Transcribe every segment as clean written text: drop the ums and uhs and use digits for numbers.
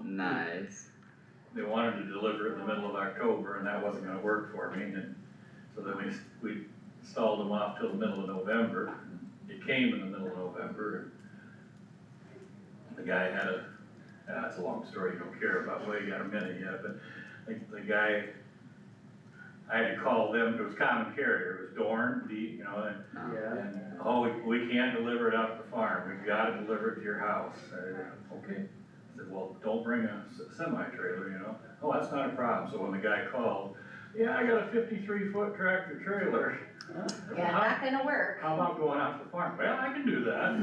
Nice. They wanted to deliver it in the middle of October, and that wasn't gonna work for me, and so then we stalled them off till the middle of November. It came in the middle of November. The guy had it's a long story, you don't care about, well, you got a minute yet, but the guy, I had to call them, it was common carrier, it was Dorn, and, oh, we can't deliver it out to the farm, we've gotta deliver it to your house. I said, okay. I said, well, don't bring a semi-trailer, oh, that's not a problem, so when the guy called, yeah, I got a 53-foot tractor trailer. Yeah, not gonna work. How about going out to the farm? Well, I can do that.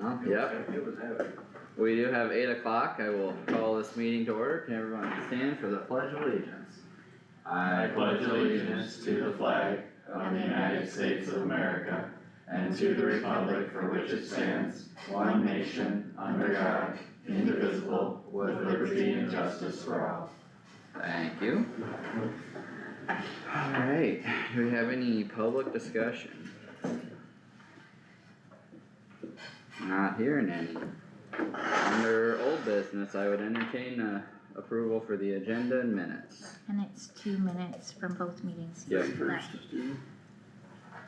Oh, yep. It was heavy. We do have 8 o'clock. I will call this meeting to order. Can everyone stand for the Pledge of Allegiance? I pledge allegiance to the flag of the United States of America and to the republic for which it stands, one nation, under God, indivisible, with liberty and justice for all. Thank you. Alright, do we have any public discussion? Not hearing any. Under old business, I would entertain approval for the agenda and minutes. And it's 2 minutes from both meetings. Yep. 31st too.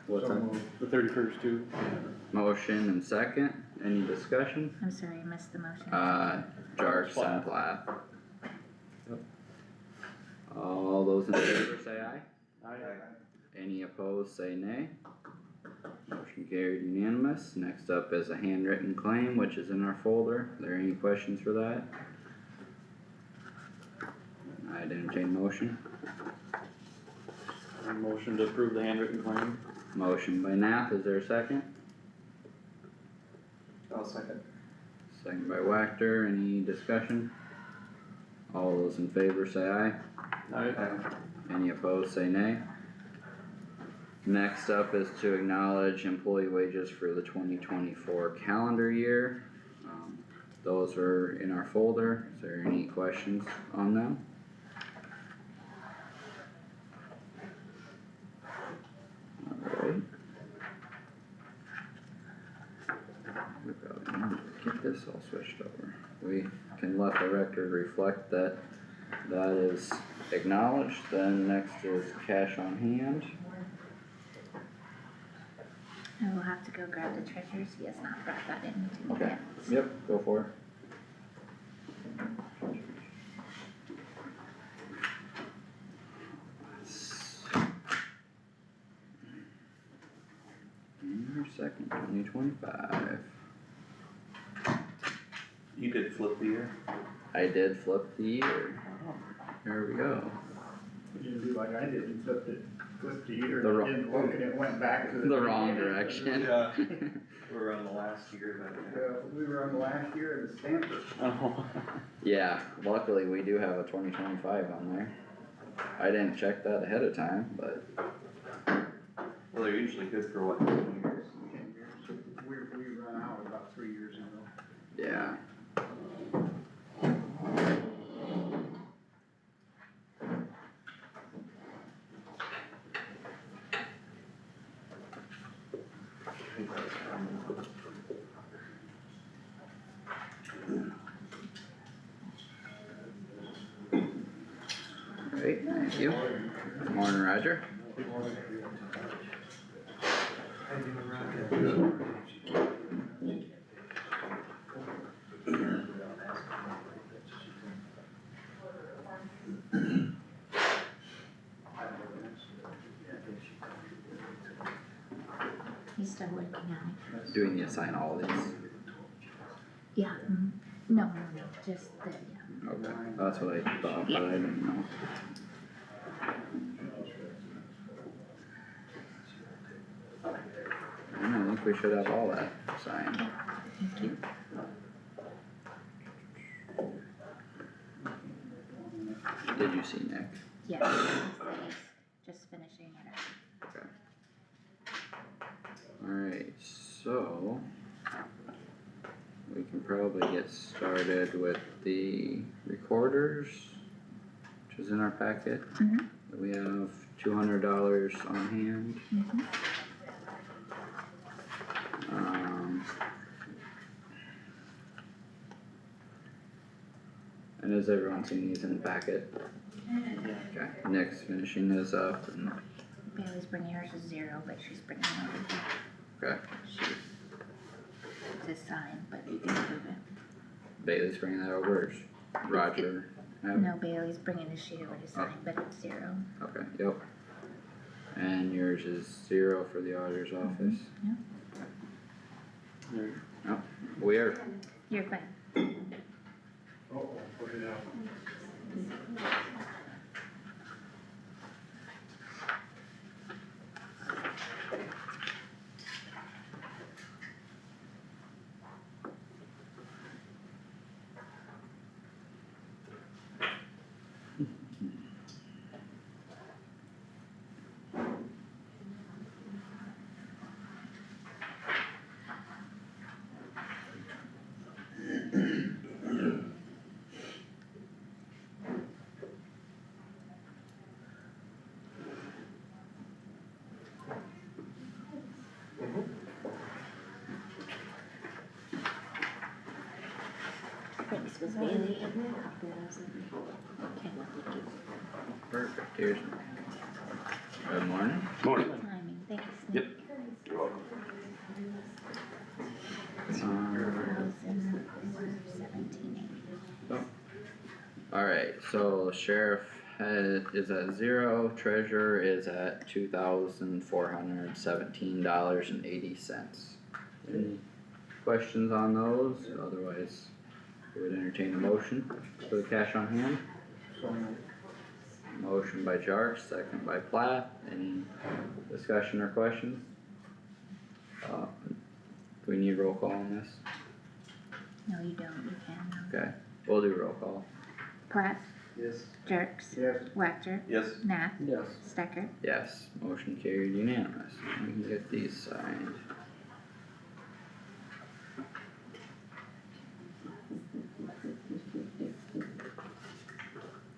What's that? The 31st too. Motion and second. Any discussion? I'm sorry, I missed the motion. Jarks and Plath. All those in favor say aye. Aye. Any opposed say nay. Motion carried unanimous. Next up is a handwritten claim, which is in our folder. Are there any questions for that? I'd entertain motion. Motion to approve the handwritten claim. Motion by Nath, is there a second? I'll second. Second by Wactor, any discussion? All those in favor say aye. Aye. Any opposed say nay. Next up is to acknowledge employee wages for the 2024 calendar year. Those are in our folder. Is there any questions on them? Alright. We probably need to get this all switched over. We can let the record reflect that that is acknowledged. Then next is cash on hand. I will have to go grab the treasurer's, he has not brought that in to me Okay. yet. Yep, go for it. Second, 2025. You did flip the year? I did flip the year. Here we go. You didn't do like I did, you flipped the year, The and wrong- it didn't work and it went back to The wrong direction. Yeah. We're on the last year, but. We were on the last year of the Stanford. Oh. Yeah, luckily we do have a 2025 on there. I didn't check that ahead of time, but Well, they're usually good for what, 10 years? 10 years. We run out about 3 years ago. yeah. Great, thank you. Morning, Roger. He's still working on it. Do we need to sign all of these? Yeah, no, just the, yeah. Okay, that's what I thought, but I didn't know. I think we should have all that signed. Thank you. Did you see Nick? Yes, he's just finishing it up. Okay. Alright, so we can probably get started with the recorders, which is in our packet. We have $200 on hand. And has everyone seen these in the packet? Okay, Nick's finishing this up and, Bailey's bringing hers to 0, but she's bringing it over. okay, It's a sign, but you can approve it. Bailey's bringing that over, or is Roger? have it? No, Bailey's bringing the sheet over to sign, but it's 0. Okay, yep. And yours is 0 for the auditor's office? There. Weird. You're fine. Uh-oh, put it out. Thanks, Miss Bailey. Okay, well, thank you. Perfect, here's. Good morning. Morning. Timing, thanks, Yep. Nick. You're welcome. 1780. Alright, so sheriff is at 0, treasurer is at $2,417.80. Any questions on those? Otherwise, we would entertain a motion for the cash on hand. So, Motion by Jarks, second by Plath. Any discussion or questions? Do we need roll call on this? No, you don't, you can now. Okay, we'll do roll call. Plath, yes. Jerks, Yes. Wactor, Yes. Nath, Yes. Stecker. Yes, motion carried unanimous. We can get these signed.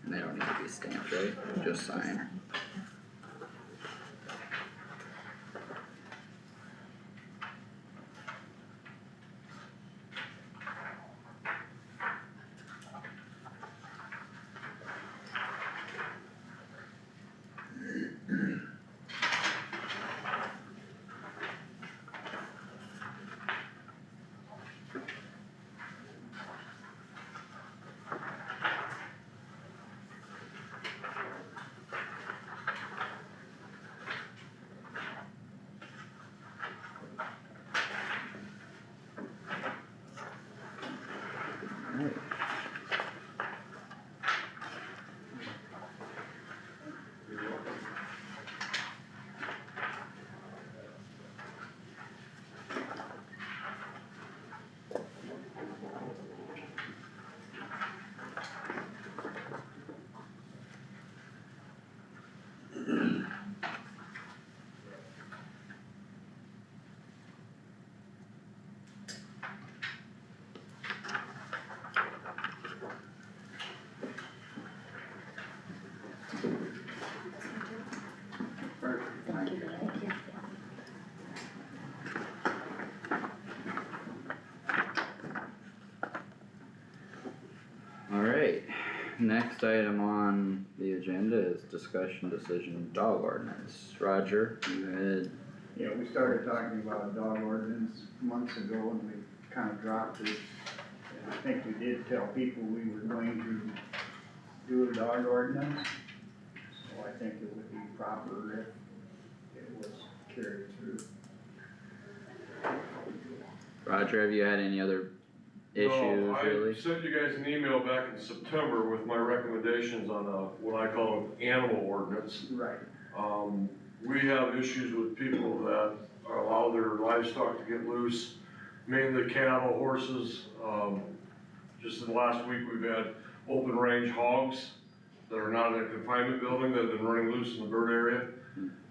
And they don't need to be stamped, right? Just signed. Alright. Thank you, Bailey. Alright, next item on the agenda is discussion decision dog ordinance. Roger, you had, Yeah, we started talking about a dog ordinance months ago and we kinda dropped it. And I think we did tell people we were going to do a dog ordinance. So I think it would be proper if it was carried through. Roger, have you had any other issues No, really? I sent you guys an email back in September with my recommendations on what I call an animal ordinance. Right. We have issues with people that allow their livestock to get loose, mainly cattle, horses. Just in the last week, we've had open range hogs that are not in a confinement building that have been running loose in the bird area.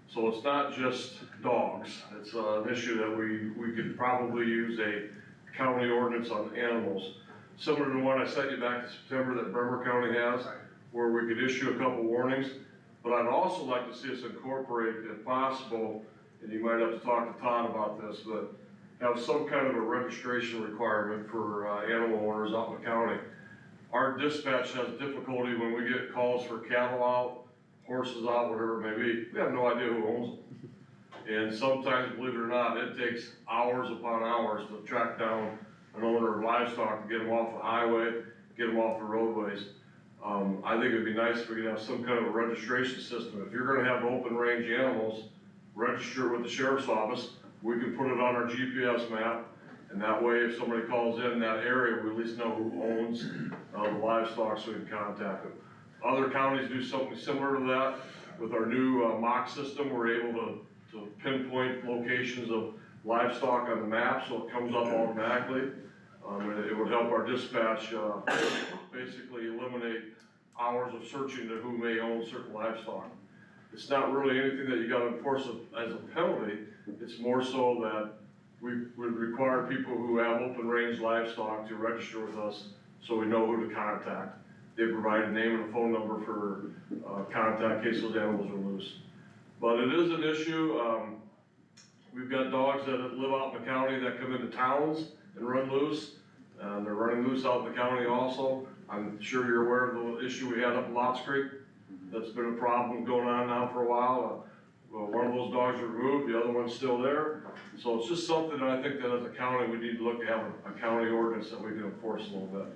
So it's not just dogs, it's an issue that we could probably use a county ordinance on animals. Similar to the one I sent you back in September that Bremer County has, where we could issue a couple warnings. But I'd also like to see us incorporate, if possible, and you might have to talk to Todd about this, but have some kind of a registration requirement for animal owners out in the county. our dispatch has difficulty when we get calls for cattle out, horses out, whatever it may be, we have no idea who owns them. And sometimes, believe it or not, it takes hours upon hours to track down an owner of livestock, to get them off the highway, get them off the roadways. I think it'd be nice if we could have some kind of a registration system. If you're gonna have open range animals, register it with the sheriff's office, we can put it on our GPS map, and that way, if somebody calls in that area, we at least know who owns, the livestock, so we can contact them. Other counties do something similar to that. With our new, mock system, we're able to pinpoint locations of livestock on the map, so it comes up automatically. And it would help our dispatch, basically eliminate hours of searching to who may own certain livestock. It's not really anything that you gotta enforce as a penalty, it's more so that we would require people who have open range livestock to register with us, so we know who to contact. They provide a name and a phone number for, contact in case those animals are loose. But it is an issue, we've got dogs that live out in the county that come into towns and run loose. They're running loose out in the county also. I'm sure you're aware of the issue we had up in Lots Creek. That's been a problem going on now for a while. Well, one of those dogs was removed, the other one's still there. So it's just something that I think that as a county, we need to look at, have a county ordinance that we can enforce a little bit.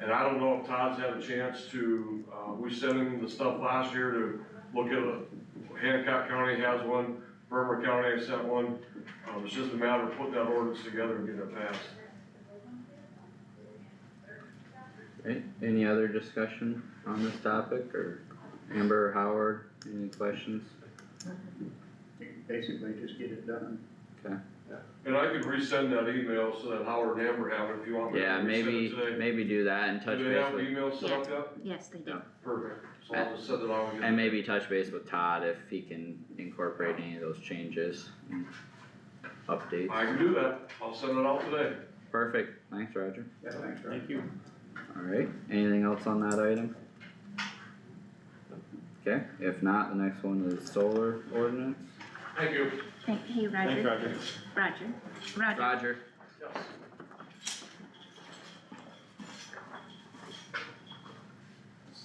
And I don't know if Todd's had a chance to, we sent him the stuff last year to look at Hancock County has one, Bremer County sent one. It's just a matter of putting that ordinance together and getting it passed. Right, any other discussion on this topic, or Amber or Howard, any questions? Basically, just get it done. Okay, And I could resend that email so that Howard and Amber have it if you want me to yeah, resend it today. maybe do that and touch Do they base have with, email set up yet? Yes, they do. Yeah. Perfect, so I'll just send it out. and maybe touch base with Todd if he can incorporate any of those changes and updates. I can do that, I'll send it out today. Perfect, thanks Roger. Yeah, thanks, Rob. Thank you. Alright, anything else on that item? Okay, if not, the next one is solar ordinance. Thank you. Hey, Thanks, Roger, Roger. Roger, Roger,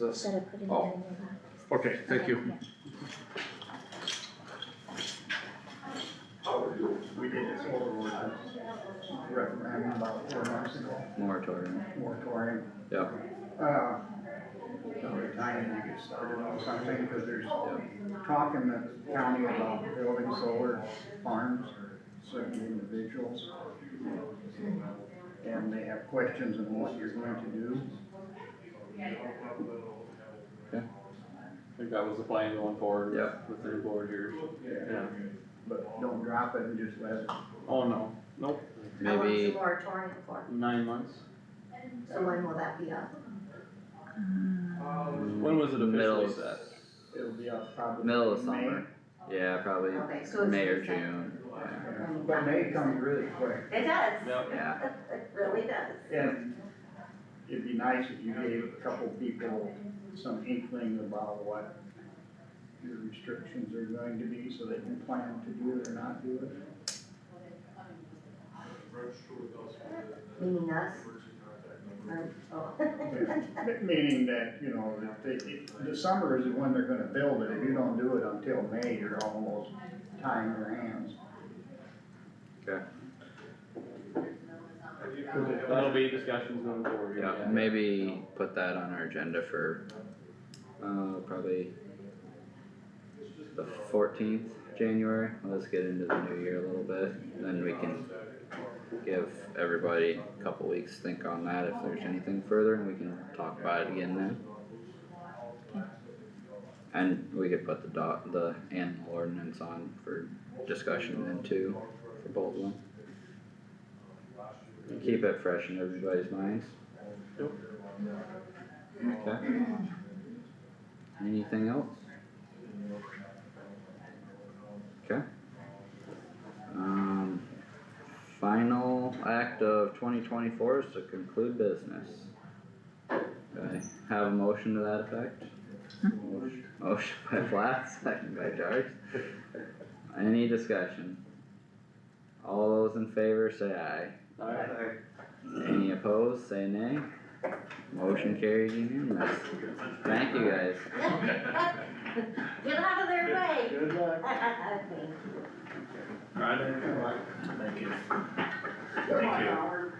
instead of putting it in Oh. your box. Okay, thank you. Yeah. We did this solar ordinance referendum about 4 months ago, moratorium, moratorium. yep, Every time you get started on something, because there's talk in the county about building solar farms, certain individuals. And they have questions on what you're going to do. I think that was the plan going forward Yep. with the new board here. Yeah. But don't drop it and just let it. Oh, no, nope, How long's the maybe, moratorium for? 9 months. So when will that be up? When was it middle, officially set? It'll be up probably. middle of in May. summer, yeah, probably Okay, so it's. May or June, yeah, Yeah, but May comes really quick. It does. Yep. yeah, It really does. And it'd be nice if you gave a couple people some inkling about what your restrictions are going to be, so they can plan to do it or not do it. Meaning us? Or, oh. Meaning that, you know, that the summer is when they're gonna build it, if you don't do it until May, you're almost tying your hands. okay, That'll be discussions going forward. yeah, maybe put that on our agenda for, probably the 14th January, let's get into the new year a little bit, then we can give everybody a couple weeks to think on that if there's anything further, and we can talk about it again then. And we could put the animal ordinance on for discussion then too, for both of them. Keep it fresh in everybody's minds. Yep. Okay. Anything else? Okay. Final act of 2024 is to conclude business. Do I have a motion to that effect? Motion by Plath, second by Jarks. Any discussion? All those in favor say aye. Alright. Any opposed, say nay. Motion carried unanimous. Thank you guys. Get out of their way. Good luck. Thank you. Thank you. Come on, Howard.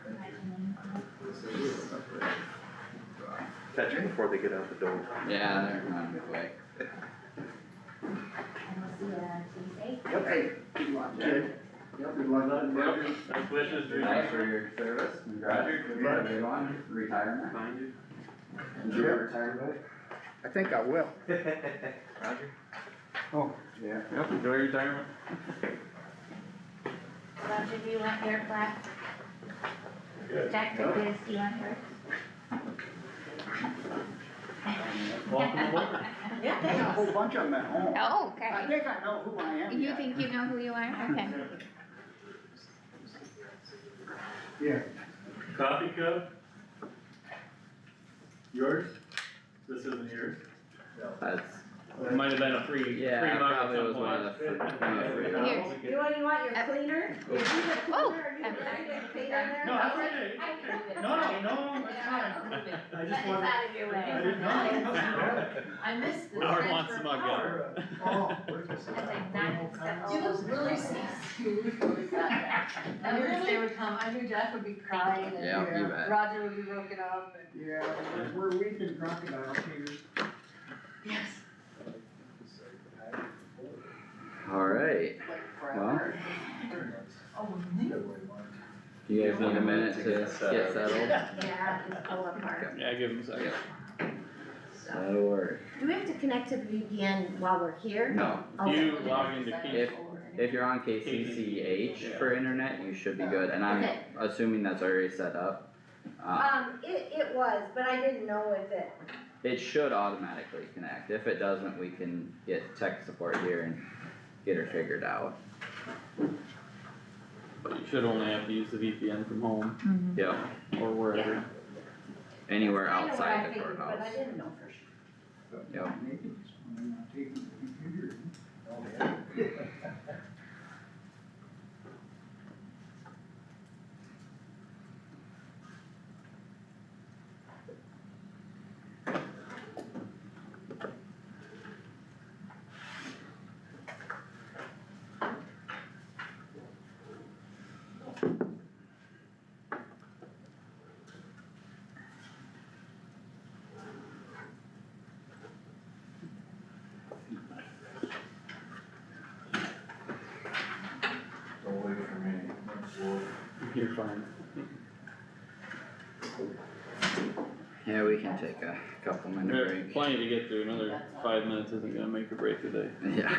Catch them before they get out the door. Yeah, they're on their way. And we'll see you on Tuesday. Yep. Hey, good luck, kid. Yep, good luck. Best wishes, Thanks for your service, congrats, Roger. you had a good one, retirement. Enjoy retirement. I think I will. Roger? Oh, yeah. Yep, enjoy your retirement. Roger, do you want your plaque? Jack took his, do you want yours? Welcome aboard. Yeah, I got a whole thanks. bunch of them at home. Oh, I okay. think I know who I am. You yet. think you know who you are? Okay. Yeah. Coffee cup, Yours? this isn't yours. That's, It might have been a free yeah, mug at probably some was one of point. the free ones. Here. You want your cleaner? Is you the Oh. cleaner? Are you the cleaner there? No, that's okay, it's okay. No, it's fine. I just wanted. out of your way. I didn't know. I missed the Howard wants transfer some mug, power. Oh. That's like not stuff. You look really smooth when we got there. I knew the day would come, I knew Jack would be crying and Yeah, you bet. Roger would be broken up and. Yeah, we're weeping crocodile tears. Yes. Alright, well, Oh, me? you guys need a minute to get settled? Yeah, just pull apart. Yeah, give him a second. That'll work. Do we have to connect to the VPN while we're here? No, You log into Key. if you're on KCCH for internet, you should be good, and I'm Okay. assuming that's already set up. It was, but I didn't know if it, It should automatically connect, if it doesn't, we can get tech support here and get her figured out. But you should only have to use the VPN from home Yep, or wherever. anywhere I know what I outside the figured, courthouse. but I didn't know for sure. Yep. Don't wait for me. You're fine. Yeah, we can take a couple We minute have break. plenty to get through, another 5 minutes isn't gonna make or break the day. Yeah.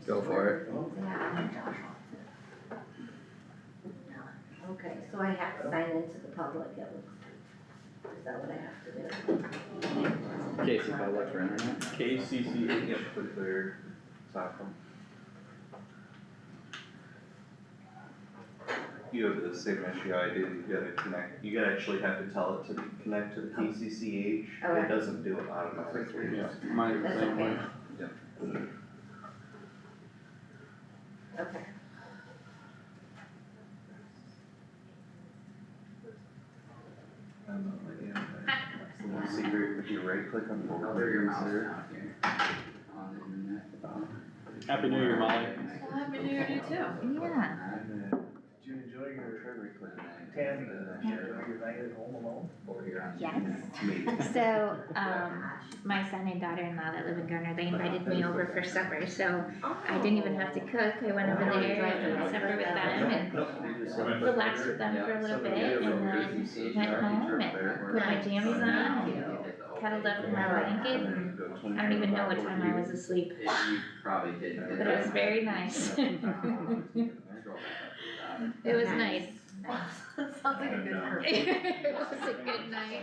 Go for it. Okay, so I have to sign into the public, it looks like. Is that what I have to do? Casey Public for internet. KCCH. Yep, put their platform. You have the same issue I do, you gotta connect, you gotta actually have to tell it to connect to the KCCH, Okay. it doesn't do it automatically. Yeah, mine's the That's same way. okay. Okay. Secret, if you right click on the Cover your mouse down here. On the internet. Happy New Year, Molly. Well, happy New Year to you too. Yeah. Did you enjoy your Tammy, did you enjoy your night at home alone? Over here on. Yes. So, my son and daughter-in-law that live in Garner, they invited me over for supper, so I didn't even have to cook. I went over there and had supper with them and relaxed with them for a little bit, and then went home and put my jammies on and cuddled up in my blanket, and I don't even know what time I was asleep, You probably didn't. but it was very nice. It was nice. Sounds like a good purpose. It was a good night.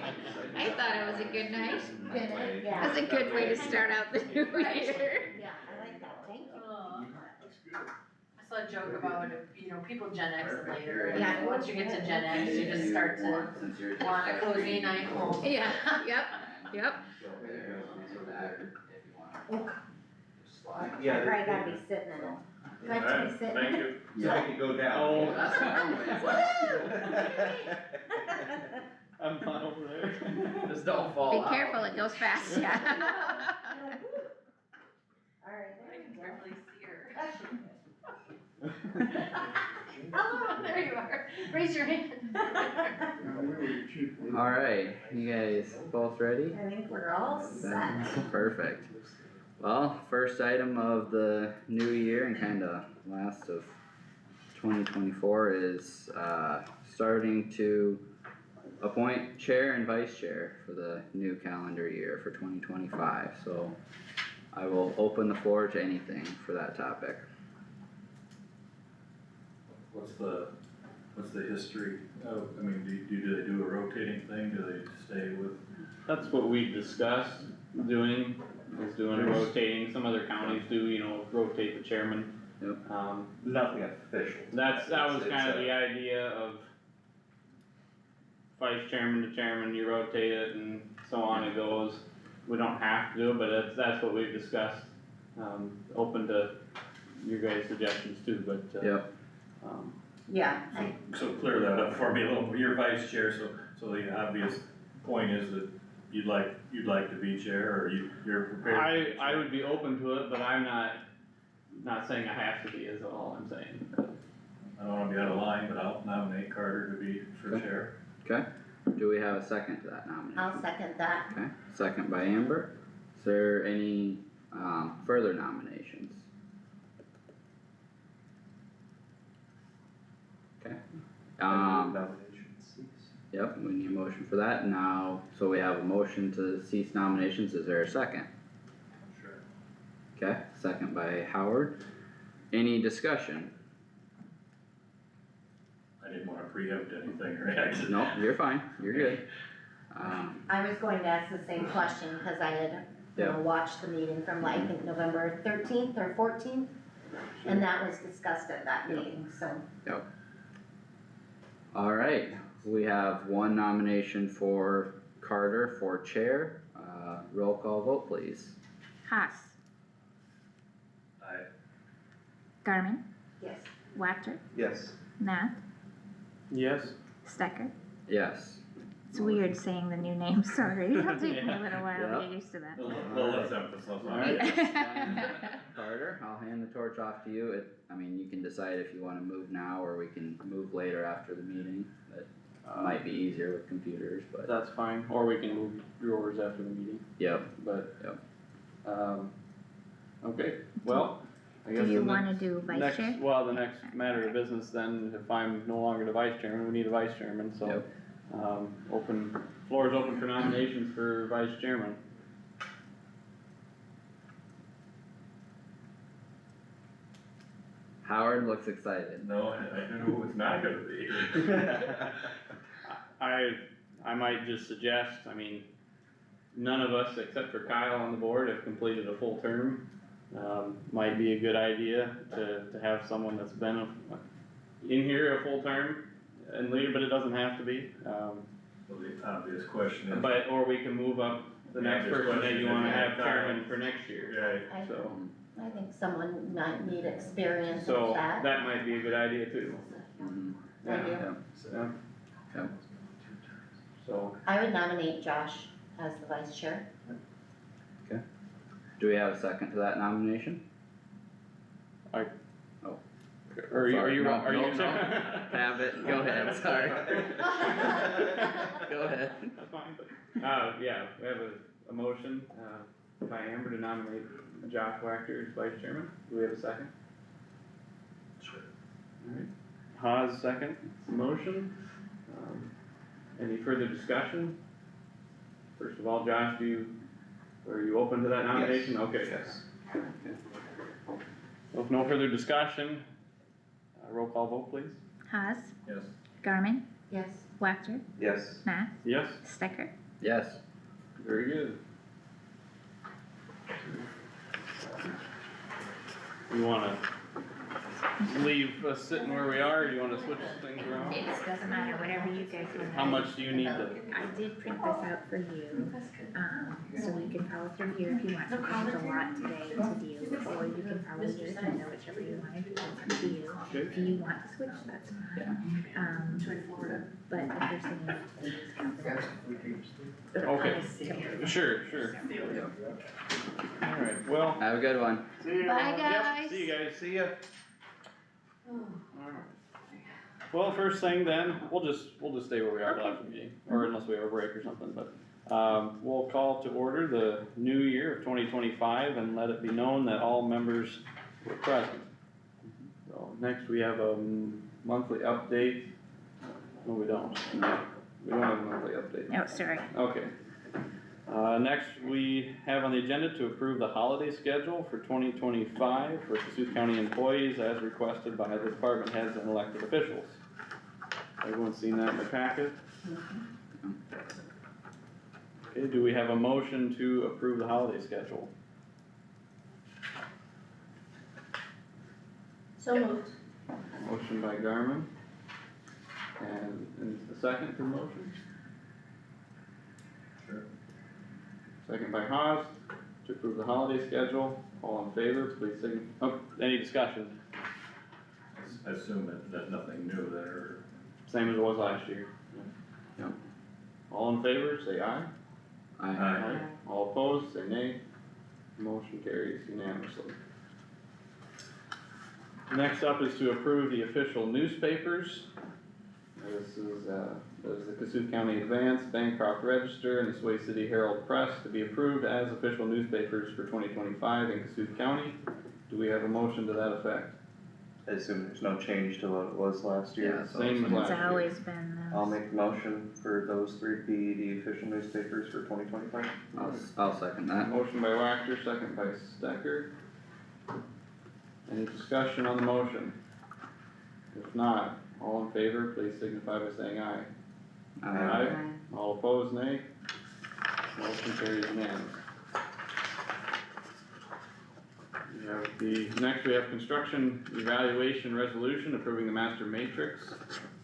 I thought it was a good night. It Yeah. was a good way to start out the new year. Yeah, I like that, thank you. I saw a joke about, people Gen X and later, Yeah. and once you get to Gen X, you just start to want a cozy night home. Yeah, yep, yep. So that, if you want. Slide. I probably gotta be sitting in it. Do I have to be Alright, sitting? thank you. So I could go down. Oh, That's I'm not over there. Just don't fall Be out. careful, it goes fast, yeah. Alright, I there can you go. barely see her. That should be Hello, there you are. Raise your hand. Alright, you guys both ready? good. I think we're all set. Perfect. Well, first item of the new year and kinda last of 2024 is, starting to appoint chair and vice chair for the new calendar year for 2025, so I will open the floor to anything for that topic. What's the history of, I mean, do they do a rotating thing, do they stay with? That's what we discussed doing, is doing a rotating, some other counties do, you know, rotate the chairman. Yep. Nothing official. That was It's kind of a- the idea of vice chairman to chairman, you rotate it and so on it goes. We don't have to do it, but that's what we've discussed, open to your guys' suggestions too, but, Yep, Yeah, So clear that up for me a little, you're vice chair, so the obvious point is that you'd like to be chair, or you're prepared to be chair? I would be open to it, but I'm not saying I have to be, is all I'm saying. I don't wanna be out of line, but I'll nominate Carter to be for Okay. chair. okay, do we have a second to that nomination? I'll second that. Okay, second by Amber, is there any, further nominations? Okay, Nominations cease. yep, we need a motion for that now, so we have a motion to cease nominations, is there a second? Sure. Okay, second by Howard, any discussion? I didn't wanna preempt anything or anything. No, you're fine, you're good. I was going to ask the same question, cause I had, watched the meeting from like, I think November 13th or 14th. And that was discussed at that meeting, so. Alright, we have one nomination for Carter for chair, roll call vote please. Haas, I, Garmin, Yes. Wactor, Yes. Nath, Yes. Stecker. Yes. It's weird saying the new name, sorry, it'll take me a Yeah. little while to Yeah. get used to that. well, let's emphasize on Alright. it. Carter, I'll hand the torch off to you, I mean, you can decide if you wanna move now, or we can move later after the meeting, that might be easier with computers, but, That's fine, or we can move yours after the meeting, yep, but, Yep. Okay, well, I guess Do you the wanna do vice next, chair? well, the next matter of business then, if I'm no longer the vice chairman, we need a vice chairman, so. Yep. Floor is open for nominations for vice chairman. Howard looks excited. No, I know who it's not gonna be. I might just suggest, I mean, none of us except for Kyle on the board have completed a full term. Might be a good idea to have someone that's been in here a full term and leader, but it doesn't have to be. Well, the obvious question is. But, or we can move up the Yeah, next this person that question you is wanna if you have have chairman Kyle. for next year, Right, so. I think someone might need experience So with that. that might be a good idea too. Mhm. I do. Yep. Yeah. Yep. So, I would nominate Josh as the vice chair. Do we have a second to that nomination? are Sorry, you, no, are you? no, no. Have it, go ahead, sorry. Go ahead. That's fine, but, yeah, we have a motion, by Amber to nominate Josh Wachter as vice chairman. Do we have a second? sure. Alright. Haas second, motion. Any further discussion? First of all, Josh, are you open to that nomination? Okay. Yes. Well, if no further discussion, roll call vote please. Haas, Yes. Garmin, Yes. Wactor, Yes. Nath, Yes. Stecker. Yes. Very good. You wanna leave us sitting where we are, or do you wanna switch things around? It doesn't matter, whatever you guys want. How much do you need to, I did print this out for you, so you can follow through here if you want, because there's a lot today to view, or you can follow here if you know whichever you want, it's up to you. If you want to switch, that's fine, but the first thing you have to do Okay. is sure, alright, well. Have a good one. See ya. Bye, Yep, guys. see you guys, see ya. Alright. Well, first thing then, we'll just stay where we are till after the meeting, or unless we have a break or something, but, we'll call to order the new year of 2025 and let it be known that all members were present. So, next we have a monthly update. No, we don't. We don't have a monthly update. Oh, sorry. Okay. Next, we have on the agenda to approve the holiday schedule for 2025 for Kossuth County employees as requested by the department heads and elected officials. Everyone seen that in the packet? Okay, do we have a motion to approve the holiday schedule? So moved. Motion by Garmin. And a second to the motion? Sure. Second by Haas, to approve the holiday schedule, all in favor, please any discussion? I assume that nothing new there. Same as it was last year. Yep. All in favor, say aye. Aye. All opposed, say nay. Motion carries unanimously. Next up is to approve the official newspapers. This is the Kossuth County Advance, Bancroft Register, and the Sway City Herald Press to be approved as official newspapers for 2025 in Kossuth County. Do we have a motion to that effect? I assume there's no change to what it was last year. Yeah, so Same as last It's year. always been I'll make the motion for those three to be the official newspapers for 2025. I'll second that. Motion by Wactor, second by Stecker. Any discussion on the motion? If not, all in favor, please signify by saying aye. Aye. All opposed, nay. Motion carries unanimous. Next we have construction evaluation resolution approving the master matrix.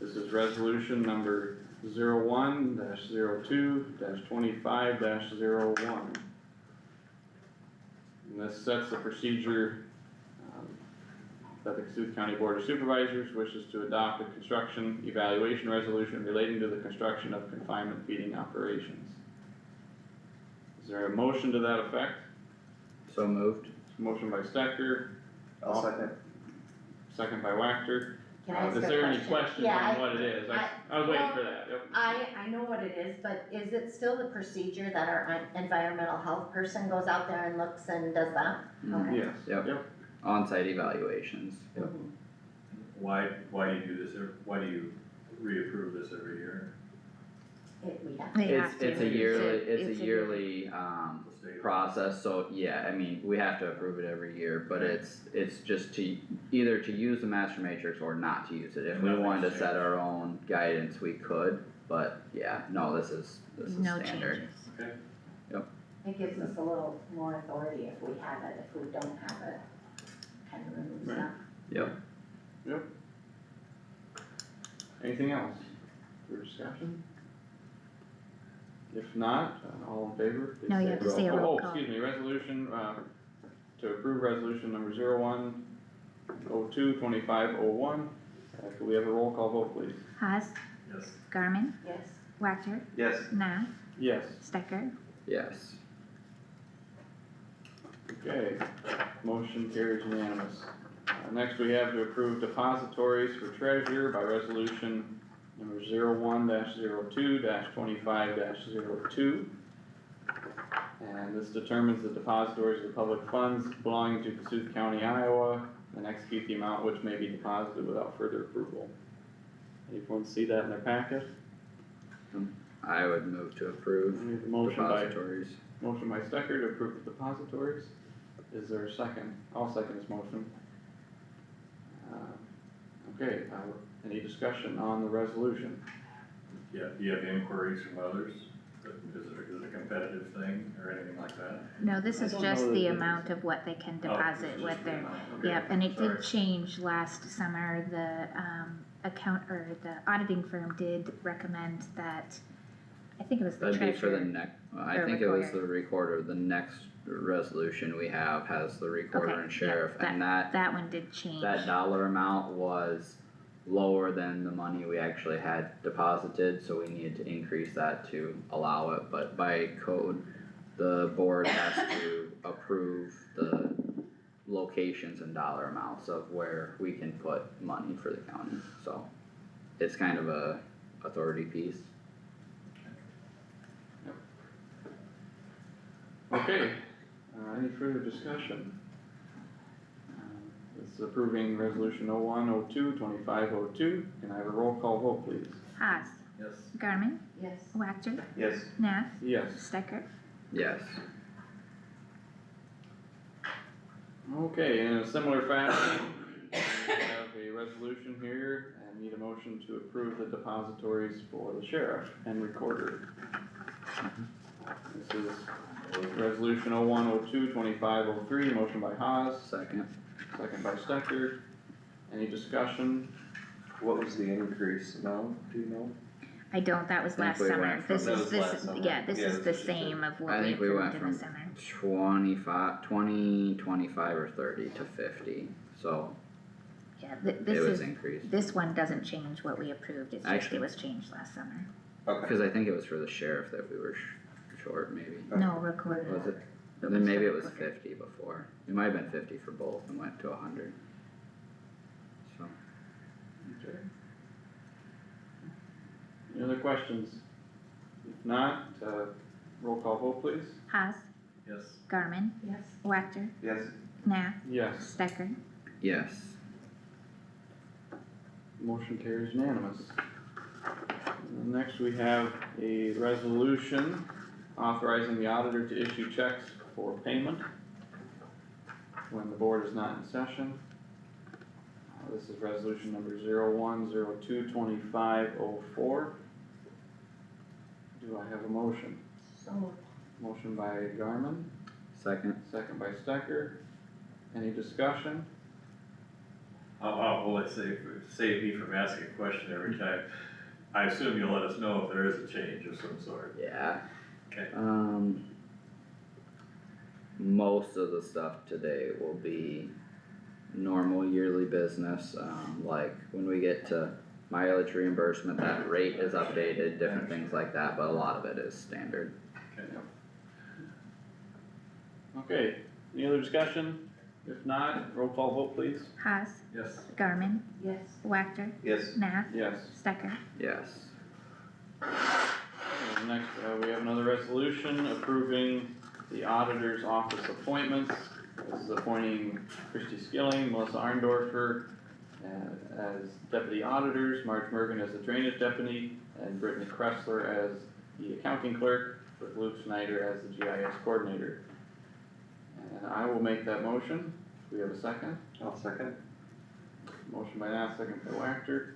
This is resolution number 01-02-25-01. And this sets the procedure that the Kossuth County Board of Supervisors wishes to adopt a construction evaluation resolution relating to the construction of confinement feeding operations. Is there a motion to that effect? So moved. Motion by Stecker, I'll second. second by Wactor. Can I ask a Is there any questions Yeah, on what it is? I was waiting for that, yep. I know what it is, but is it still the procedure that our environmental health person goes out there and looks and does that? Okay. Yes, Yep. yep. On-site evaluations. Yep. Why do you do this, why do you reapprove this every year? We have. They have It's to. a yearly, It's it's a a- yearly, The state? process, so yeah, I mean, we have to approve it every year, but it's just to, either to use the master matrix or not to use it. If we Nothing's wanted to set changed. our own guidance, we could, but yeah, no, this is No standard. changes. It gives us a little more authority if we have it, if we don't have it, kind of removes Right. that. Yep. Anything else for discussion? If not, all in favor, please No, you say have to say a roll call. excuse me, resolution, to approve resolution number 01-02-25-01. Could we have a roll call vote, please? Haas, Yes. Garmin, Yes. Wactor, Yes. Nah, Yes. Stecker. Yes. Okay, motion carries unanimous. Next we have to approve depositories for treasurer by resolution number 01-02-25-02. And this determines the depositories of the public funds belonging to Kossuth County, Iowa, and execute the amount which may be deposited without further approval. Anyone see that in their packet? I would move to approve We have a motion by depositories. Stecker to approve the depositories. Is there a second? I'll second this motion. Okay, any discussion on the resolution? Yeah, do you have inquiries from others? Is it a competitive thing or anything like that? No, this I is don't just know that the it is. amount of what they can Oh, deposit it's with just the their, amount, okay. yep, and it did Sorry. change last summer, the, account, or the auditing firm did recommend that, I think it was the That'd be for the treasurer. next, I or think it was recorder. the recorder, the next resolution we have has the recorder Okay, and yeah, sheriff, and That one did change. that dollar amount was lower than the money we actually had deposited, so we needed to increase that to allow it, but by code, the board has to approve the locations and dollar amounts of where we can put money for the county, so it's kind of a authority piece. Okay, any further discussion? This is approving resolution 0102 2502. Can I have a roll call vote, please? Haas, Yes. Garmin, Yes. Wactor, Yes. Nath, Yes. Stecker. Yes, Okay, in a similar fashion, we have a resolution here and need a motion to approve the depositories for the sheriff and recorder. This is resolution 0102 2503, motion by Haas, second, second by Stecker. Any discussion? What was the increase amount, do you know? I don't, that was I think last we summer, went from- this That is, was this last is, summer. yeah, this Yeah, is this the is just same of I what we think we approved went in the from summer. 25 or 30 to 50, so Yeah, it this was is, increased. this one doesn't change what we approved, it's just Actually- it was changed last summer. Okay. Cause I think it was for the sheriff that we were short, maybe, No, recorder. was it? It Then was maybe for it was recorder. 50 before, it might have been 50 for both and went to 100. So, Okay. Any other questions? If not, roll call vote, please. Haas, Yes. Garmin, Yes. Wactor, Yes. Nath, Yes. Stecker. yes, Motion carries unanimous. And then next we have a resolution authorizing the auditor to issue checks for payment when the board is not in session. This is resolution number 0102 2504. Do I have a motion? So, Motion by Garmin, second, second by Stecker. Any discussion? Well, let's save me from asking a question every time. I assume you'll let us know if there is a change of some sort. yeah. Okay. Most of the stuff today will be normal yearly business, like when we get to mileage reimbursement, that rate is updated, different things like that, but a lot of it is standard. Okay, any other discussion? If not, roll call vote please. Haas, Yes. Garmin, yes. Wactor, Yes. Nath, Yes. Stecker. Yes, And next, we have another resolution approving the auditor's office appointments. This is appointing Christy Skilling, Melissa Arndorfer as deputy auditors, Marge Mergen as the drainage deputy, and Brittany Kressler as the accounting clerk, with Luke Snyder as the GIS coordinator. And I will make that motion. Do we have a second? I'll second. Motion by Nath, second by Wactor.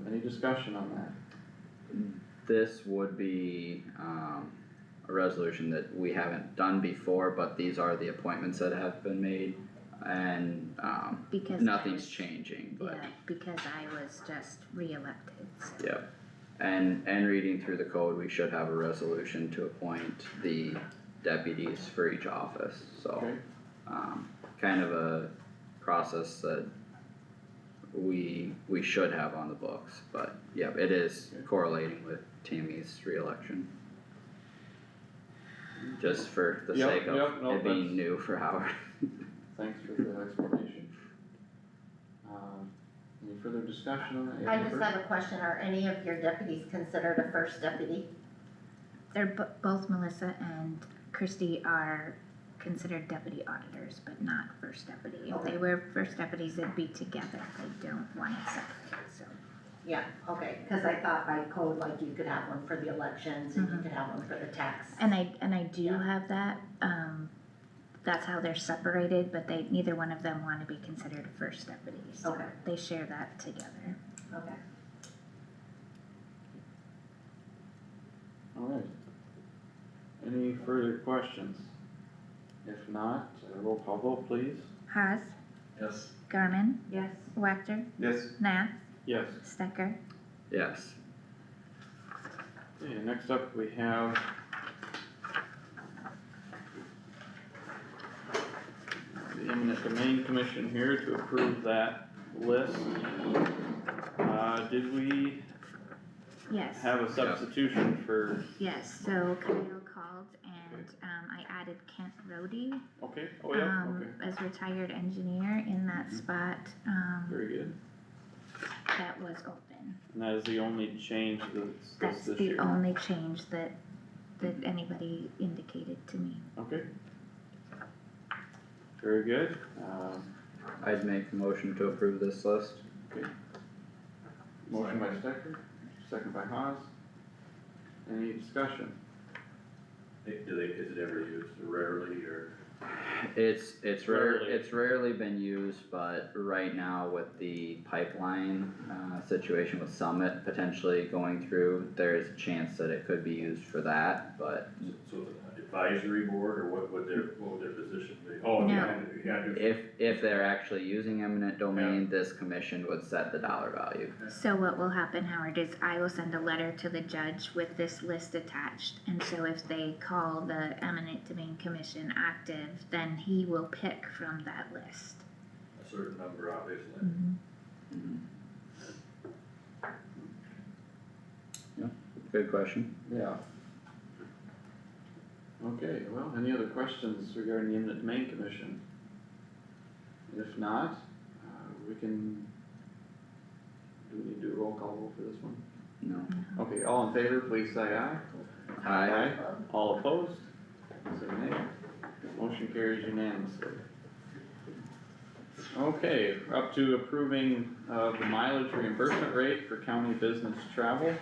Any discussion on that? this would be, a resolution that we haven't done before, but these are the appointments that have been made, and, Because I nothing's was- changing, but. Yeah, because I was just re-elected, so. Yep, and reading through the code, we should have a resolution to appoint the deputies for each office, so. Okay. Kind of a process that we should have on the books, but yep, it is Okay. correlating with Tammy's reelection. Just for the Yep, sake yep, of no, it being that's- new for Howard. Thanks for the explanation. Any further discussion on that? I just have a question, are any of your deputies considered a first deputy? They're both Melissa and Christy are considered deputy auditors, but not first deputy. If they were first deputies, they'd be together, they don't want it separate, so. Yeah, okay, cause I thought by code, like you could have one for the elections and you could have one for the tax. And I do Yeah. have that, that's how they're separated, but neither one of them wanna be considered a first deputy, so Okay. they share that together. Okay. Alright. Any further questions? If not, roll call vote please. Haas, Yes. Garmin, Yes. Wactor, Yes. Nath, Yes. Stecker. Yes. Okay, next up we have the eminent domain commission here to approve that list. Did we Yes, have a substitution for, yes, so Kyle called and, I added Kent Rhodey, okay, oh yeah, okay, as retired engineer in that spot, very good. that was open. And that is the only change that's That's this the year. only change that anybody indicated to me. Okay. Very good, I'd make a motion to approve this list. motion by Stecker, second by Haas. Any discussion? Is it ever used rarely or? Rarely. It's rarely been used, but right now with the pipeline, situation with Summit potentially going through, there is a chance that it could be used for that, but So the advisory board, or what would their position be? Oh, No. if they're actually using eminent domain, this commission would set the dollar value. So what will happen, Howard, is I will send a letter to the judge with this list attached, and so if they call the eminent domain commission active, then he will pick from that list. A certain number, obviously. Mhm. Yeah, good question. Yeah. Okay, well, any other questions regarding the eminent domain commission? If not, we can, do we need to do a roll call vote for this one? No. Okay, all in favor, please say aye. Aye. All opposed? Say nay. Motion carries unanimously. Okay, we're up to approving the mileage reimbursement rate for county business travel.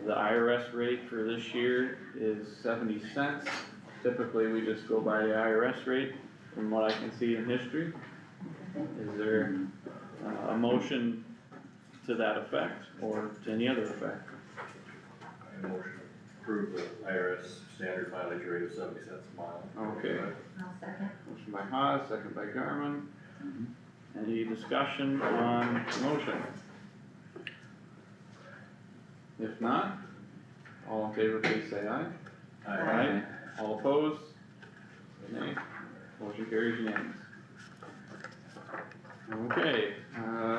The IRS rate for this year is 70 cents. Typically, we just go by the IRS rate from what I can see in history. Is there a motion to that effect or to any other effect? I motion to approve the IRS standard mileage rate of 70 cents a mile. Okay, I'll second. motion by Haas, second by Garmin. Mhm. Any discussion on the motion? If not, all in favor, please say aye. Aye. All opposed? Say nay. Motion carries unanimous. Okay,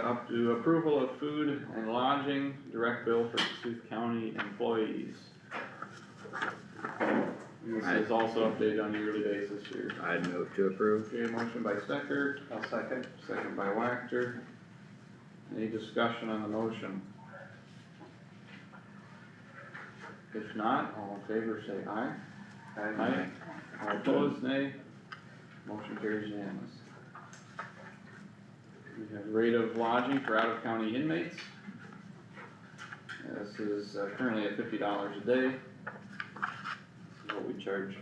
up to approval of food and lodging, direct bill for Kossuth County employees. This is also updated on a yearly basis here. I'd move to approve. Okay, motion by Stecker, I'll second. second by Wactor. Any discussion on the motion? If not, all in favor say aye. Aye. All opposed, nay. Motion carries unanimous. We have rate of lodging for out-of-county inmates. This is currently at $50 a day. This is what we charge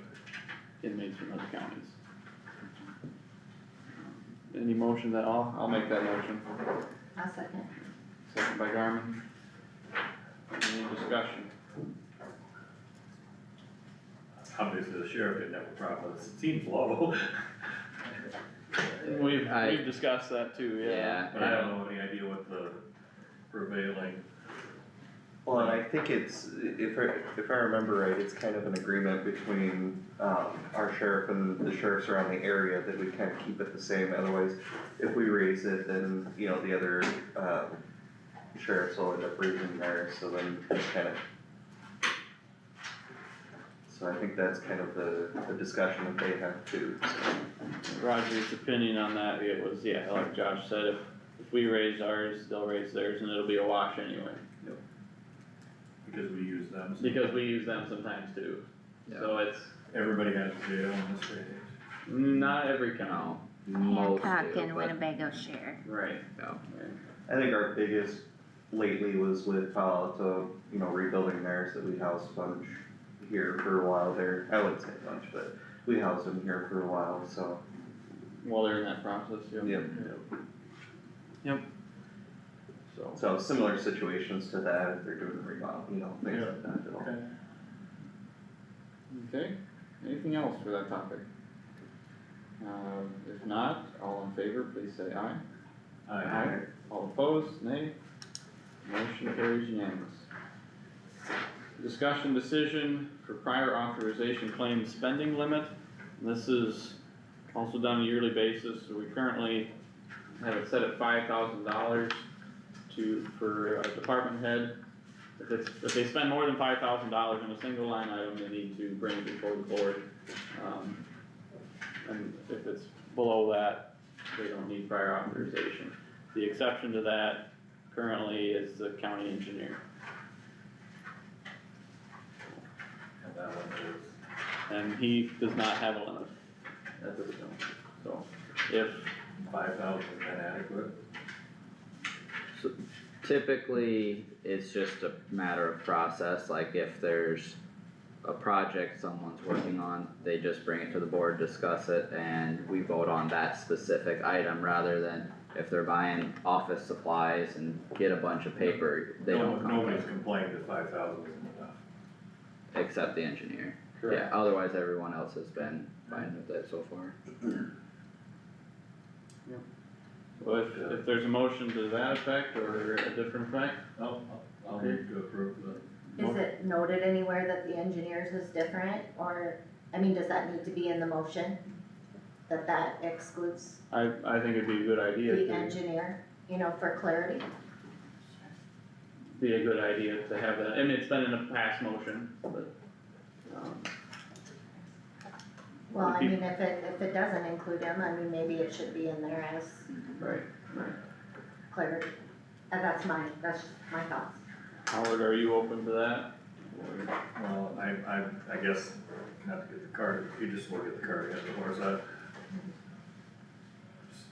inmates from other counties. Any motion that, I'll make that motion. I'll second. Second by Garmin. Any discussion? Obviously, the sheriff didn't have a problem with it, it seems low. We've discussed that too, yeah. Yeah. But I don't know any idea what the prevailing, Well, and I think it's, if I remember right, it's kind of an agreement between, our sheriff and the sheriffs around the area that we kind of keep it the same, otherwise, if we raise it, then, you know, the other, sheriffs will end up raising theirs, so then it's kind of. So I think that's kind of the discussion that they have too, so. Roger's opinion on that, it was, yeah, like Josh said, if we raise ours, they'll raise theirs and it'll be a wash anyway. because we use them. Because we use them sometimes too. So it's Everybody has jail in this state. not every county. No, most Hancock do, and but Winnebago share. Right. no. I think our biggest lately was with Palo Alto, you know, rebuilding theirs that we housed a bunch here for a while there. I wouldn't say a bunch, but we housed them here for a while, so. While they're in that process, yeah. Yep. So, So similar situations to that, if they're doing remodel, you know, things like that, it'll. Okay, anything else for that topic? If not, all in favor, please say aye. All opposed, nay. Motion carries unanimous. Discussion decision for prior authorization claim spending limit. This is also done on a yearly basis, so we currently have it set at $5,000 for a department head. If they spend more than $5,000 in a single line item, they need to bring it before the board. And if it's below that, they don't need prior authorization. The exception to that currently is the county engineer. And that one is, And he does not have a limit at this point, so if, 5,000 inadequate. Typically, it's just a matter of process, like if there's a project someone's working on, they just bring it to the board, discuss it, and we vote on that specific item, rather than if they're buying office supplies and get a bunch of paper, they don't come. Nobody's complained that 5,000 isn't enough. Except the engineer. correct. Yeah, otherwise everyone else has been fine with it so far. So if there's a motion to that effect or a different effect, I'll move to approve the. Is it noted anywhere that the engineers is different, or, I mean, does that need to be in the motion? That excludes I think it'd be a good idea the to, engineer, you know, for clarity? be a good idea to have that, and it's been in a past motion, but, Well, I Would be- mean, if it doesn't include him, I mean, maybe it should be in there as right. clarity. And that's my thoughts. Howard, are you open to that? Well, I guess, not to get the cart, you just look at the cart ahead of the horse,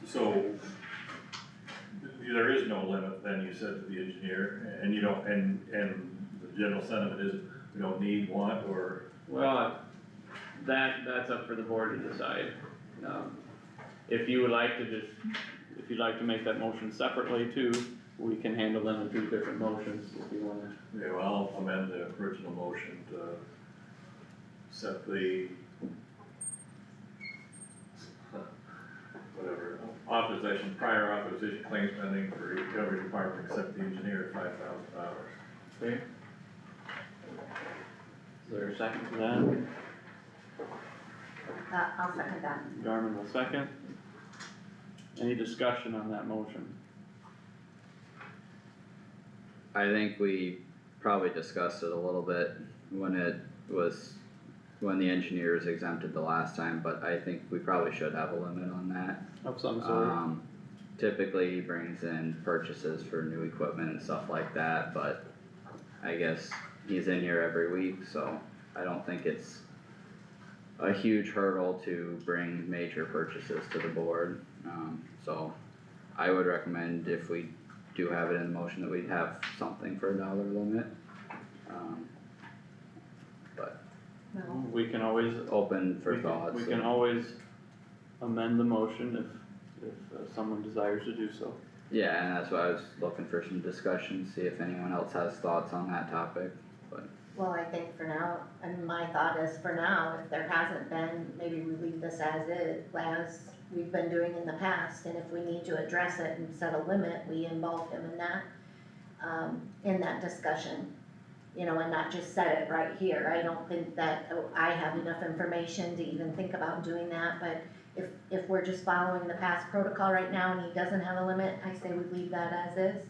so, there is no limit, then you said to the engineer, and you don't, and the general sentiment is, we don't need, want, or, Well, that's up for the board to decide. If you would like to if you'd like to make that motion separately too, we can handle them in 2 different motions if you wanna. yeah, well, I'll amend the original motion to set the whatever, prior authorization claim spending for every department except the engineer at $5,000. Okay. Is there a second to that? I'll second that. Jarman will second. Any discussion on that motion? I think we probably discussed it a little bit when the engineer was exempted the last time, but I think we probably should have a limit on that. Of some sort? Typically he brings in purchases for new equipment and stuff like that, but I guess he's in here every week, so I don't think it's a huge hurdle to bring major purchases to the board. So I would recommend if we do have it in motion that we'd have something for a dollar limit. But No. We can always, open for thoughts. we can always amend the motion if someone desires to do so. Yeah, and that's why I was looking for some discussion, see if anyone else has thoughts on that topic, but. Well, I think for now, and my thought is for now, if there hasn't been, maybe we leave this as is, as we've been doing in the past, and if we need to address it and set a limit, we involve him in that discussion. You know, and not just set it right here. I don't think that I have enough information to even think about doing that, but if we're just following the past protocol right now and he doesn't have a limit, I say we leave that as is.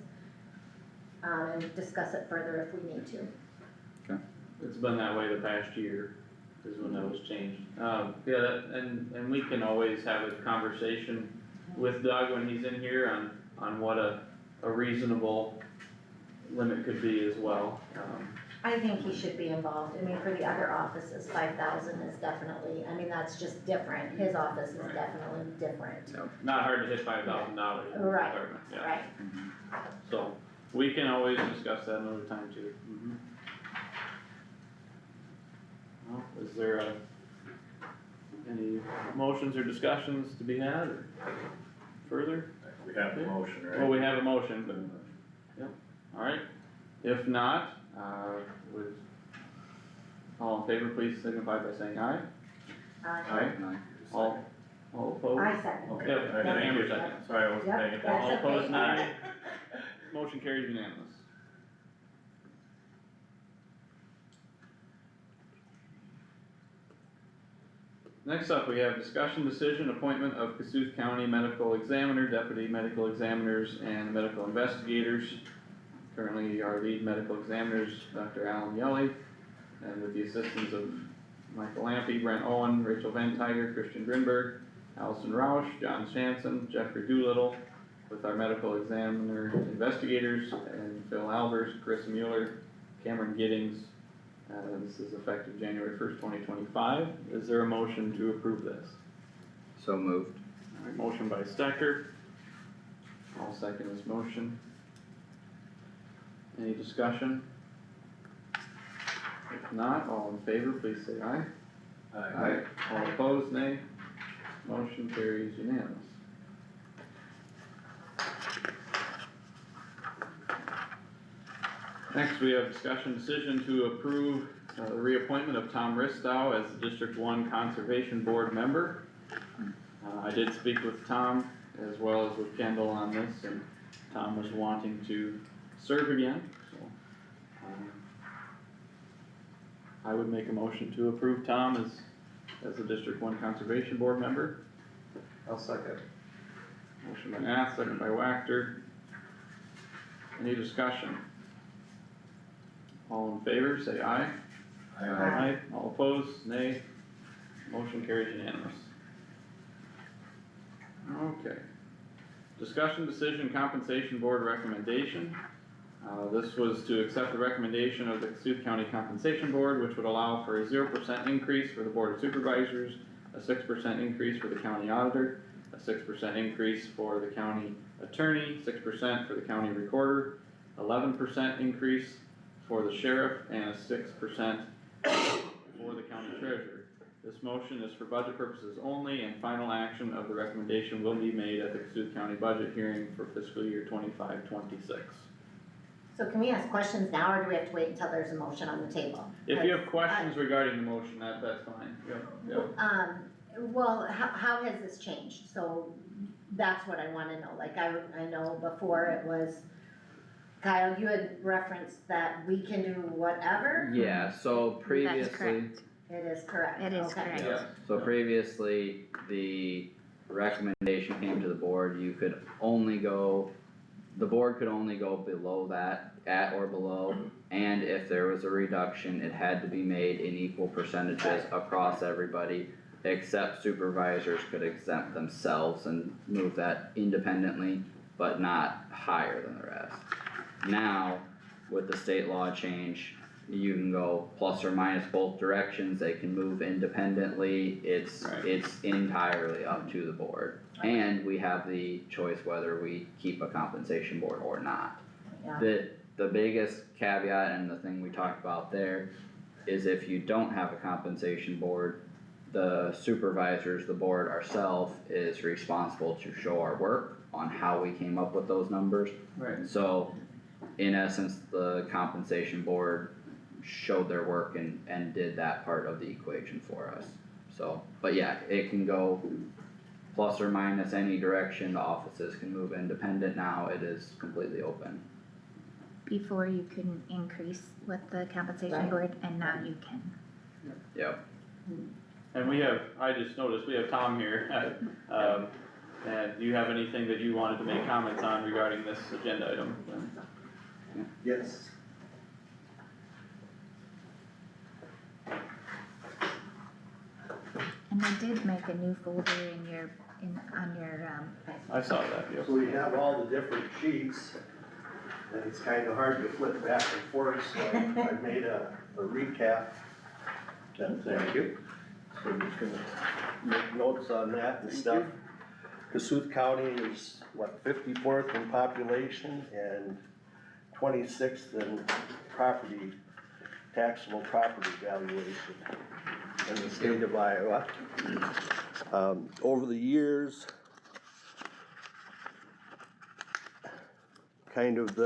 And discuss it further if we need to. It's been that way the past year, is when that was changed. And we can always have a conversation with Doug when he's in here on what a reasonable limit could be as well. I think he should be involved. I mean, for the other offices, 5,000 is definitely, I mean, that's just different. His office is definitely different. Not hard to hit $5,000 in the Right, department, yeah. right? So, we can always discuss that another time too. Well, is there any motions or discussions to be had or further? We have the motion, right? Well, we have a motion, but, yep, alright. If not, would All in favor, please signify by saying aye. Aye. All opposed? I second. Okay, Yep, I thank you. second, sorry, I wasn't Yep, paying attention. that's All opposed, okay. nay. Motion carries unanimous. Next up, we have discussion decision, appointment of Kossuth County Medical Examiner, Deputy Medical Examiners, and Medical Investigators. Currently, our lead medical examiners, Dr. Alan Yelly, and with the assistance of Michael Lampy, Brent Owen, Rachel Van Tiger, Christian Grinberg, Allison Roush, John Shanson, Jeffrey Doolittle, with our medical examiner investigators, and Phil Albers, Chris Mueller, Cameron Giddings. This is effective January 1st, 2025. Is there a motion to approve this? So moved. Alright, motion by Stecker. I'll second this motion. Any discussion? If not, all in favor, please say aye. Aye. All opposed, nay. Motion carries unanimous. Next, we have discussion decision to approve the reappointment of Tom Ristow as the District 1 Conservation Board member. I did speak with Tom as well as with Kendall on this, and Tom was wanting to serve again, so. I would make a motion to approve Tom as the District 1 Conservation Board member. I'll second. Motion by Nath, second by Wactor. Any discussion? All in favor, say aye. Aye. All opposed, nay. Motion carries unanimous. Okay. Discussion decision compensation board recommendation. This was to accept the recommendation of the Kossuth County Compensation Board, which would allow for a 0% increase for the Board of Supervisors, a 6% increase for the county auditor, a 6% increase for the county attorney, 6% for the county recorder, 11% increase for the sheriff, and a 6% for the county treasurer. This motion is for budget purposes only, and final action of the recommendation will be made at the Kossuth County budget hearing for fiscal year 25-26. So can we ask questions now, or do we have to wait until there's a motion on the table? If you have questions regarding the motion, that's fine, yep. Well, how has this changed? So that's what I wanna know, like, I know before it was, Kyle, you had referenced that we can do whatever? Yeah, so previously. correct. It is correct, It is okay. correct. Yeah. So previously, the recommendation came to the board, the board could only go below that, at or below, and if there was a reduction, it had to be made in equal percentages across everybody, except supervisors could exempt themselves and move that independently, but not higher than the rest. Now, with the state law change, you can go plus or minus both directions, they can move independently, it's entirely up to the board. And we have the choice whether we keep a compensation board or not. Yeah. The biggest caveat and the thing we talked about there is if you don't have a compensation board, the supervisors, the board ourselves is responsible to show our work on how we came up with those numbers. Right. So, in essence, the compensation board showed their work and did that part of the equation for us. So, but yeah, it can go plus or minus any direction, the offices can move independent now, it is completely open. Before you couldn't increase with the compensation Right. board, and now you can. Yep. And I just noticed, we have Tom here, and do you have anything that you wanted to make comments on regarding this agenda item? Yes. And I did make a new folder on your, I saw that, yes. So we have all the different sheets, and it's kind of hard to flip back and forth, so I made a recap. And thank you. So I'm just gonna make notes on that and stuff. Kossuth County is, 54th in population and 26th in taxable property valuation in the state of Iowa. Over the years, kind of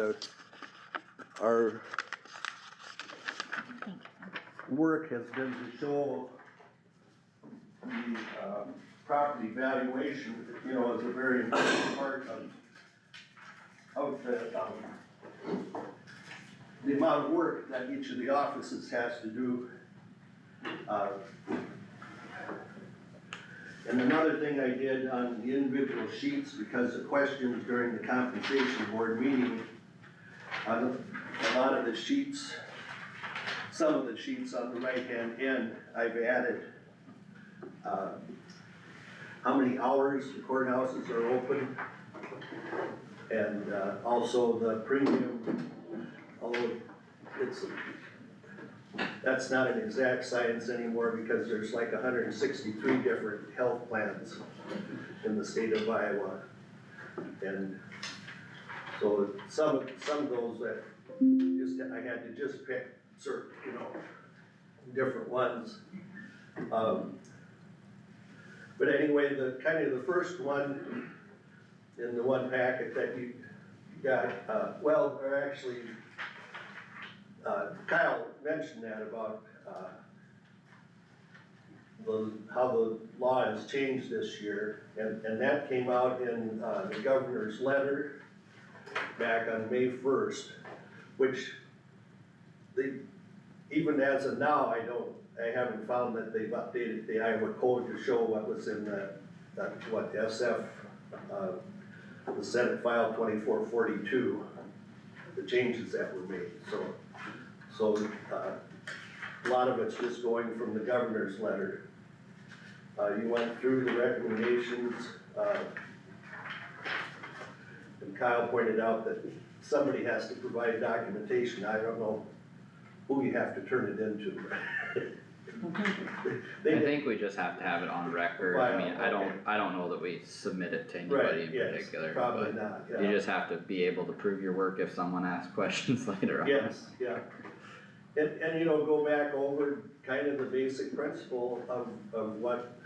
work has been to show the, property valuation, you know, is a very important part of the amount of work that each of the offices has to do. And another thing I did on the individual sheets, because of questions during the compensation board meeting, on a lot of the sheets, some of the sheets on the right-hand end, I've added, how many hours the courthouses are open, and, also the premium, although that's not an exact science anymore, because there's like 163 different health plans in the state of Iowa. And so some of those that I had to just pick certain, you know, different ones. But anyway, the kind of the first one in the one packet that you got, Kyle mentioned that about, how the law has changed this year, and that came out in, the governor's letter back on May 1st, which even as of now, I haven't found that they've updated the Iowa code to show what was in SF, the Senate File 2442, the changes that were made, so a lot of it's just going from the governor's letter. You went through the recommendations, and Kyle pointed out that somebody has to provide documentation. I don't know who you have to turn it into. I think we just have to have it on record. I mean, I don't know that we submit it to anybody in particular. Probably not, yeah. You just have to be able to prove your work if someone asks questions later on. Yes, yeah. And you know, go back over kind of the basic principle of what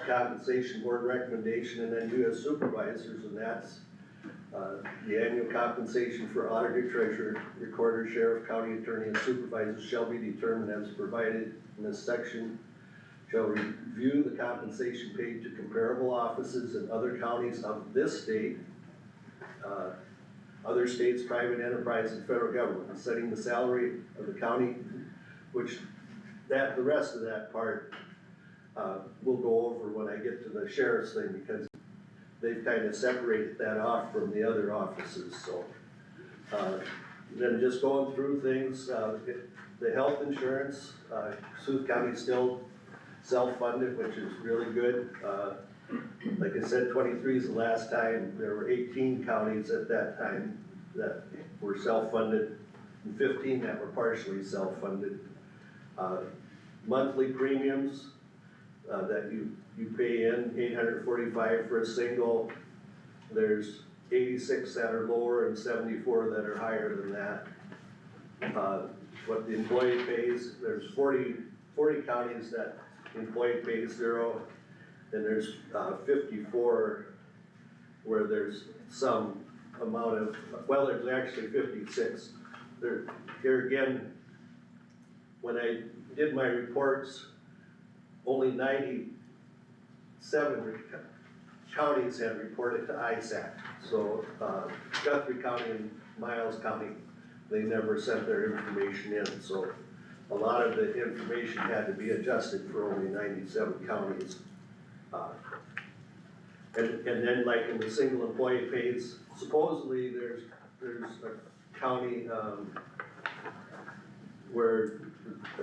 compensation board recommendation, and then you as supervisors, and that's the annual compensation for auditor, treasurer, recorder, sheriff, county attorney, and supervisors shall be determined as provided in this section. Shall review the compensation paid to comparable offices in other counties of this state, other states, private enterprise, and federal government, and setting the salary of the county, which the rest of that part, we'll go over when I get to the sheriff's thing, because they've kind of separated that off from the other offices, so. Then just going through things, the health insurance, Kossuth County still self-funded, which is really good. Like I said, 23 is the last time. There were 18 counties at that time that were self-funded, and 15 that were partially self-funded. Monthly premiums that you pay in, $845 for a single. There's 86 that are lower and 74 that are higher than that. What the employee pays, there's 40 counties that the employee pays $0, and there's 54 where there's some amount of, well, there's actually 56. Here again, when I did my reports, only 97 counties had reported to ISAC. So Guthrie County and Miles County, they never sent their information in. So a lot of the information had to be adjusted for only 97 counties. And then like in the single employee pays, supposedly there's a county where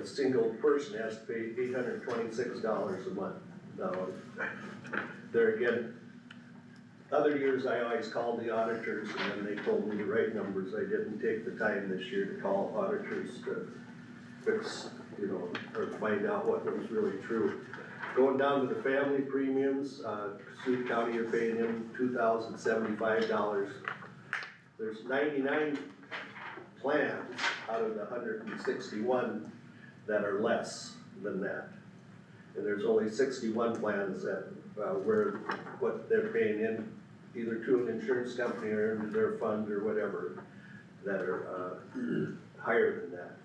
a single person has to pay $826 a month. Now, there again, other years I always called the auditors and then they told me the right numbers. I didn't take the time this year to call auditors to fix, you know, or find out what was really true. Going down to the family premiums, Kossuth County, you're paying them $2,075. There's 99 plans out of the 161 that are less than that. And there's only 61 plans that, where what they're paying in, either to an insurance company or into their fund or whatever, that are higher than that.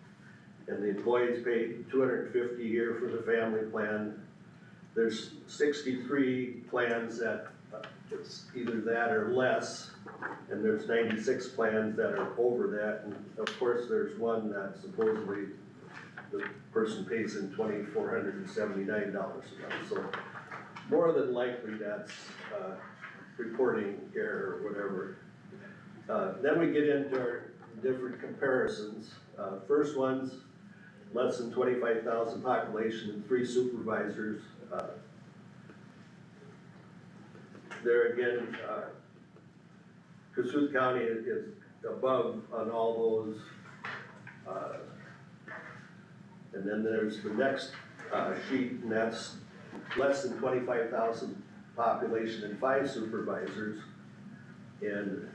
and the employees pay $250 a year for the family plan. There's 63 plans that it's either that or less, and there's 96 plans that are over that, and of course, there's one that supposedly the person pays in $2,479 a month, so more than likely that's, reporting error or whatever. Then we get into our different comparisons. First one's less than 25,000 population and 3 supervisors. There again, Kossuth County is above on all those. And then there's the next sheet, and that's less than 25,000 population and 5 supervisors. And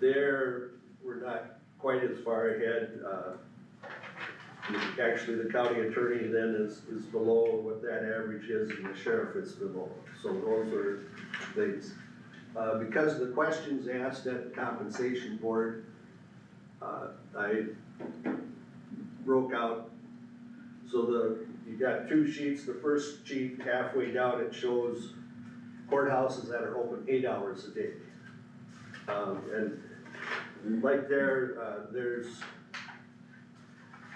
there, we're not quite as far ahead. Actually, the county attorney then is below what that average is, and the sheriff is below. So those are things. Because of the questions asked at the compensation board, I broke out, so you got 2 sheets. The first sheet, halfway down, it shows courthouses that are open 8 hours a day. And like there's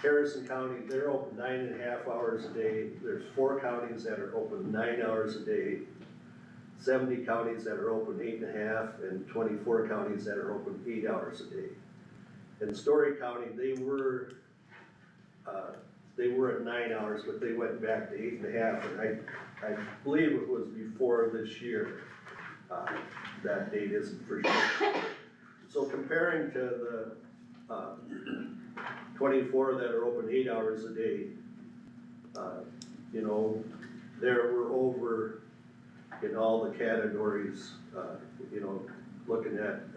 Harrison County, they're open 9.5 hours a day. There's 4 counties that are open 9 hours a day, 70 counties that are open 8.5, and 24 counties that are open 8 hours a day. In Story County, they were at 9 hours, but they went back to 8.5, and I believe it was before this year. That date isn't for sure. So comparing to the 24 that are open 8 hours a day, you know, there we're over in all the categories, you know, looking at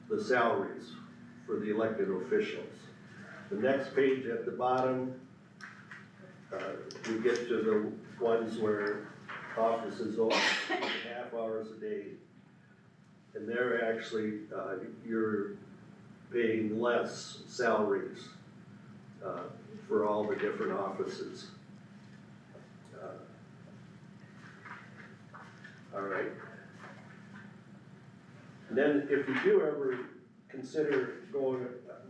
the salaries for the elected officials. The next page at the bottom, we get to the ones where offices open 8.5 hours a day. And they're actually, you're paying less salaries for all the different offices. All right. And then if you do ever consider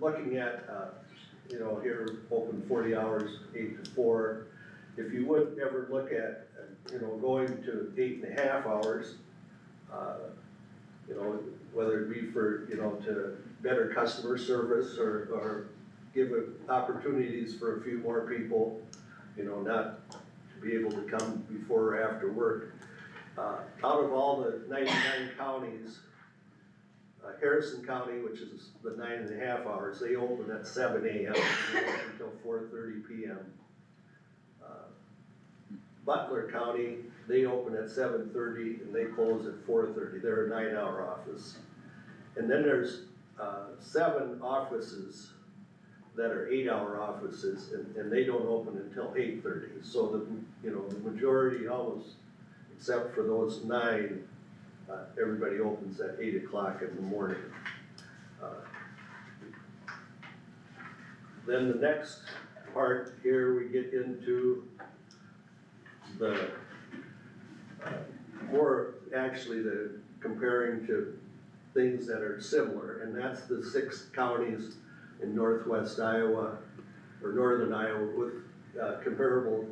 looking at, you know, here open 40 hours, 8 to 4, if you would ever look at, you know, going to 8.5 hours, you know, whether it be for, you know, to better customer service or give opportunities for a few more people, you know, not to be able to come before or after work. Out of all the 99 counties, Harrison County, which is the 9.5 hours, they open at 7 a.m. until 4:30 p.m. Butler County, they open at 7:30 and they close at 4:30. They're a 9-hour office. And then there's 7 offices that are 8-hour offices, and they don't open until 8:30. So the majority, almost except for those 9, everybody opens at 8 o'clock in the morning. Then the next part here, we get into the more actually the comparing to things that are similar, and that's the 6 counties in northwest Iowa or northern Iowa with comparable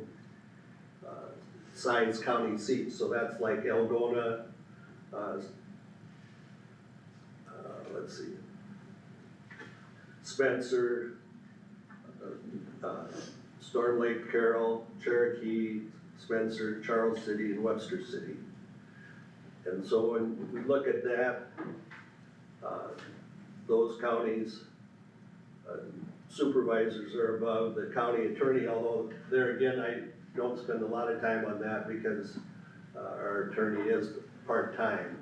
size county seats. So that's like Algona, let's see, Spencer, Storm Lake, Carroll, Cherokee, Spencer, Charles City, and Webster City. And so when we look at that, those counties, supervisors are above the county attorney, although there again, I don't spend a lot of time on that because our attorney is part-time.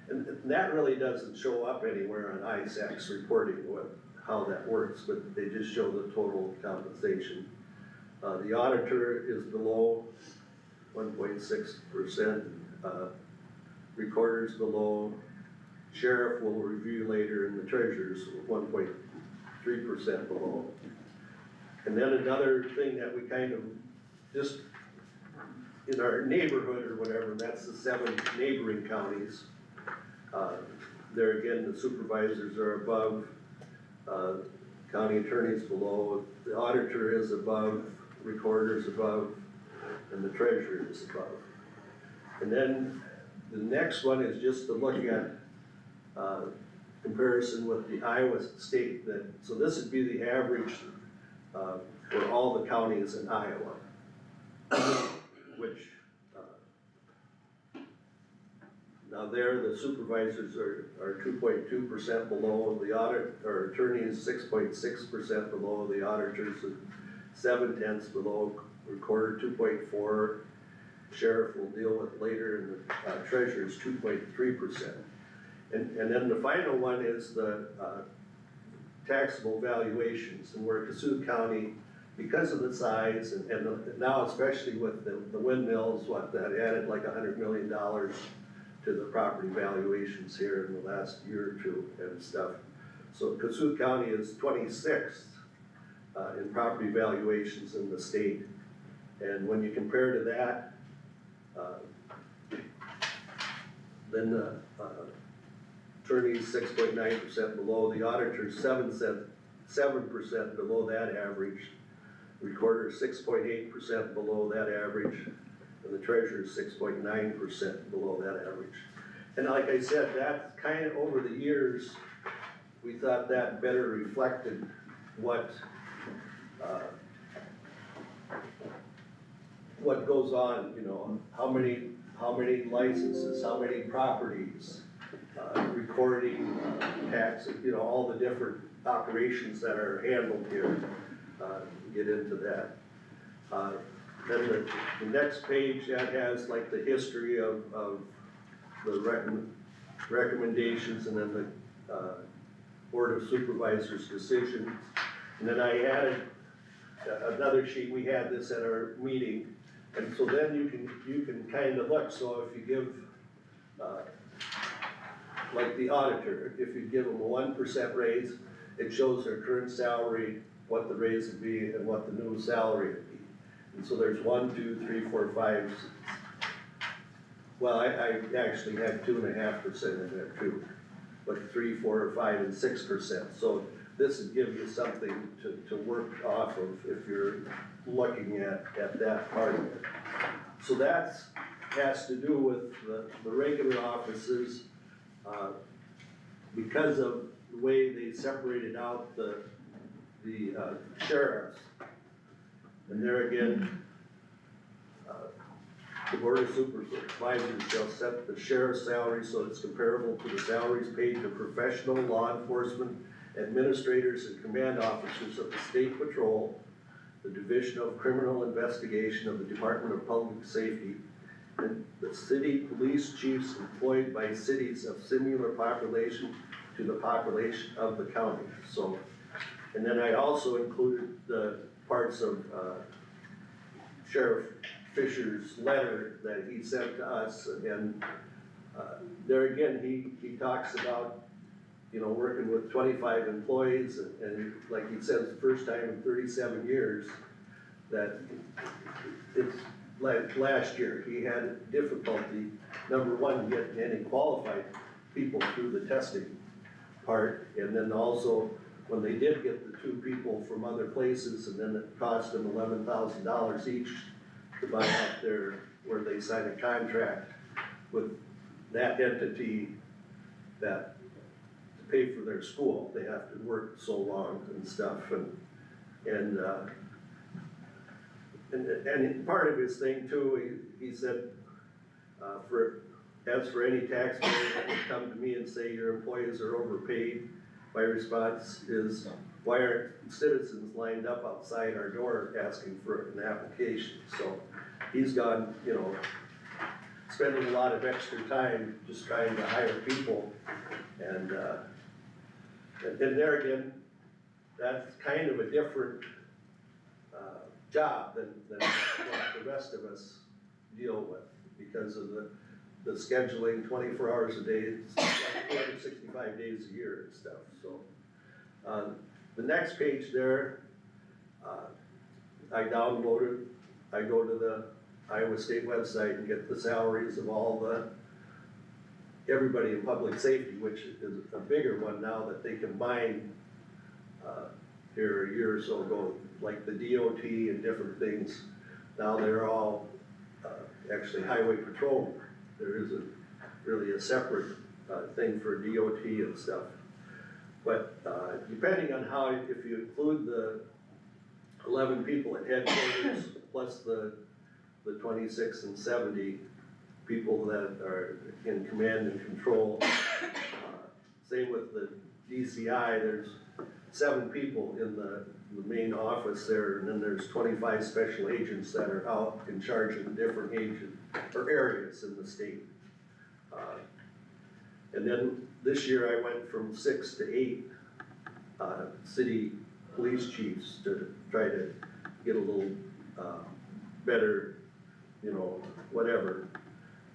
And that really doesn't show up anywhere on ISAC's reporting how that works, but they just show the total compensation. The auditor is below 1.6%, recorder's below, sheriff will review later, and the treasurer's 3% below. And then another thing that we kind of, just in our neighborhood or whatever, and that's the 7 neighboring counties. There again, the supervisors are above, county attorney's below, the auditor is above, recorder's above, and the treasurer is above. And then the next one is just to look at, comparison with the Iowa state so this would be the average, for all the counties in Iowa. Which, now there, the supervisors are 2.2% below, the attorney is 6.6% below, the auditors are 0.7 below, recorder 2.4, sheriff will deal with later, and the treasurer's 2.3%. And then the final one is the taxable valuations, and where Kossuth County, because of the size, and now especially with the windmills, that added like $100 million to the property valuations here in the last year or two and stuff. So Kossuth County is 26th in property valuations in the state. And when you compare to that, then the attorney's 6.9% below, the auditor's 7% below that average, recorder 6.8% below that average, and the treasurer's 6.9% below that average. And like I said, that kind of over the years, we thought that better reflected what goes on, you know, how many licenses, how many properties, recording, tax, you know, all the different operations that are handled here, get into that. Then the next page, that has like the history of the recommendations, and then the Board of Supervisors decisions. And then I added another sheet, we had this at our meeting, and so then you can kind of look, so if you give, like the auditor, if you give them a 1% raise, it shows their current salary, what the raise would be, and what the new salary would be. And so there's 1, 2, 3, 4, 5. Well, I actually have 2.5% in there too, but 3, 4, 5, and 6%. So this would give you something to work off of if you're looking at that part of it. So that has to do with the regular offices, because of the way they separated out the sheriffs. And there again, the Board of Supervisors shall set the sheriff's salary so it's comparable to the salaries paid to professional law enforcement administrators and command officers of the State Patrol, the Division of Criminal Investigation of the Department of Public Safety, and the city police chiefs employed by cities of similar population to the population of the county. So, and then I also included the parts of Sheriff Fisher's letter that he sent to us, and there again, he talks about, you know, working with 25 employees, and like he says, the first time in 37 years that it's like last year, he had difficulty, number one, getting any qualified people through the testing part, and then also when they did get the 2 people from other places, and then it cost them $11,000 each to buy out where they sign a contract with that entity that to pay for their school, they have to work so long and stuff, and part of his thing too, he said, as for any taxpayer that would come to me and say your employees are overpaid, my response is, why aren't citizens lined up outside our door asking for an application? So he's gone, you know, spending a lot of extra time just trying to hire people, and there again, that's kind of a different job than what the rest of us deal with, because of the scheduling 24 hours a day, it's like 365 days a year and stuff, so. the next page there, I downloaded, I go to the Iowa State website and get the salaries of everybody in public safety, which is a bigger one now that they combined, here a year or so ago, like the DOT and different things. Now they're all, actually highway patrol. There isn't really a separate, thing for DOT and stuff. But, depending on how, if you include the 11 people at headquarters, plus the 26 and 70 people that are in command and control. Same with the DCI, there's 7 people in the main office there, and then there's 25 special agents that are out in charge of different agent, or areas in the state. And then this year I went from 6 to 8 city police chiefs to try to get a little better, you know, whatever.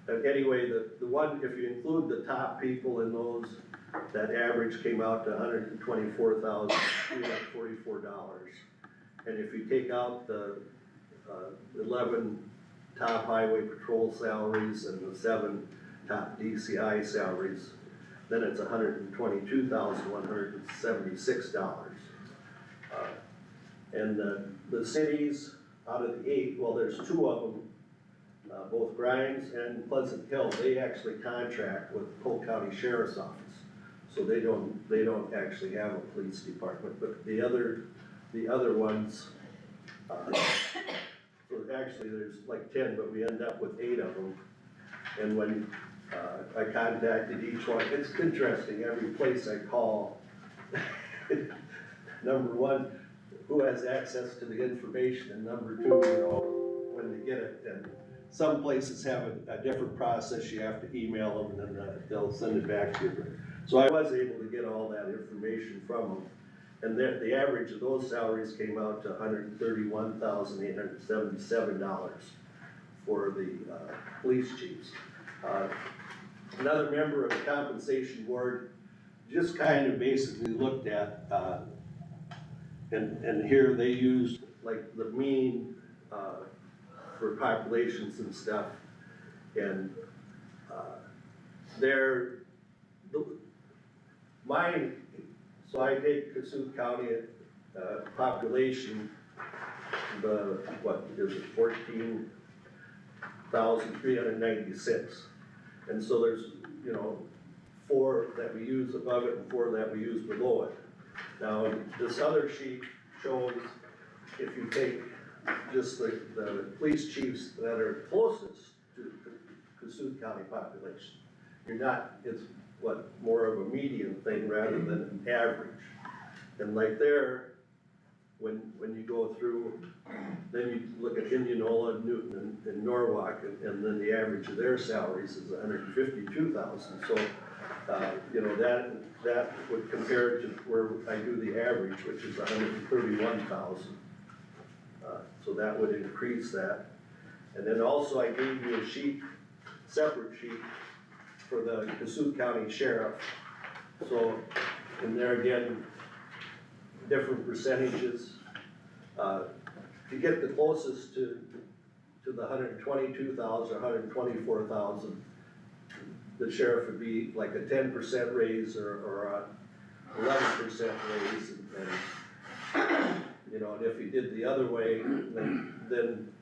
And anyway, the one, if you include the top people in those, that average came out to $124,344. And if you take out the 11 top highway patrol salaries and the 7 top DCI salaries, then it's $122,176. And the cities, out of the 8, well, there's 2 of them, both Grimes and Pleasant Hill, they actually contract with the Polk County Sheriff's Office. So they don't actually have a police department, but the other ones, so actually there's like 10, but we end up with 8 of them. And when I contacted each one, it's interesting, every place I call, number 1, who has access to the information, and number 2, you know, when they get it. And some places have a different process, you have to email them and then they'll send it back to you. So I was able to get all that information from them. And the average of those salaries came out to $131,877 for the police chiefs. Another member of the compensation board just kind of basically looked at, and here they used like the mean for populations and stuff. And so I take Kossuth County population, what is it, 14,396. And so there's, you know, 4 that we use above it and 4 that we use below it. Now, this other sheet shows if you take just the police chiefs that are closest to Kossuth County population, it's what, more of a median thing rather than an average. And like there, when you go through, then you look at Indianola, Newton, and Norwalk, and then the average of their salaries is $152,000. So, you know, that would compare to where I do the average, which is $131,000. So that would increase that. And then also I gave you a sheet, separate sheet, for the Kossuth County Sheriff. So, and there again, different percentages. To get the closest to the 122,000 or 124,000, the sheriff would be like a 10% raise or a 11% raise, and you know, and if you did the other way, then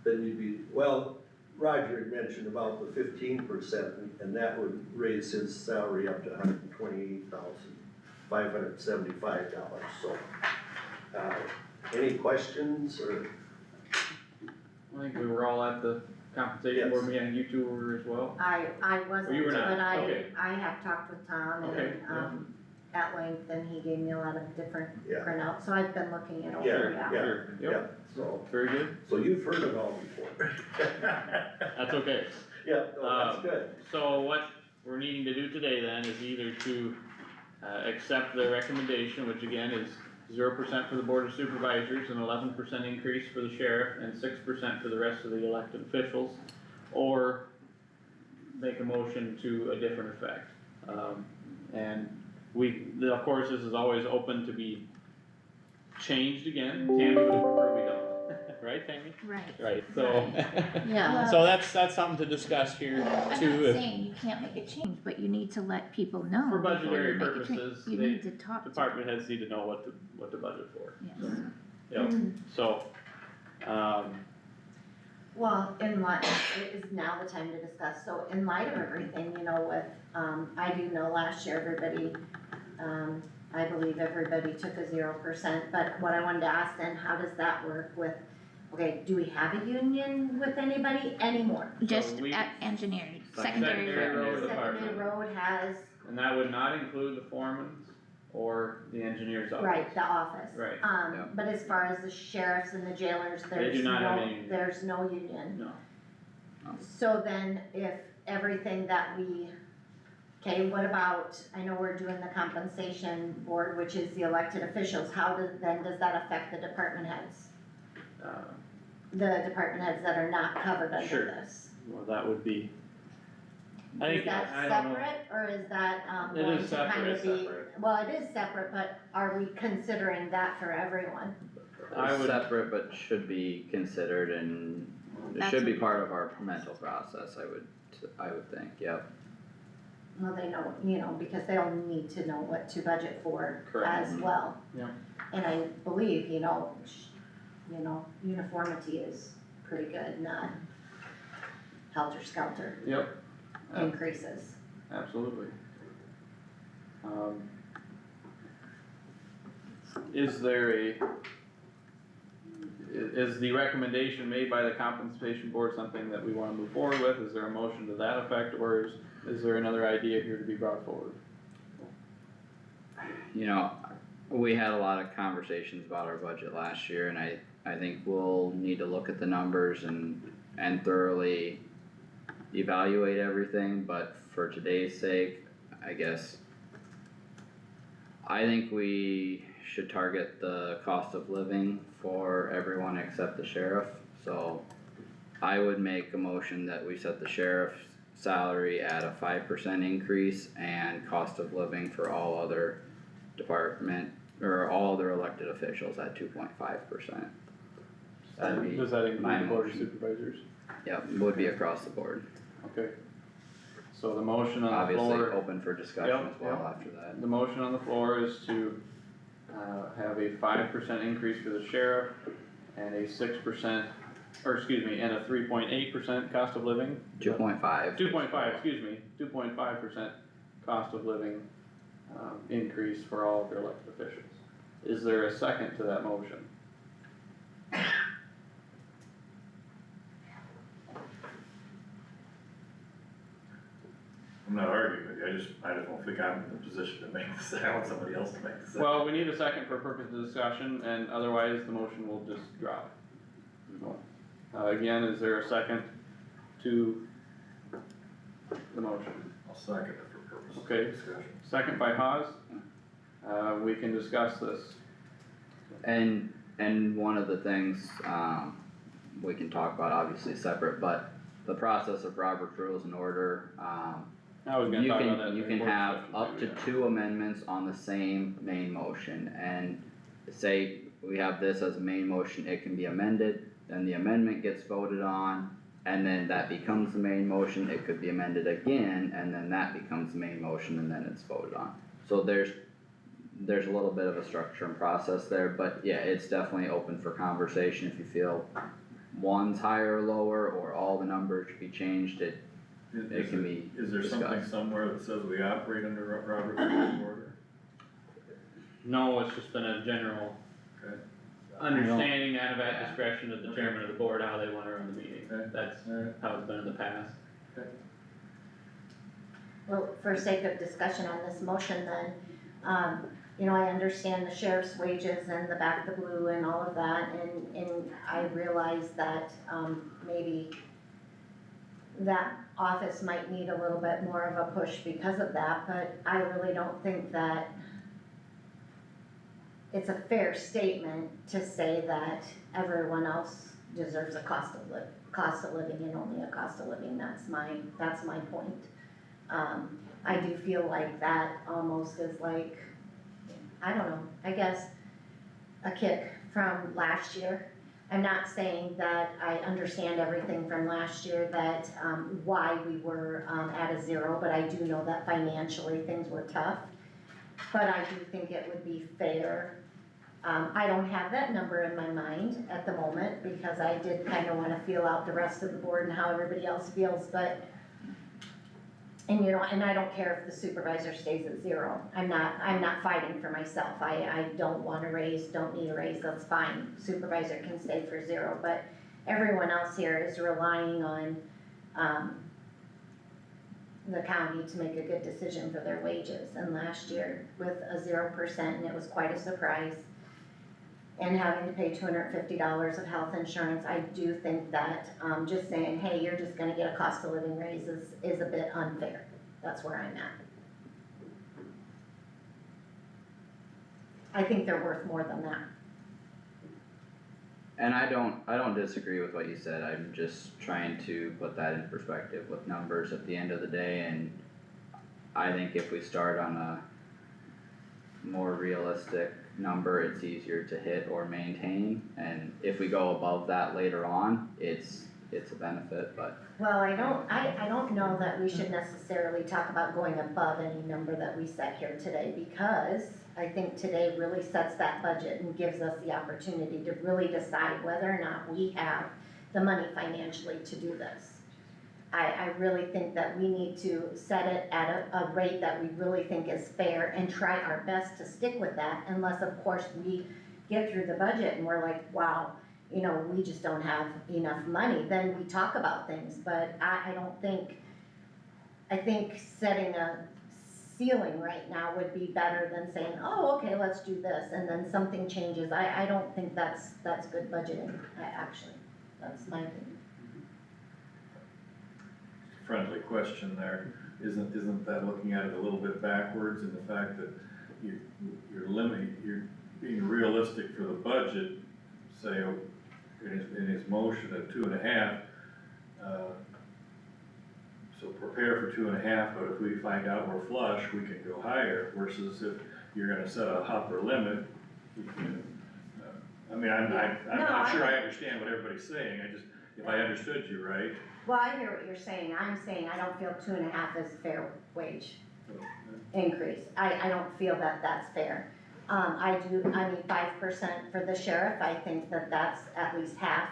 you'd be, well, Roger had mentioned about the 15%, and that would raise his salary up to $128,575. So, any questions or? I think we were all at the compensation board meeting, and you 2 were as well. I wasn't, you were not? but Okay. I have talked with Tom Okay, and, at length, and he gave me a lot of different Yeah. printouts, so I've been looking it over, Yeah. Sure, Yeah, yep, so very good, you've heard it all before. that's okay. Yeah, no, that's good. So what we're needing to do today then is either to, accept the recommendation, which again is 0% for the board of supervisors, an 11% increase for the sheriff, and 6% for the rest of the elected officials, or make a motion to a different effect. And of course, this is always open to be changed again, Tammy would prefer we don't, right, Tammy? Right. Right, so. Yeah. So that's something to discuss here I'm not too, if saying you can't make a change, but you need to let people know For before you budgetary make a change. purposes, You they- need to talk to them, department heads need to know what to budget for. yes. Yep, so, Well, in light, it is now the time to discuss, so in light of everything, you know, with, I do know last year, everybody, I believe everybody took a 0%, but what I wanted to ask then, how does that work with, okay, do we have a union with anybody anymore? Just we- at engineering, Secondary secondary road road. department. Secondary road has, and that would not include the foreman's or the engineer's office. right, the office. Right. Yeah. But as far as the sheriffs and the jailers, do there's not have no, any union. there's no union. No, So then if everything that we, okay, what about, I know we're doing the compensation board, which is the elected officials, how does that affect the department heads? The department heads that are not covered Sure. under this? well, that would be, I think, Is that I don't know. separate, or is that, It going is to kind separate. of be? Well, it is separate, but are we considering that for everyone? I would- Separate, but should be considered and it should be part of our mental process, I would think, yep. Well, they know, you know, because they'll need to know what to budget for Correct. as well. Yeah. And I believe, you know, uniformity is pretty good, not helter-skelter Yep, increases. absolutely. Is there is the recommendation made by the compensation board something that we wanna move forward with? Is there a motion to that effect, or is there another idea here to be brought forward? You know, we had a lot of conversations about our budget last year and I think we'll need to look at the numbers and thoroughly evaluate everything, but for today's sake, I guess I think we should target the cost of living for everyone except the sheriff, so I would make a motion that we set the sheriff's salary at a 5% increase and cost of living for all other department, or all other elected officials at 2.5%. That'd be Does that my include the board of motion. supervisors? Yep, would be across the board, Okay. So the motion on the obviously floor, open for discussion Yep, as well yep. after that. the motion on the floor is to, have a 5% increase for the sheriff and a 6%, or excuse me, and a 3.8% cost of living. 2.5. 2.5, excuse me, 2.5% cost of living, increase for all of their elected officials. Is there a second to that motion? I'm not arguing with you, I just don't think I'm in the position to make this, I want somebody else to make this. Well, we need a second for purpose of discussion, and otherwise the motion will just drop. Again, is there a second to the motion? I'll second it for purpose of Okay. discussion. Second by Haas, we can discuss this. And one of the things, we can talk about obviously separate, but the process of Robert's Rules and Order, I was gonna talk about that. you during can work have session up too, to yeah. 2 amendments on the same main motion, and say we have this as a main motion, it can be amended, then the amendment gets voted on, and then that becomes the main motion, it could be amended again, and then that becomes the main motion, and then it's voted on. So there's a little bit of a structure and process there, but yeah, it's definitely open for conversation if you feel one's higher or lower, or all the numbers should be changed, it can be Is there something discussed. somewhere that says we operate under Robert's Rules of Order? No, it's just been a general Okay. understanding that of at Yeah. discretion of the chairman of the board, how they wanna run the meeting. Okay. That's Alright. how it's been in the past. Well, for sake of discussion on this motion then, you know, I understand the sheriff's wages and the back the blue and all of that, and I realize that, maybe that office might need a little bit more of a push because of that, but I really don't think that it's a fair statement to say that everyone else deserves a cost of living and only a cost of living, that's my point. I do feel like that almost is like, I don't know, I guess, a kick from last year. I'm not saying that I understand everything from last year, that, why we were, at a zero, but I do know that financially things were tough. But I do think it would be fair. I don't have that number in my mind at the moment, because I did kinda wanna feel out the rest of the board and how everybody else feels, but, and you know, and I don't care if the supervisor stays at zero. I'm not fighting for myself. I don't want a raise, don't need a raise, that's fine. Supervisor can stay for zero, but everyone else here is relying on, the county to make a good decision for their wages. And last year with a 0%, and it was quite a surprise, and having to pay $250 of health insurance, I do think that, just saying, hey, you're just gonna get a cost of living raise is a bit unfair. That's where I'm at. I think they're worth more than that. And I don't disagree with what you said, I'm just trying to put that in perspective with numbers at the end of the day, and I think if we start on a more realistic number, it's easier to hit or maintain, and if we go above that later on, it's a benefit, but. Well, I don't know that we should necessarily talk about going above any number that we set here today, because I think today really sets that budget and gives us the opportunity to really decide whether or not we have the money financially to do this. I really think that we need to set it at a rate that we really think is fair and try our best to stick with that, unless of course we get through the budget and we're like, wow, you know, we just don't have enough money, then we talk about things, but I think setting a ceiling right now would be better than saying, oh, okay, let's do this, and then something changes. I don't think that's good budgeting, actually, that's my opinion. Friendly question there, isn't that looking at it a little bit backwards in the fact that you're being realistic for the budget, say, in his motion at 2.5, so prepare for 2.5, but if we find out we're flush, we can go higher, versus if you're gonna set a upper limit, you can, I'm not sure I understand what everybody's saying, if I understood you right. Well, I hear what you're saying. I'm saying I don't feel 2.5 is a fair wage increase. I don't feel that that's fair. I mean, 5% for the sheriff, I think that that's at least half.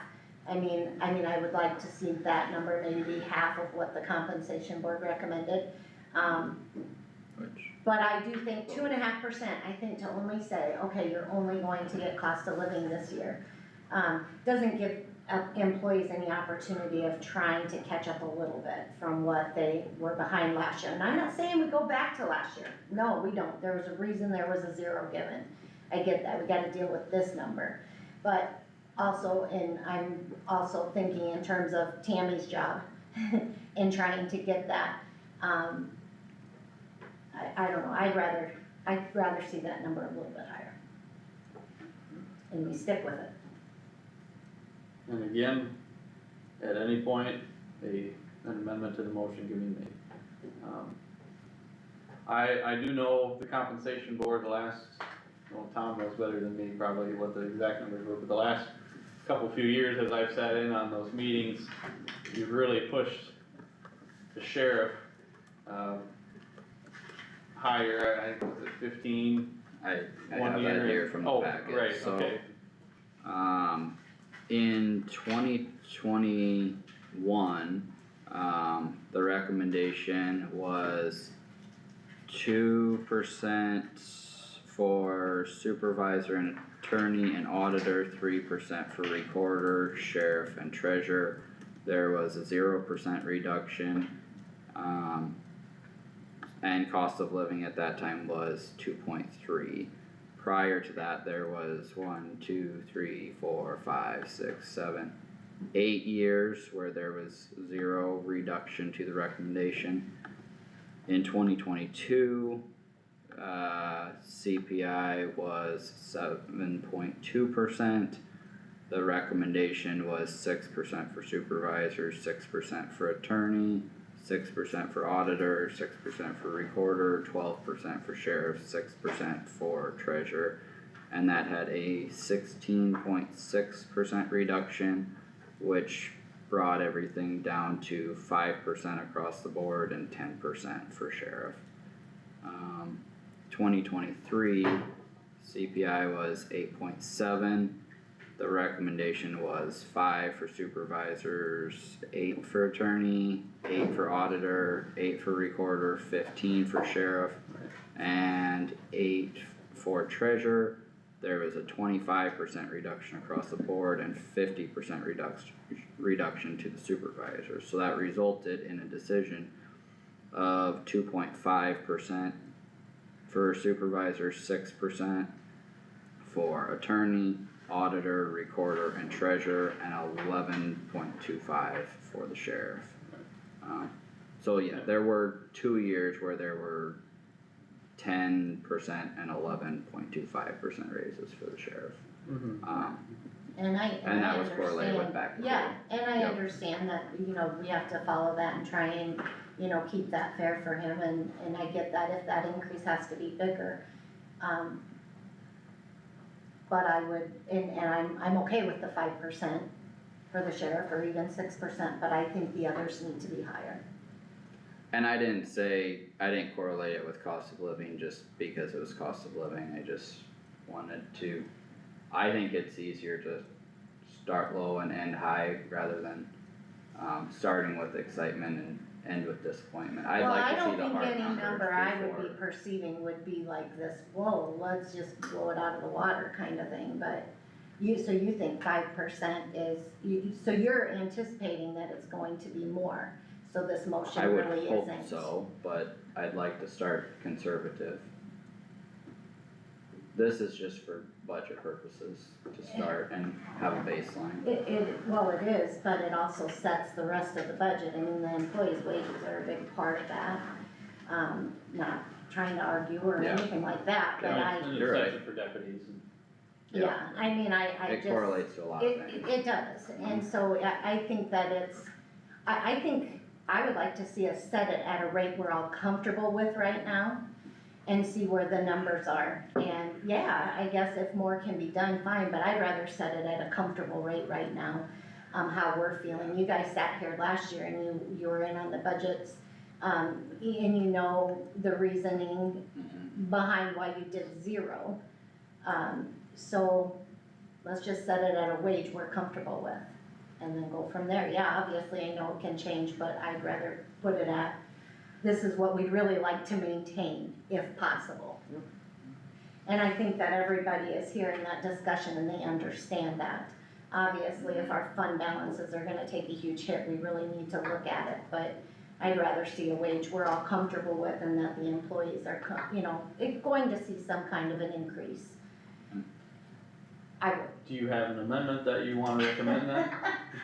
I mean, I would like to see that number maybe be half of what the compensation board recommended. But I do think 2.5%, I think to only say, okay, you're only going to get cost of living this year, doesn't give employees any opportunity of trying to catch up a little bit from what they were behind last year. And I'm not saying we go back to last year. No, we don't. There was a reason there was a zero given. I get that. We gotta deal with this number. But also, and I'm also thinking in terms of Tammy's job in trying to get that. I don't know. I'd rather see that number a little bit higher. And we stick with it. And again, at any point, an amendment to the motion can be made. I do know the compensation board, well, Tom knows better than me probably what the exact numbers were, but the last few years as I've sat in on those meetings, you've really pushed the sheriff, higher, I think was it 15? I One have year that here from the packet, right, so. okay. In 2021, the recommendation was 2% for supervisor and attorney and auditor, 3% for recorder, sheriff and treasurer. There was a 0% reduction, and cost of living at that time was 2.3. Prior to that, there was 8 years where there was 0 reduction to the recommendation. In 2022, CPI was 7.2%. The recommendation was 6% for supervisors, 6% for attorney, 6% for auditor, 6% for recorder, 12% for sheriff, 6% for treasurer. And that had a 16.6% reduction, which brought everything down to 5% across the board and 10% for sheriff. 2023 CPI was 8.7. The recommendation was 5 for supervisors, 8 for attorney, 8 for auditor, 8 for recorder, 15 for sheriff, and 8 for treasurer. There was a 25% reduction across the board and 50% reduction to the supervisors. So that resulted in a decision of 2.5% for supervisors, 6% for attorney, auditor, recorder, and treasurer, and 11.25 for the sheriff. So yeah, there were 2 years where there were 10% and 11.25% raises for the sheriff. And that was correlated with understand, back pay. yeah, and I Yep. understand that, you know, we have to follow that and try and, you know, keep that fair for him, and I get that if that increase has to be bigger. But I would, and I'm okay with the 5% for the sheriff, or even 6%, but I think the others need to be higher. And I didn't correlate it with cost of living just because it was cost of living, I just wanted to, I think it's easier to start low and end high rather than, starting with excitement and end with disappointment. I'd like to see the hard Well, I don't think any numbers number I would be before. perceiving would be like this, whoa, let's just blow it out of the water kind of thing, but so you think 5% is, so you're anticipating that it's going to be more, so this I motion would really hope isn't. so, but I'd like to start conservative. This is just for budget purposes to start and have a baseline. Well, it is, but it also sets the rest of the budget, I mean, the employees' wages are a big part of that. Not trying to argue or Yeah. anything like that, but And You're it's right. set for deputies and. yeah, I mean, I It just. correlates to a lot of things. It does, and so I think that it's, I think I would like to see us set it at a rate we're all comfortable with right now and see where the numbers are, and yeah, I guess if more can be done, fine, but I'd rather set it at a comfortable rate right now, how we're feeling. You guys sat here last year and you were in on the budgets, and you know the reasoning behind why you did 0. So let's just set it at a wage we're comfortable with and then go from there. Yeah, obviously I know it can change, but I'd rather put it at, this is what we'd really like to maintain if possible. And I think that everybody is hearing that discussion and they understand that. Obviously, if our fund balances are gonna take a huge hit, we really need to look at it, but I'd rather see a wage we're all comfortable with and that the employees are, going to see some kind of an increase. I would. Do you have an amendment that you wanna recommend then?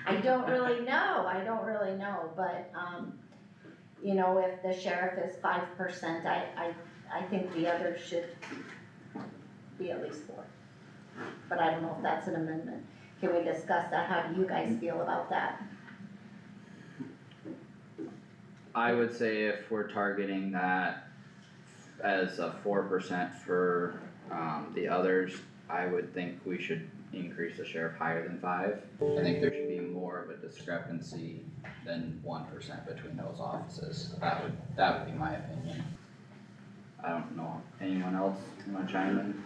I don't really know, but, if the sheriff is 5%, I think the others should be at least 4. But I don't know if that's an amendment. Can we discuss that? How do you guys feel about that? I would say if we're targeting that as a 4% for, the others, I would think we should increase the sheriff higher than 5. I think there should be more of a discrepancy than 1% between those offices. That would be my opinion. I don't know, anyone else wanna chime in?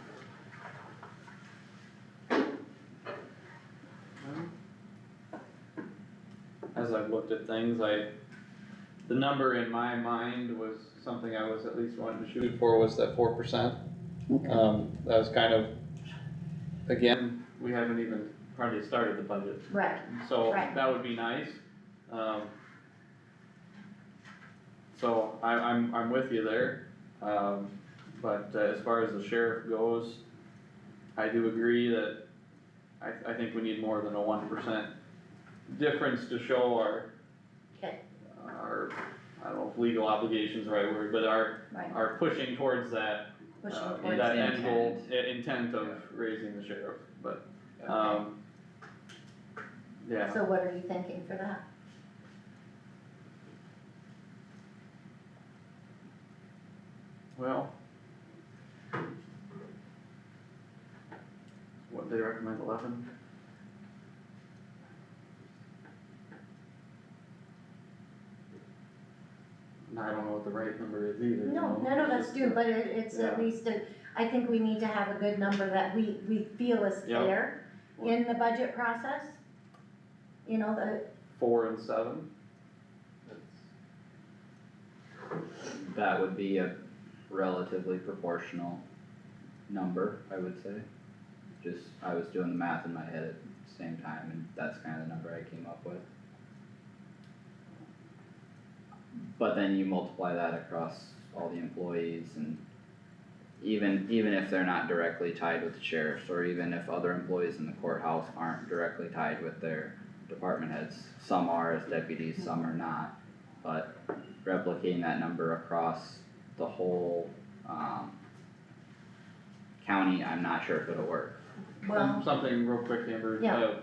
As I've looked at things, the number in my mind was something I was at least wanting to shoot for was that 4%. That was kind of, again, we haven't even hardly started the budget, Right, so Right. that would be nice. So I'm with you there, but as far as the sheriff goes, I do agree that I think we need more than a 1% difference to show our, okay, I don't know if legal obligation is the right word, but right, our pushing towards that, pushing towards that it. end goal, intent of raising the sheriff, but, yeah. So what are you thinking for that? Well. What they recommend, 11? I don't know what the right number is either. No, you know, none of it's us just do, but it's at yeah. least I think we need to have a good number that we feel is Yep. fair in the budget process. You know, 4 and 7. That would be a relatively proportional number, I would say. Just, I was doing the math in my head at the same time, and that's kinda the number I came up with. But then you multiply that across all the employees, and even if they're not directly tied with the sheriffs, or even if other employees in the courthouse aren't directly tied with their department heads, some are as deputies, some are not, but replicating that number across the whole, county, I'm not sure if it'll work. well, Something real quick, Amber, Yeah.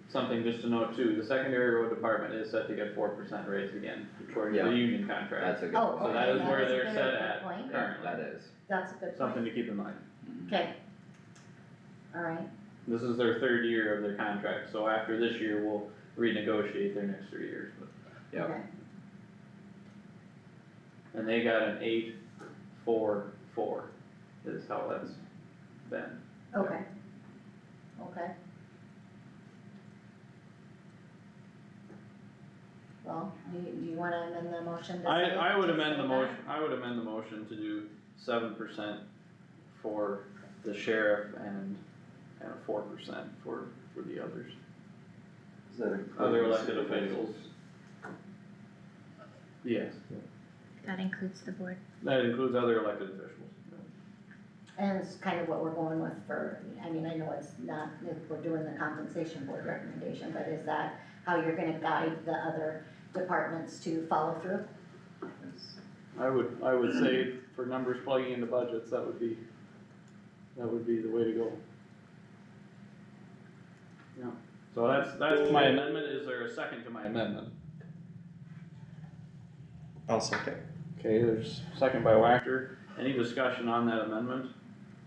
Something just to note too, the secondary road department is set to get 4% raise again, according to Yeah. the union contract. That's a good oh, point. So that okay, is where a they're very set good at point. currently, That is. That's a good something point, to keep in mind. okay. Alright, This is their 3rd year of their contract, so after this year, we'll renegotiate their next 3 years, but, Yep. okay, and they got an 8-4-4 is how that's been. okay. Okay. Well, do you wanna amend the motion to say? I would to amend say the that? motion, I would amend the motion to do 7% for the sheriff and 4% for the others, Is that including other elected supervisors? officials. Yes, That includes the board. that includes other elected officials. And it's kind of what we're going with for, I mean, I know it's not, if we're doing the compensation board recommendation, but is that how you're gonna guide the other departments to follow through? I would say for numbers plugging into budgets, that would be the way to go. Yeah, so that's my amendment, is there a second to my amendment? I'll second. Okay, there's a second by Wactor, any discussion on that amendment,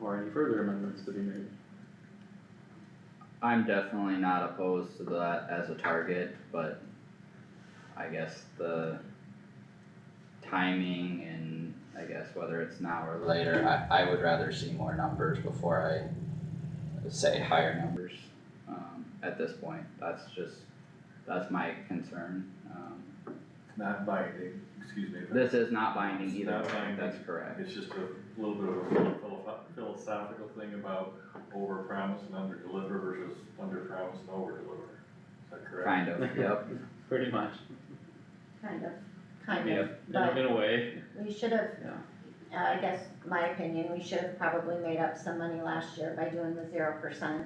or any further amendments to be made? I'm definitely not opposed to that as a target, but I guess the timing and I guess whether it's now or later, I would rather see more numbers before I say higher numbers, at this point, that's my concern, Not binding, excuse me. This is not binding It's either not way, binding. that's correct. It's just a little bit of a philosophical thing about over promise and under deliver versus under promise and over deliver. Is that correct? Kind of, yep, Pretty much, Kind of, but in a way, we should have, yeah. I guess, my opinion, we should have probably made up some money last year by doing the 0%.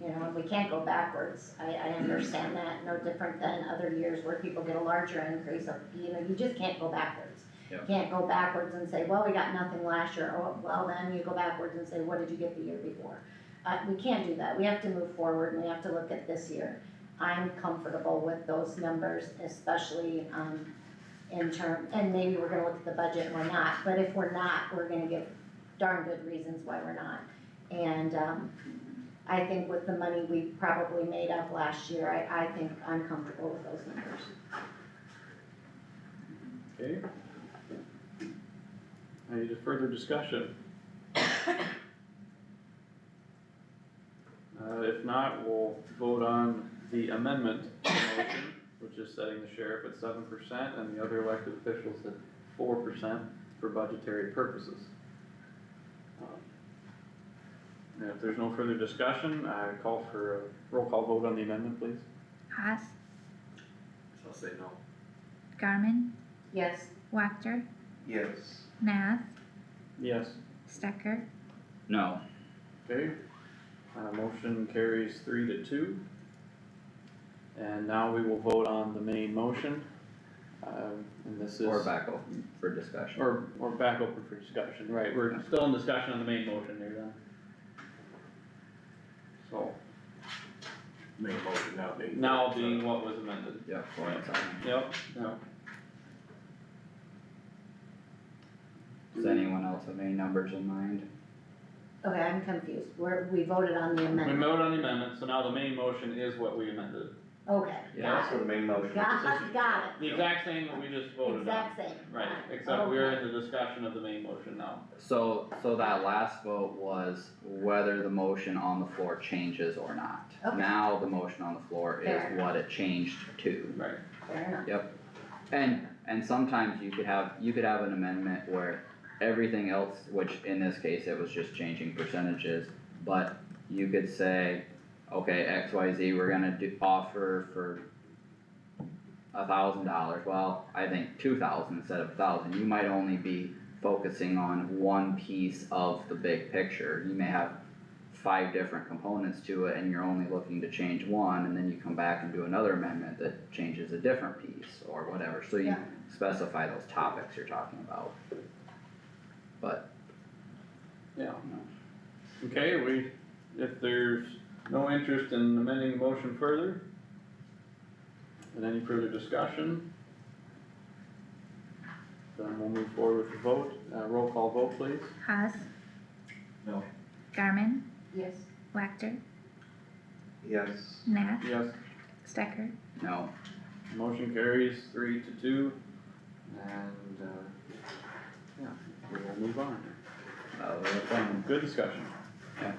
You know, and we can't go backwards, I understand that, no different than other years where people get a larger increase of, you know, you just can't go backwards. You Yep. can't go backwards and say, well, we got nothing last year, oh, well, then you go backwards and say, what did you get the year before? We can't do that, we have to move forward and we have to look at this year. I'm comfortable with those numbers, especially, in term, and maybe we're gonna look at the budget and we're not, but if we're not, we're gonna give darn good reasons why we're not. And, I think with the money we probably made up last year, I think I'm comfortable with those numbers. Okay. Any further discussion? If not, we'll vote on the amendment to the motion, which is setting the sheriff at 7% and the other elected officials at 4% for budgetary purposes. And if there's no further discussion, I call for a roll call vote on the amendment, please. Haas, I'll say no. Garmin, Yes, Wactor, Yes. Nath, Yes. Stecker, no, Okay, motion carries 3-2. And now we will vote on the main motion. And this is. or back open for discussion. Or back open for discussion, right, we're still in discussion on the main motion here then. So, Main motion now being what was amended. Yep, 4 and 7. Yep. Does anyone else have any numbers in mind? Okay, I'm confused, we voted on the We amendment, voted on the amendment, so now the main motion is what we amended. okay, That's got the main motion. it, got The exact same that we just it, voted on. exact same. Right, except we're in the discussion of the main motion now. So that last vote was whether the motion on the floor changes or not. Okay. Now the motion on the floor Fair is what it changed to. Right. Fair enough. And sometimes you could have an amendment where everything else, which in this case, it was just changing percentages, but you could say, okay, XYZ, we're gonna offer for $1,000, well, I think 2,000 instead of 1,000, you might only be focusing on one piece of the big picture, you may have 5 different components to it and you're only looking to change one, and then you come back and do another amendment that changes a different piece or whatever, so you Yeah. specify those topics you're talking about. But, Yeah. you know, Okay, if there's no interest in amending the motion further, and any further discussion, then we'll move forward with the vote, roll call vote please. Haas. No. Garmin, Yes. Wactor, Yes. Nath, Yes. Stecker. no, Motion carries 3-2, and, yeah, we'll move on. was fun. Good discussion. Yeah.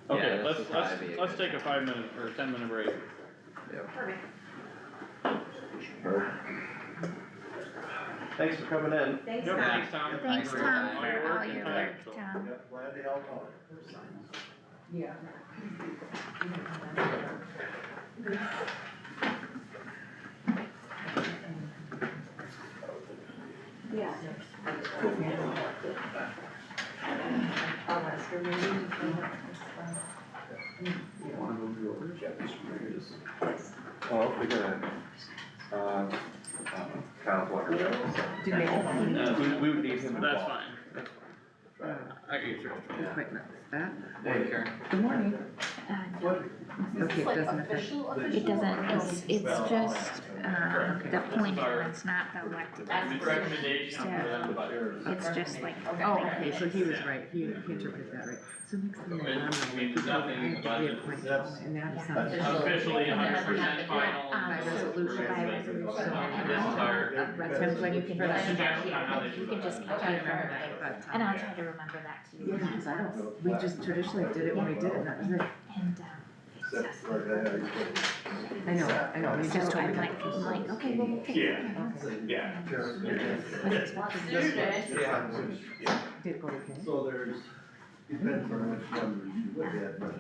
Okay, Yeah, this will probably be a let's good- take a 5-minute or 10-minute break. Yep. Thanks for coming in. Thanks, Yep, Tom. thanks Tom. Thanks for Tom your time. for all your work, Tom. Yep, glad to help out. Yeah. Yeah. I'll ask her maybe. Wanna move your orders? Oh, we got, Kyle Walker. We would need him That's involved. fine. I can get yours. Hey, Karen. Good morning. What? Okay, it doesn't affect. It doesn't, it's just, the appointed ones, not the elected ones. Recommendation for them, but. It's just like. Oh, okay, so he was right, he interpreted that right. So next thing that I'm gonna Means do, I nothing in the have to budget. reappoint him, and that is something. Officially 100% final. By resolution. By resolution, and This I'll, entire. Depends when you can. Suggestion on how they you can just I can't remember confirm, that, but. and I'll try to remember that too. Yeah, because I don't, we just traditionally did it when we did it, and that was it. And, I know, you just so told I'm me. like, okay, well, okay. Yeah. Did go okay. So there's, depends on which numbers you look at, but,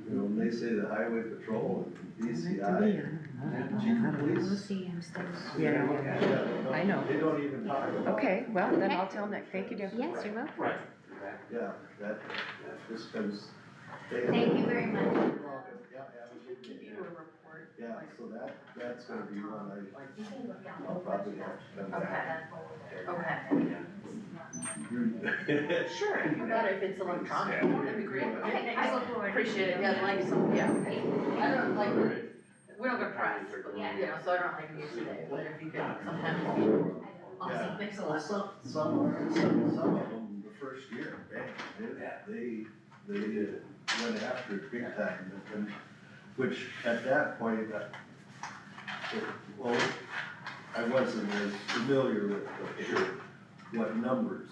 you know, when they say the highway patrol and DCI, We'll see, I'm still. Yeah, I know. they don't even talk about. Okay, well, then I'll tell Nick, thank you, dear. Yes, you're welcome. Yeah, that just comes. Thank you very much. You're welcome. Yeah, have a good day. Yeah, so that's gonna be one I'll probably have to come back. Okay. Sure, but if it's electronic, that'd be great. Okay, I look forward to Appreciate it, yeah, like some, yeah. I don't like, we don't get press, you know, so I don't like news today, but if you could sometimes. Awesome, thanks a Well, lot. some of them, the first year, man, they went after it big time, and, which at that point, well, I wasn't as familiar with what numbers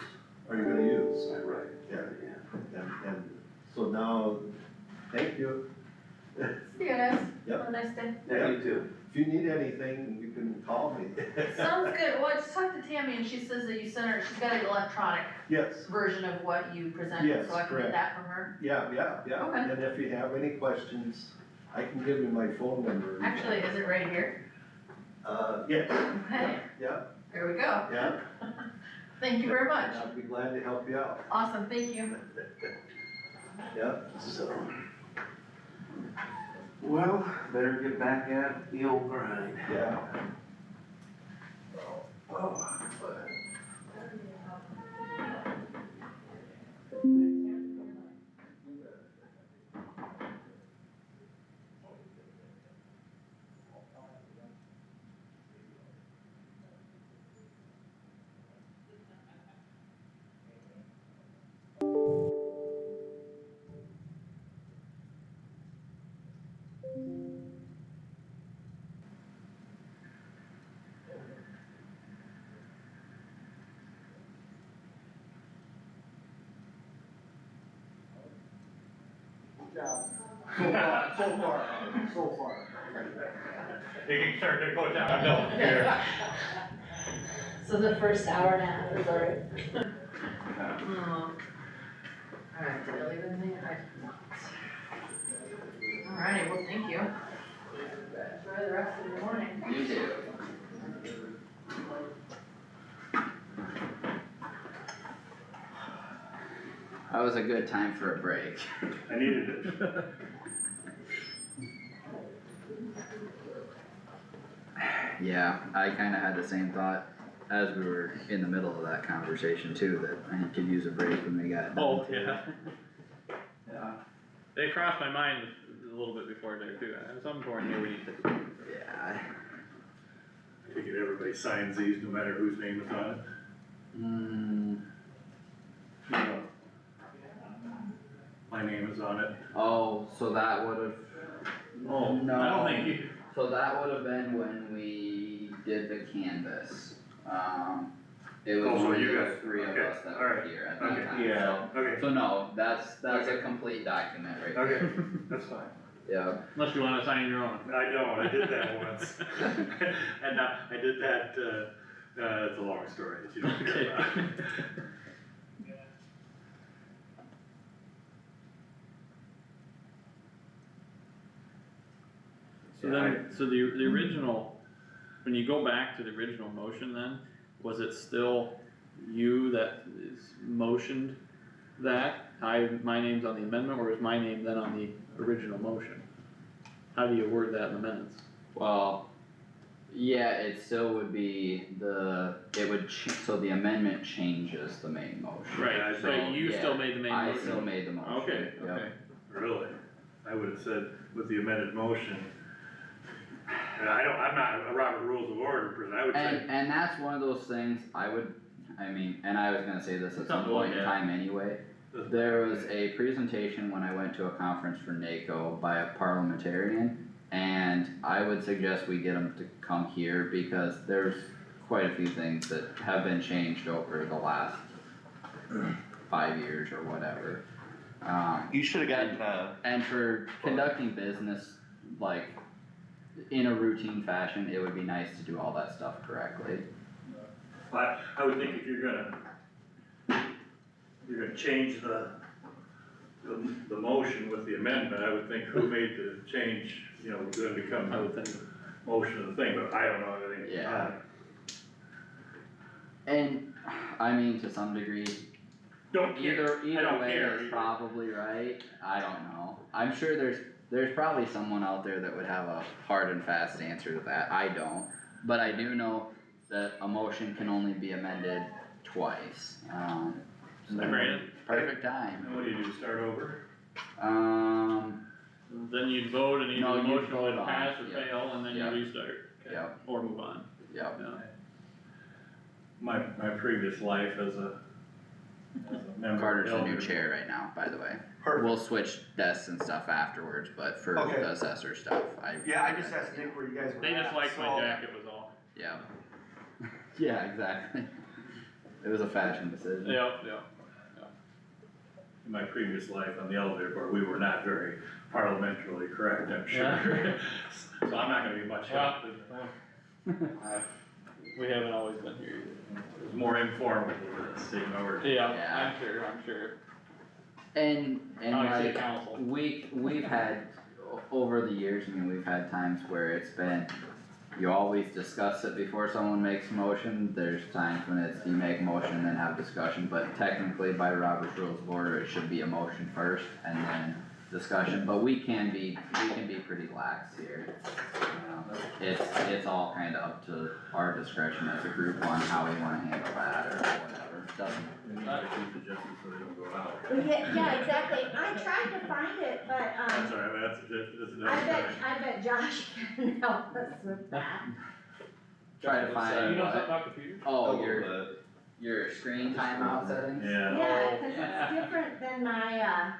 are you gonna use? Right. Yeah, and so now, thank you. See you guys, Yep. have a nice day. Yeah, you too. If you need anything, you can call me. Sounds good, well, I just talked to Tammy and she says that you sent her, she's got an electronic Yes. version of what you presented, Yes, so I can correct. get that from her. Yeah, Okay. and if you have any questions, I can give you my phone number. Actually, is it right here? Yes, Okay, yeah, there we go. yeah. Thank you very much. I'd be glad to help you out. Awesome, thank you. Yeah, so. Well, better get back at the old grind. Yeah. So far. You can start to go down here. So the first hour and a half is alright. Alright, did I leave anything? I did not. Alrighty, well, thank you. Enjoy the rest of your morning. You too. That was a good time for a break. I needed it. Yeah, I kinda had the same thought as we were in the middle of that conversation too, that I could use a break when we got done. Oh, yeah. Yeah. They crossed my mind a little bit before there too, at some point here we need to. Yeah. I figured everybody signs these no matter whose name is on it. Hmm, My name is on it. oh, so that would've. Oh, No. I don't think you, So that would've been when we did the canvas, it was Oh, so only you those guys- three of okay, us that were alright, here at that okay, time, yeah, okay, so no, that's a Okay. complete document right there. okay, that's fine. Yeah, Unless you wanna sign your own. I don't, I did that once. And I did that, it's a long story that you don't care about. So then, so the original, when you go back to the original motion then, was it still you that is motioned that? My name's on the amendment, or is my name then on the original motion? How do you word that in the minutes? well, yeah, it still would be so the amendment changes the main motion. Right, so, but you yeah, still made the main I motion? still made the motion, Okay, yep. okay. Really? I would've said with the amended motion. And I'm not a Robert Rules of Order person, I would say. And that's one of those things I was gonna say this at some Something to point in look at. time anyway. There was a presentation when I went to a conference for NACO by a parliamentarian, and I would suggest we get them to come here because there's quite a few things that have been changed over the last 5 years or whatever. You should've gotten, And for conducting business, like, in a routine fashion, it would be nice to do all that stuff correctly. I would think if you're gonna change the motion with the amendment, I would think who made the change, was gonna become I would think. the motion of the thing, but I don't know anything Yeah. about it. And, I mean, to some degree, Don't care, I either don't way care. is probably right, I don't know. I'm sure there's probably someone out there that would have a hard and fast answer to that, I don't. But I do know that a motion can only be amended twice, so Hi, Brandon. perfect time. And what do you do, start over? Then you'd vote and either No, the you'd motion vote would on pass it, or yep. fail, and then you Yep. restart. Yep, Or move on, yep. yeah. My previous life as a member. Carter's the new elder. chair right now, by the way. Perfect. We'll switch desks and stuff afterwards, but for Okay. the assessor stuff, Yeah, I just asked Nick where you guys were They just at, liked my so- jacket was all. Yeah. Yeah, exactly. It was a fashion decision. Yep, yep. In my previous life on the elevator board, we were not very parliamentarily correct, I'm sure. So I'm not gonna be much help, We haven't always been here it was more informal than this, either. Yeah. Yeah, I'm sure. And Probably city like, council. we've had, over the years, I mean, we've had times where it's been, you always discuss it before someone makes a motion, there's times when it's you make a motion and then have discussion, but technically by Robert's Rules of Order, it should be a motion first and then discussion, but we can be pretty lax here. It's all kinda up to our discretion as a group on how we wanna handle that or whatever, doesn't. We need to keep the justice so they don't go out. Yeah, exactly, I tried to find it, but, That's all right, that's another I bet Josh can help us with that. Try to find You know what? something about computers? Oh, your screen timeout settings? Yeah. Yeah, cause it's different than my,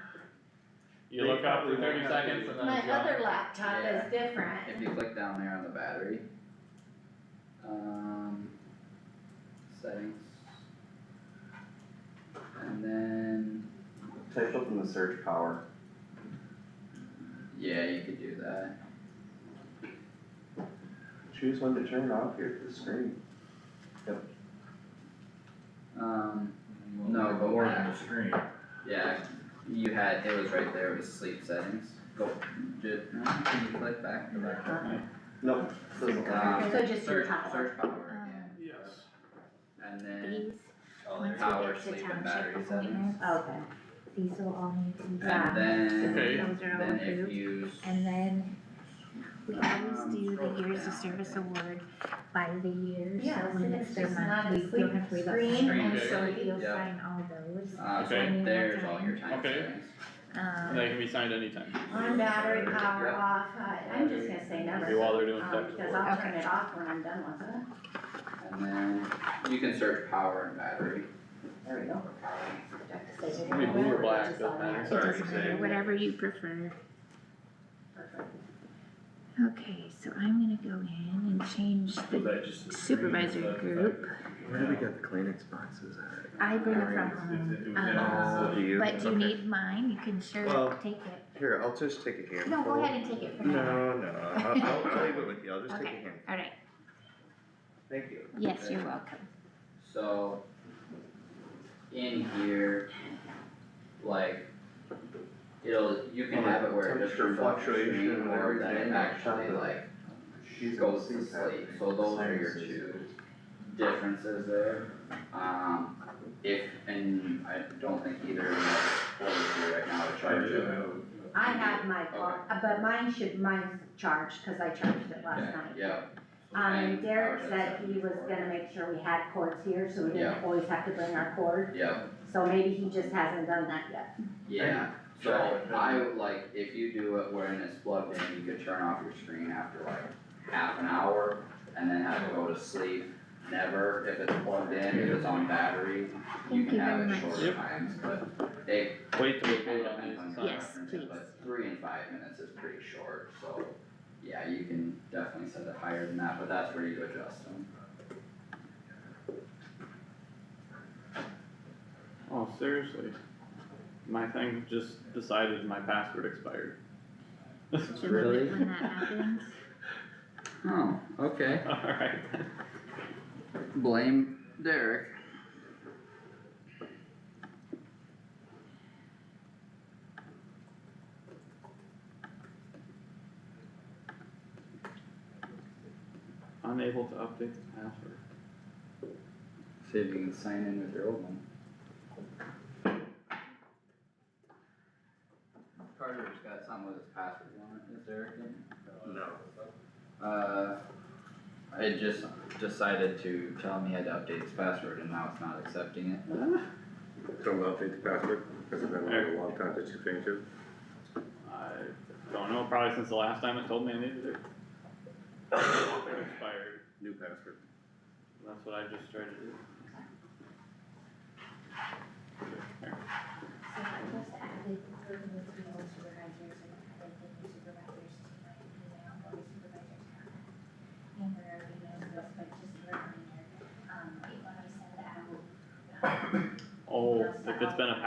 You look up for 30 seconds and then my it's gone. other laptop Yeah. is different. If you click down there on the battery, settings. And then type up in the search power. Yeah, you could do that. Choose when to turn off your, the screen. No, but More than the screen. yeah, you had, it was right there, it was sleep settings. Go, can you click back to that? Nope. Doesn't work. So just do Search, power. search power, Yes. and then These, once power, we get sleep to and battery township settings. appointments, Okay. these will all need to be And done. then, Okay. Those are all then if approved. you, And then we always do the years of service award by the year, so Yeah, when so it's it's their just month, not a we don't have to worry about screen. signing, and Okay. so if you'll Yeah. sign all those. so Okay. there's all your time Okay. settings. They can be signed anytime. On battery, power Yep. off, I'm just gonna say never. Okay, while they're doing tech Because support. I'll turn Okay. it off when I'm done with it. And then you can search power and battery. There we go. Maybe blue or black, doesn't matter. It Sorry, doesn't matter, Sam. whatever you prefer. Perfect. Okay, so I'm gonna go in and change Was the that just the screen? supervisor Is that the group. fact Where do we get the Kleenex boxes at? I bring it from that home. it was in Oh, do you? But do you Okay. need mine? You can sure Well, take it. Here, I'll just take a handful. No, go ahead and take it for now. No, I'll leave it with you, I'll just take a Okay, handful. alright, Thank you. yes, you're welcome. So, in here, like, you can have it where it just Temperature reflects the fluctuation screen, and or that it everything, actually top like She's goes to gonna see that. sleep, so those are your two differences there. And I don't think either of them are here right now to charge it. I have my car, but mine's charged, cause I charged it last Okay, night. yeah. And Derek power said he was gonna make sure we had cords here, so we didn't Yeah. always have to bring our cord, Yeah, so maybe he just hasn't done that yet. yeah, so I would like, if you do it when it's plugged in, you could turn off your screen after like half an hour and then have to go to sleep. Never, if it's plugged in, if it's on battery, you Thank can you have very it much. shorter Yep. times, but they. Wait till we it vote on depends these. your Yes, preferences, please. But 3 and 5 minutes is pretty short, so, yeah, you can definitely set it higher than that, but that's where you adjust them. Oh, seriously? My thing just decided my password expired. Really? When that happens, Oh, okay, Alright. blame Derek. Unable to update the password. See if you can sign in with your old one. Carter's got something with his password on it, is Derek in? No. It just decided to tell me I had to update his password and now it's not accepting it. Don't update the password, has it been a long time since you changed it? I don't know, probably since the last time it told me I needed it. It expired, New password. that's what I just tried to do. There. so I just added the new supervisors and added the new supervisors to my email, or supervisors comment. And we're already knows this, but just a reminder, when I send out. Oh, if it's been a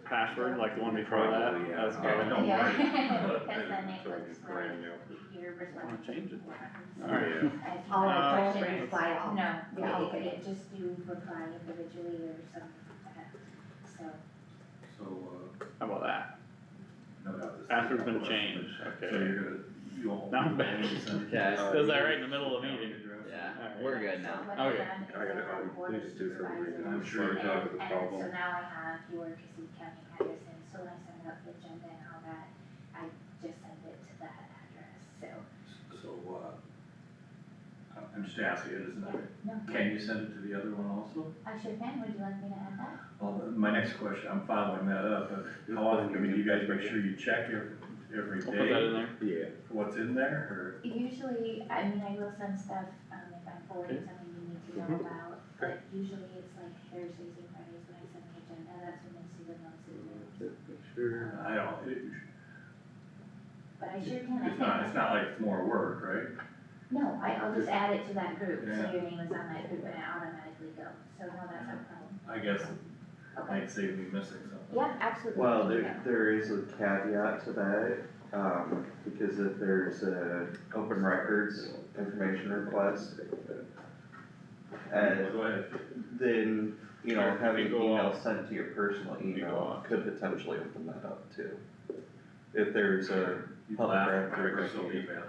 password like the one before that, Probably, yeah. that's good. Don't Yeah, worry. because then it So looks it's brand new. like you're I wanna responsible. change it. So, Alright. if you Oh, have don't questions- reply all. No, Yeah, okay. it just do reply individually or something like that, so. So, How about that? no, that was- Password's been changed, So okay. you're gonna, you won't. Now I'm back. Okay. Says that right in the middle of the meeting. Yeah, Alright. we're good So now. what Okay. I've done is I gotta, I have board of please do something. supervisors I'm sure you're talking and- the problem. And so now I have your Kossuth County address in, so when I send out the agenda and all that, I just send it to that address, so. So, I'm just asking, isn't it, No, can you send it to the other one also? I sure can, would you like me to add that? Well, my next question, I'm following that up, but how often, I mean, you guys make sure you check every I'll put that in day there. Yeah. what's in there, Usually, I mean, I will send stuff, if I'm forwarding something you need to know about, but usually it's like Thursdays and Fridays when I send the agenda, that's when you'll see the notices. or, I don't, But I sure can, I it's not like it's more work, right? No, I'll just add it to that group, so Yeah. your name is on that group and it automatically goes, so no, that's no problem. I guess it Okay, might save me missing something. yeah, absolutely. Well, we can do that. there is a caveat to that, Because if there's a open records information request, Go ahead. then, you know, Sure, having you an go email off. sent to your personal You go email off. could potentially open that up too. If there's a You public laugh, record. Chris, so email.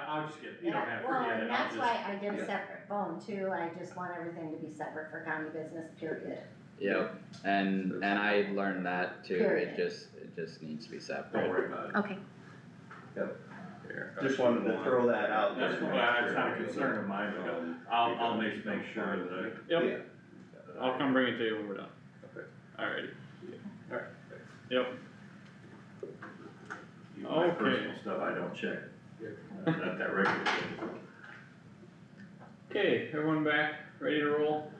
I'll just get, you don't have, Well, forget and it, I'll that's just. why I did a separate phone too, I just want everything to be separate for county business, period. Yep, and I learned that too, Period. it just needs to be Don't separate. worry about it. Okay, Just wanted to throw that out there. That's cool, that's not a concern of mine, but I'll make sure that Yep, I'll come bring it to you when we're done. Okay. Alright. Alright. Yep, my Okay. personal stuff, I don't check, that regularly. okay, everyone back, ready to roll?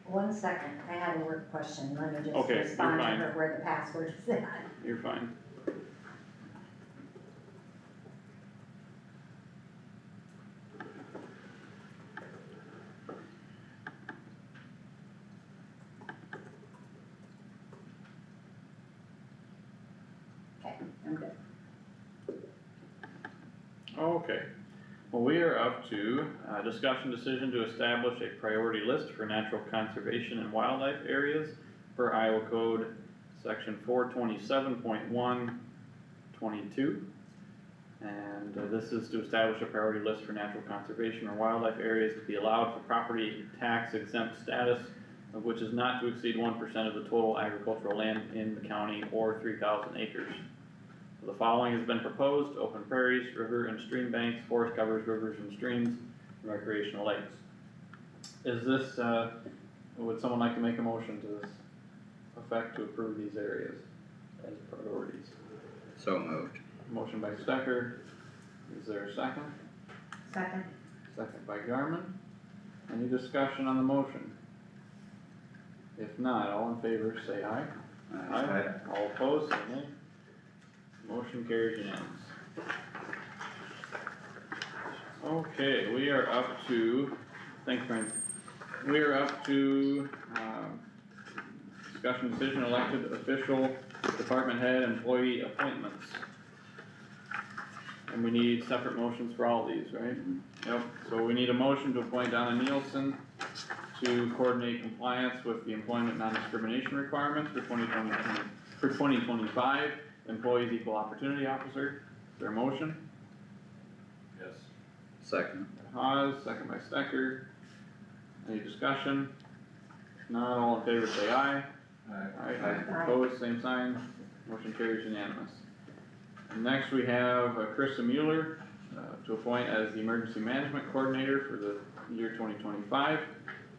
1 second, I had a work question, let me just Okay, you're respond to fine. her where the password is at. You're fine. Okay, I'm good. Okay, well, we are up to, discussion decision to establish a priority list for natural conservation and wildlife areas per Iowa Code, section 427.122. And this is to establish a priority list for natural conservation or wildlife areas to be allowed for property tax exempt status, of which is not to exceed 1% of the total agricultural land in the county or 3,000 acres. The following has been proposed: open prairies, river and stream banks, forest covers, rivers and streams, and recreational lakes. Is this, would someone like to make a motion to this effect to approve these areas as priorities? So moved. Motion by Stecker, is there a second? Second. Second by Garmin. Any discussion on the motion? If not, all in favor say aye. Aye. All opposed, say nay. Motion carries unanimous. Okay, we are up to, thanks Frank, we are up to, discussion decision elected official, department head, employee appointments. And we need separate motions for all these, right? Yep, so we need a motion to appoint Donna Nielsen to coordinate compliance with the employment non-discrimination requirements for 2025, employees equal opportunity officer. Is there a motion? Yes. Second. Haas, second by Stecker. Any discussion? If not, all in favor say aye. Alright. Aye. Opposed, same sign, motion carries unanimous. And next we have Krista Mueller, to appoint as the emergency management coordinator for the year 2025.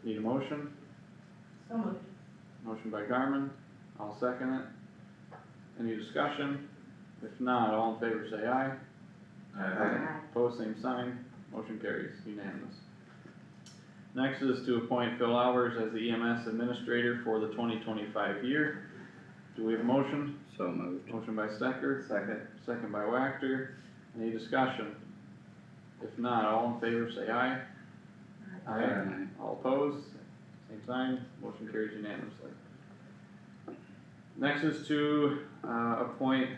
Need a motion? So moved. Motion by Garmin, I'll second it. Any discussion? If not, all in favor say aye. Opposed, same sign, motion carries unanimous. Next is to appoint Phil Alvers as the EMS administrator for the 2025 year. Do we have a motion? So moved. Motion by Stecker, Second. second by Wactor. Any discussion? If not, all in favor say aye. All opposed, same sign, motion carries unanimously. Next is to, appoint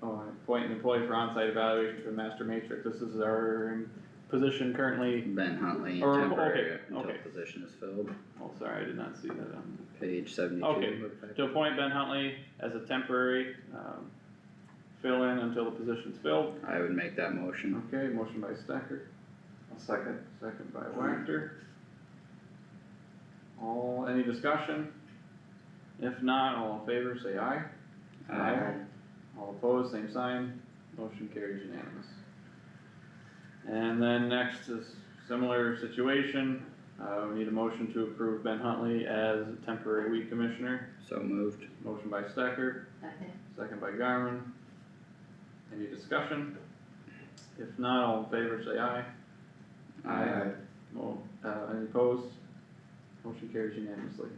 an employee for on-site evaluation for the master matrix. This is our position currently, Ben Huntley, Or- temporary okay, until okay. position is filled, oh, sorry, I did not see that on. page 72. Okay, look back. To appoint Ben Huntley as a temporary, fill-in until the position's filled. I would make that motion. Okay, motion by Stecker, I'll second. second by Wactor. Any discussion? If not, all in favor say aye. All opposed, same sign, motion carries unanimous. And then next is similar situation, we need a motion to approve Ben Huntley as temporary weed commissioner. So moved. Motion by Stecker, Second. second by Garmin. Any discussion? If not, all in favor say aye. Any opposed? Motion carries unanimously.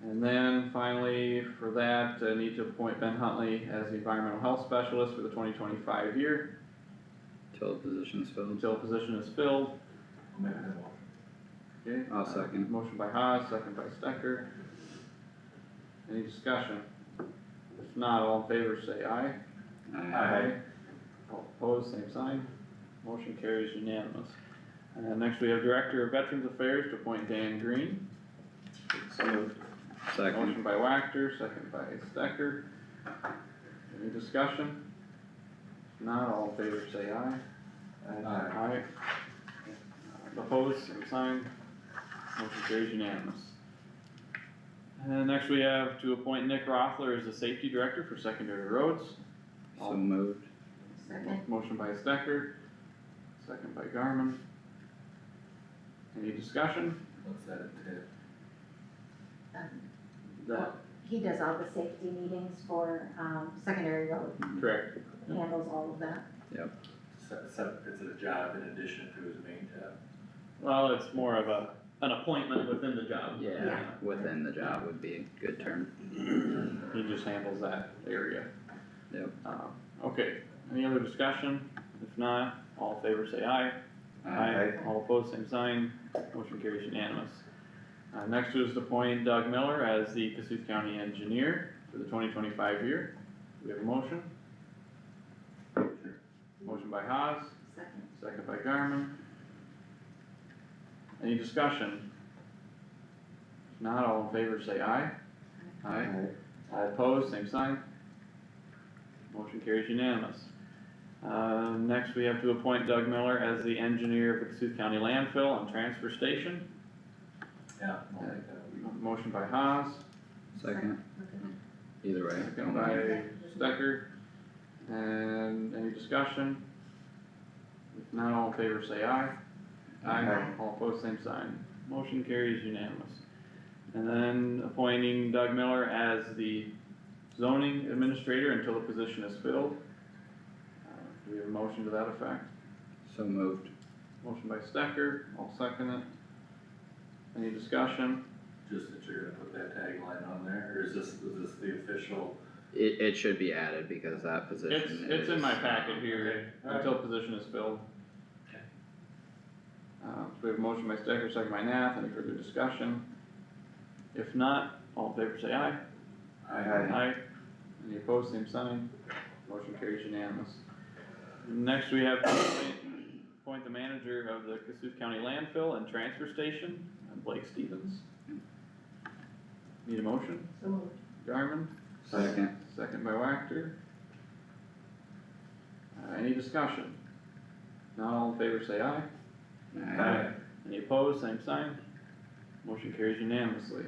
And then finally, for that, need to appoint Ben Huntley as the environmental health specialist for the 2025 year, Till the position is filled. until a position is filled. I'll make that motion. Okay. I'll second. Motion by Haas, second by Stecker. Any discussion? If not, all in favor say aye. All opposed, same sign. Motion carries unanimous. Next we have Director of Veterans Affairs to appoint Dan Green. So moved. Second. Motion by Wactor, second by Stecker. Any discussion? If not, all in favor say aye. Aye. Opposed, same sign. Motion carries unanimous. And next we have to appoint Nick Rothler as the Safety Director for Secondary Roads. So moved. Second. Motion by Stecker, second by Garmin. Any discussion? What's that entail? That, He does all the safety meetings for, secondary road, correct. handles all of that. It's a job in addition to his main job. Well, it's more of an appointment within the job. Yeah, within the job would be a good term. He just handles that area. Yep. Okay, any other discussion? If not, all in favor say aye. All opposed, same sign. Motion carries unanimous. Next is to appoint Doug Miller as the Kossuth County Engineer for the 2025 year. Do we have a motion? Motion by Haas, Second. second by Garmin. Any discussion? If not, all in favor say aye. All opposed, same sign. Motion carries unanimous. Next we have to appoint Doug Miller as the engineer of the Kossuth County landfill and transfer station. Yeah. I'll make that. Motion by Haas, Second. Either way. second by Stecker. And any discussion? If not, all in favor say aye. All opposed, same sign. Motion carries unanimous. And then appointing Doug Miller as the zoning administrator until the position is filled. Do we have a motion to that effect? So moved. Motion by Stecker, I'll second it. Any discussion? Just that you're gonna put that tagline on there, or is this the official? It should be added because that position is. It's in my packet here, Okay. until position is filled. Okay. So we have a motion by Stecker, second by Nath, any further discussion? If not, all in favor say aye. Aye. Any opposed, same sign. Motion carries unanimous. Next, we have to appoint the manager of the Kossuth County landfill and transfer station, Blake Stevens. Need a motion? So moved. Garmin, Second. second by Wactor. Any discussion? Not all in favor say aye. Any opposed, same sign. Motion carries unanimously.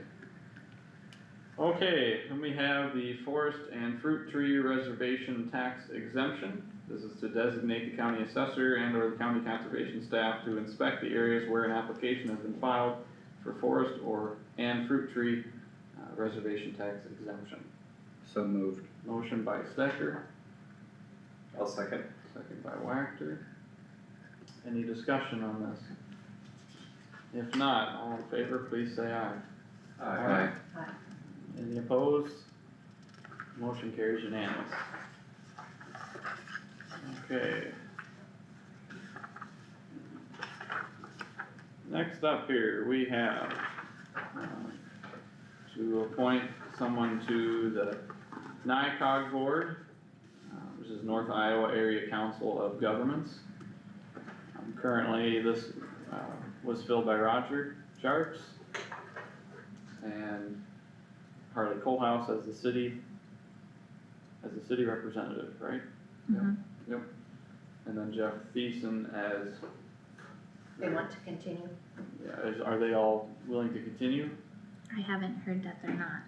Okay, then we have the forest and fruit tree reservation tax exemption. This is to designate the county assessor and or the county conservation staff to inspect the areas where an application has been filed for forest and fruit tree reservation tax exemption. So moved. Motion by Stecker, I'll second. second by Wactor. Any discussion on this? If not, all in favor, please say aye. Any opposed? Motion carries unanimous. Okay. Next up here, we have, to appoint someone to the NICOG board, which is North Iowa Area Council of Governments. Currently, this, was filled by Roger Jarks and Harley Coalhouse as the city representative, right? Mhm. Yep. And then Jeff Thiessen as, They want to continue. yeah, are they all willing to continue? I haven't heard that they're not.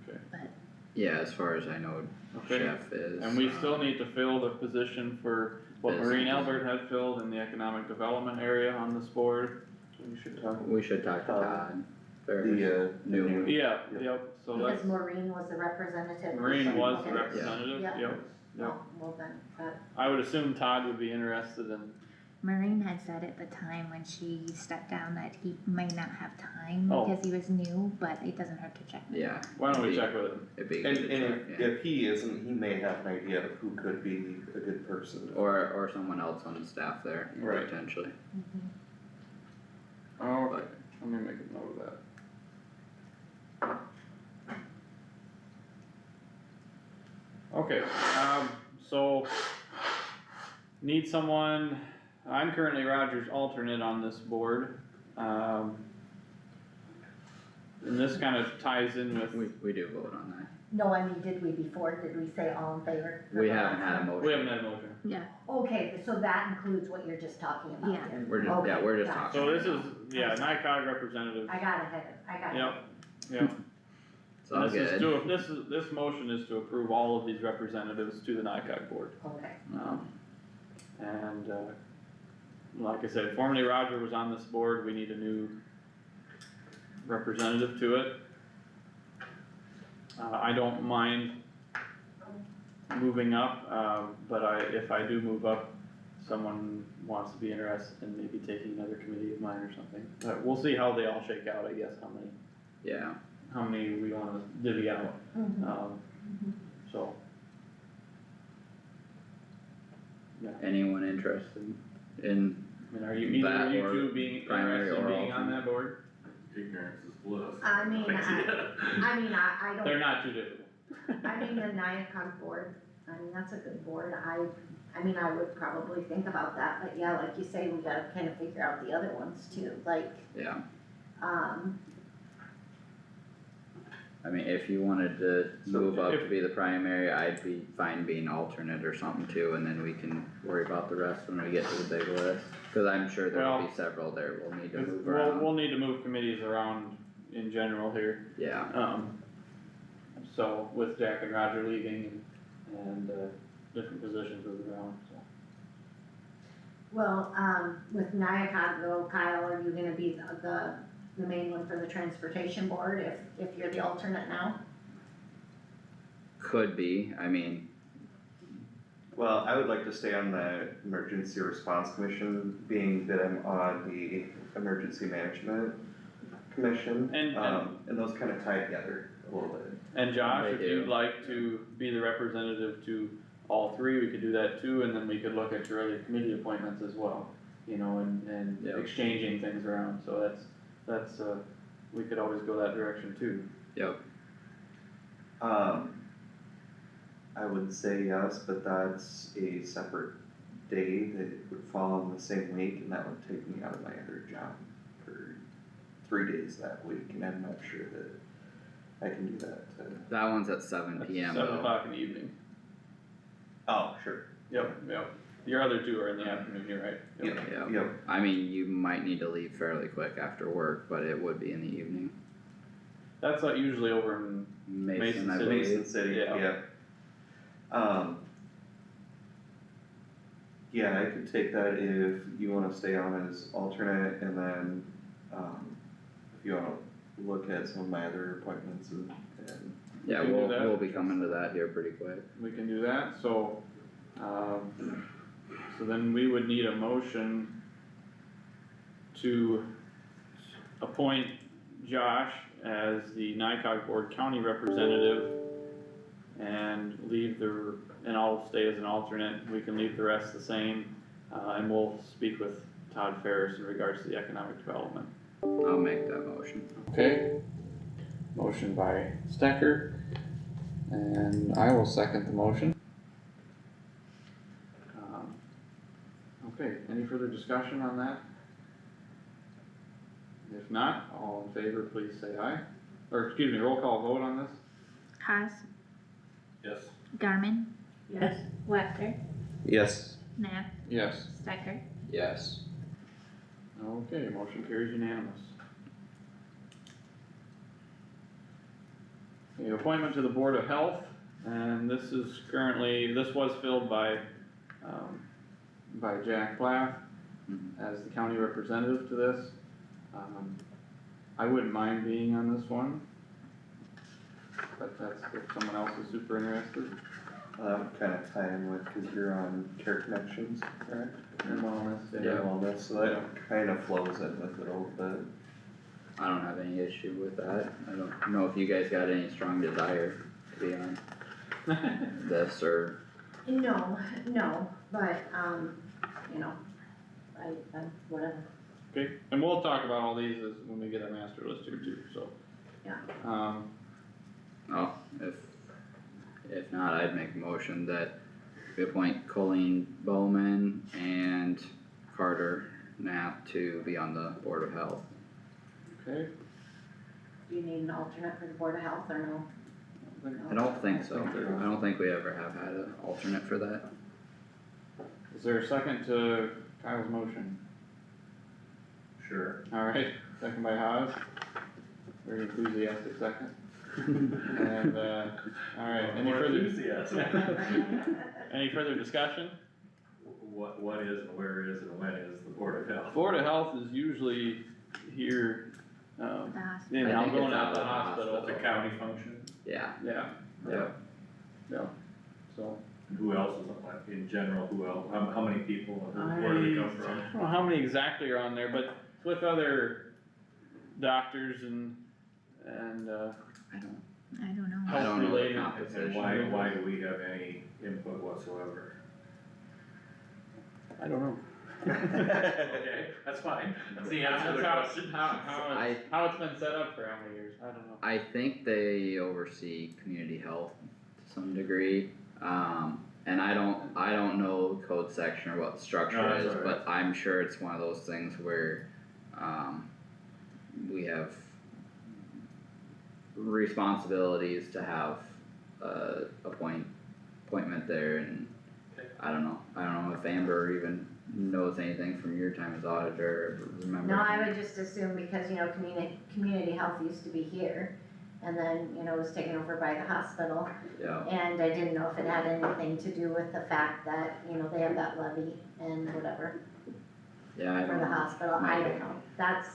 Okay. But Yeah, as far as I know, Okay, Jeff is. and we still need to fill the position for what Business. Maureen Albert had filled in the economic development area on this board. We should talk. We should talk to Todd. The, New. Yeah, yep, so Because that's, Maureen was the representative. Maureen was the Okay. representative, Yeah. yep. Oh, well then, I would assume Todd would be interested in, Maureen had said at the time when she stepped down that he might not have time Oh. because he was new, but it doesn't hurt to check. with Yeah. him. why don't we check with him? It'd be And, good to and check, yeah. if he isn't, he may have an idea of who could be a good person. Or someone else on the staff there, Right. potentially. Oh, okay, let me make a note of that. Okay, so, need someone, I'm currently Roger's alternate on this board, and this kind of ties in with, We do vote on that. No, I mean, did we say all in favor? We haven't had a motion. we haven't had a motion. Yeah, Okay, so that includes what you're just talking about Yeah. then? We're just, yeah, Okay, we're just gotcha. talking. So this is, yeah, NICOG representative, I got it, I got it. yep, yep. It's all This is good. this motion is to approve all of these representatives to the NICOG board. Okay, And, like I said, formerly Roger was on this board, we need a new representative to it. I don't mind moving up, but if I do move up, someone wants to be interested in maybe taking another committee of mine or something. But we'll see how they all shake out, I guess, Yeah, how many we wanna divvy out, mhm, so. Yeah, anyone interested in, I mean, are you, either That of you or two being primary interested in or being on that board? Ignorance is bliss. I mean, I don't. They're not too difficult. I mean, the NIACOG board, I mean, that's a good board, I mean, I would probably think about that, but yeah, like you say, we gotta kind of figure out the other ones too, like, yeah, um, I mean, if you wanted to move up to if- be the primary, I'd be fine being alternate or something too, and then we can worry about the rest when we get to the big list. Cause I'm sure there'll be Well, several there we'll need to move We'll around, need to move committees around in general here, yeah, so with Jack and Roger leaving and, different positions moving around, so. well, with NIACOG though, Kyle, are you gonna be the main one for the transportation board if you're the alternate now? could be, I mean, Well, I would like to stay on the Emergency Response Commission, being that I'm on the Emergency Management Commission. And those kind of tie together a little bit. And Josh, They if do. you'd like to be the representative to all three, we could do that too, and then we could look at your other committee appointments as well. You know, and Yep. exchanging things around, so that's, we could always go that direction too. yep, I would say yes, but that's a separate day that would fall on the same week, and that would take me out of my other job for 3 days that week, and I'm not sure that I can do that. that one's at 7 That's PM 7 though. o'clock in the evening. Oh, sure. Yep. Your other two are in the afternoon, you're right. Yeah. Yep. I mean, you might need to leave fairly quick after work, but it would be in the evening. That's usually over in, Mason, Mason I City. believe. Mason City, Yeah. yep. Yeah, I could take that if you wanna stay on as alternate, and then, if you wanna look at some of my other appointments and Yeah, We can do that. we'll be coming to that here pretty quick. we can do that, so, so then we would need a motion to appoint Josh as the NICOG Board County Representative and and I'll stay as an alternate, we can leave the rest the same, and we'll speak with Todd Ferris in regards to the economic development. I'll make that motion. Okay, motion by Stecker, and I will second the motion. Okay, any further discussion on that? If not, all in favor, please say aye, or excuse me, roll call vote on this? Haas, Yes. Garmin, Yes. Wactor, yes. Nath, Yes. Stecker. Yes. Okay, motion carries unanimous. The appointment to the Board of Health, and this was filled by Jack Plath as the county representative to this. I wouldn't mind being on this one, but that's if someone else is super interested. Kind of tie in with, cause you're on Care Connections, correct? And wellness, Yeah, wellness, so that kind of flows in with it a little bit. I don't have any issue with that. I don't know if you guys got any strong desire to be on this or, No, but, you know, I, whatever. Okay, and we'll talk about all these as when we get our master list here too, so. Yeah. oh, if not, I'd make a motion that we appoint Colleen Bowman and Carter Knapp to be on the Board of Health. Okay. Do you need an alternate for the Board of Health or no? I don't think so, I don't think we ever have had an alternate for that. Is there a second to Kyle's motion? Sure. Alright, second by Haas. Very enthusiastic second. And, alright, any More further, enthusiasm. any further discussion? What is and where is and when is the Board of Health? Board of Health is usually here, The hospital. in I think it's Algona out at the of the hospital. The county function? Yeah, Yeah, yeah, yeah, so. Who else is on, like, in general, who else, how many people, and where do they come I from? don't know how many exactly are on there, but it's with other doctors and, I don't, I don't know. I health don't know the related. composition. And why do we have any input whatsoever? I don't know. Okay, that's fine, that's the answer to the question. How it's been set up for how many years, I don't know. I think they oversee community health to some degree, and I don't know the code section or what the structure No, that's is, all but I'm sure it's one of those things where, we have responsibilities to have, appointment there, and Okay. I don't know if Amber even knows anything from your time as auditor, or remember. No, I would just assume because, you know, community health used to be here, and then, you know, was taken over by the hospital. Yeah, And I didn't know if it had anything to do with the fact that, you know, they have that levy and whatever yeah, I for don't the know. hospital, I don't know, that's,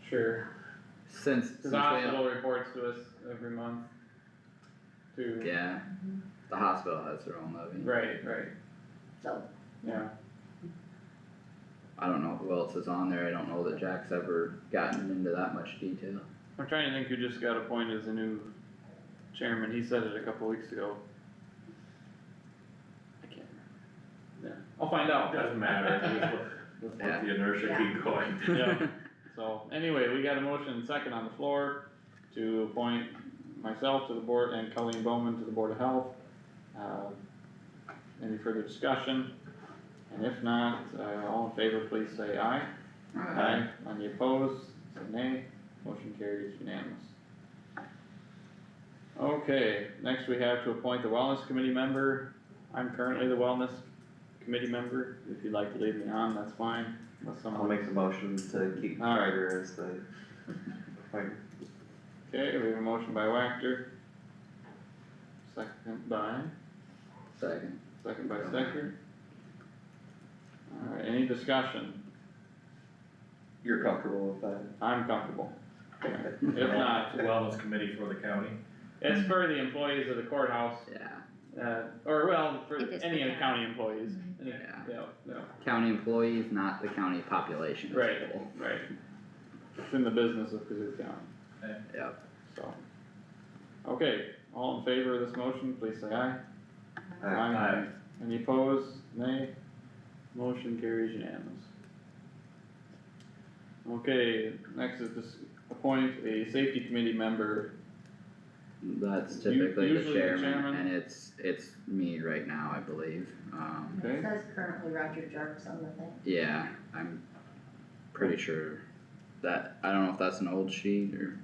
Sure, Since cause we the hospital reports to us every month, too. yeah, the hospital has their own levy. Right, so, yeah, I don't know who else is on there, I don't know that Jack's ever gotten into that much detail. I'm trying to think who just got appointed as a new chairman, he said it a couple weeks ago. I can't remember. Yeah, I'll find out. Doesn't matter, just let the inertia keep going. Yeah, so, anyway, we got a motion and second on the floor to appoint myself to the board and Colleen Bowman to the Board of Health. Any further discussion? And if not, all in favor, please say aye. Any opposed, say nay. Motion carries unanimous. Okay, next we have to appoint the Wellness Committee member. I'm currently the Wellness Committee member. If you'd like to leave me on, that's fine, unless I'll someone. make the motion to keep Alright. Carter as the appointment. Okay, we have a motion by Wactor. Second by Second. Stecker. Alright, any discussion? You're comfortable with that? I'm comfortable. If not, Wellness committee for the county. it's for the employees of the courthouse, Yeah, or well, for It is any for of the county employees. Any- Yeah. Yeah, county employees, not the county population as a Right. whole. right. It's in the business of Kossuth County, Yep, so. Okay, all in favor of this motion, please say aye. Aye. Any opposed, nay? Motion carries unanimous. Okay, next is just appoint a safety committee member. that's typically the usually the chairman, chairman. and it's me right now, I believe, it Okay. says currently Roger Jarks on the thing. yeah, I'm pretty sure that, I don't know if that's an old sheet, or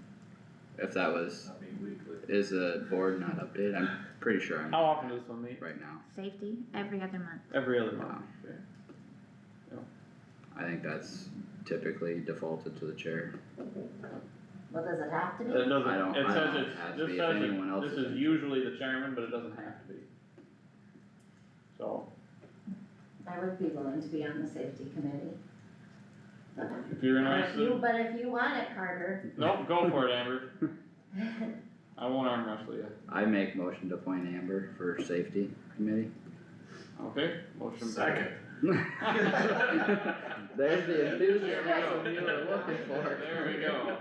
if that was, I mean, weekly. is the board not updated, I'm pretty sure I'm How often does one meet? right now. Safety, every other month. Every other month, okay. I think that's typically defaulted to the chair. Well, does it have to be? It doesn't, I don't- it I says don't know if it's, it has to this be, if says anyone else this is is interested. usually the chairman, but it doesn't have to be. So, I would be willing to be on the safety committee. if you're But interested, but if you want it, Carter. nope, go for it, Amber, I won't arm wrestle you. I make motion to appoint Amber for safety committee. Okay, motion. Second. There's the enthusiasm you were looking for. There we go.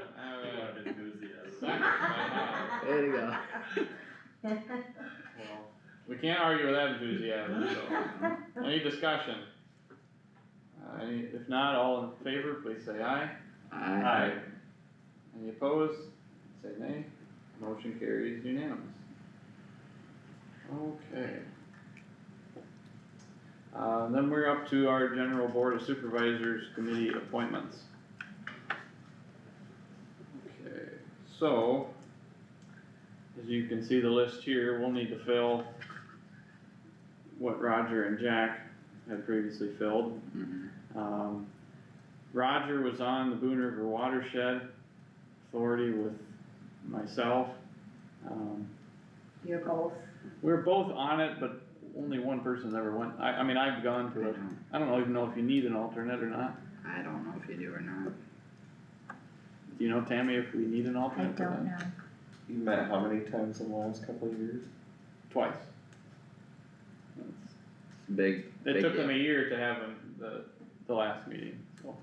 Enthusiasm. Second by Haas. There you go. Well, we can't argue with that enthusiasm, so, any discussion? If not, all in favor, please say aye. Aye. Any opposed, say nay, motion carries unanimous. Okay. Then we're up to our general board of supervisors committee appointments. Okay, so, as you can see the list here, we'll need to fill what Roger and Jack had previously filled. Roger was on the Boone River Watershed Authority with myself. You're both, We're both on it, but only one person's ever went, I mean, I've gone to it. I don't even know if you need an alternate or not. I don't know if you do or not. Do you know, Tammy, if we need an I alternate for that? don't know. You met how many times in the last couple of years? Twice. Big, It big took them a deal. year to have the last meeting, so.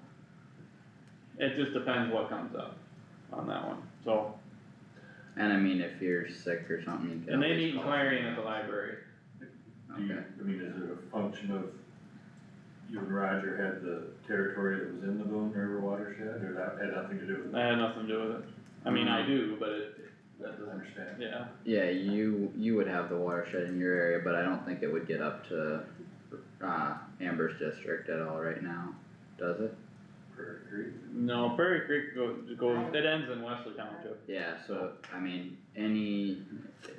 It just depends what comes up on that one, so. And I mean, if you're sick or something, you can And they always meet in call Clarion someone at the else. library. Do you, Okay. I mean, is it a function of you and Roger had the territory that was in the Boone River watershed, or that had nothing to do with it? That had nothing to do with it. I mean, I do, but That doesn't understand. yeah. Yeah, you would have the watershed in your area, but I don't think it would get up to, Amber's district at all right now, does it? Prairie Creek? No, Prairie Creek goes, it ends in Wesley Township. Yeah, so, I mean, any,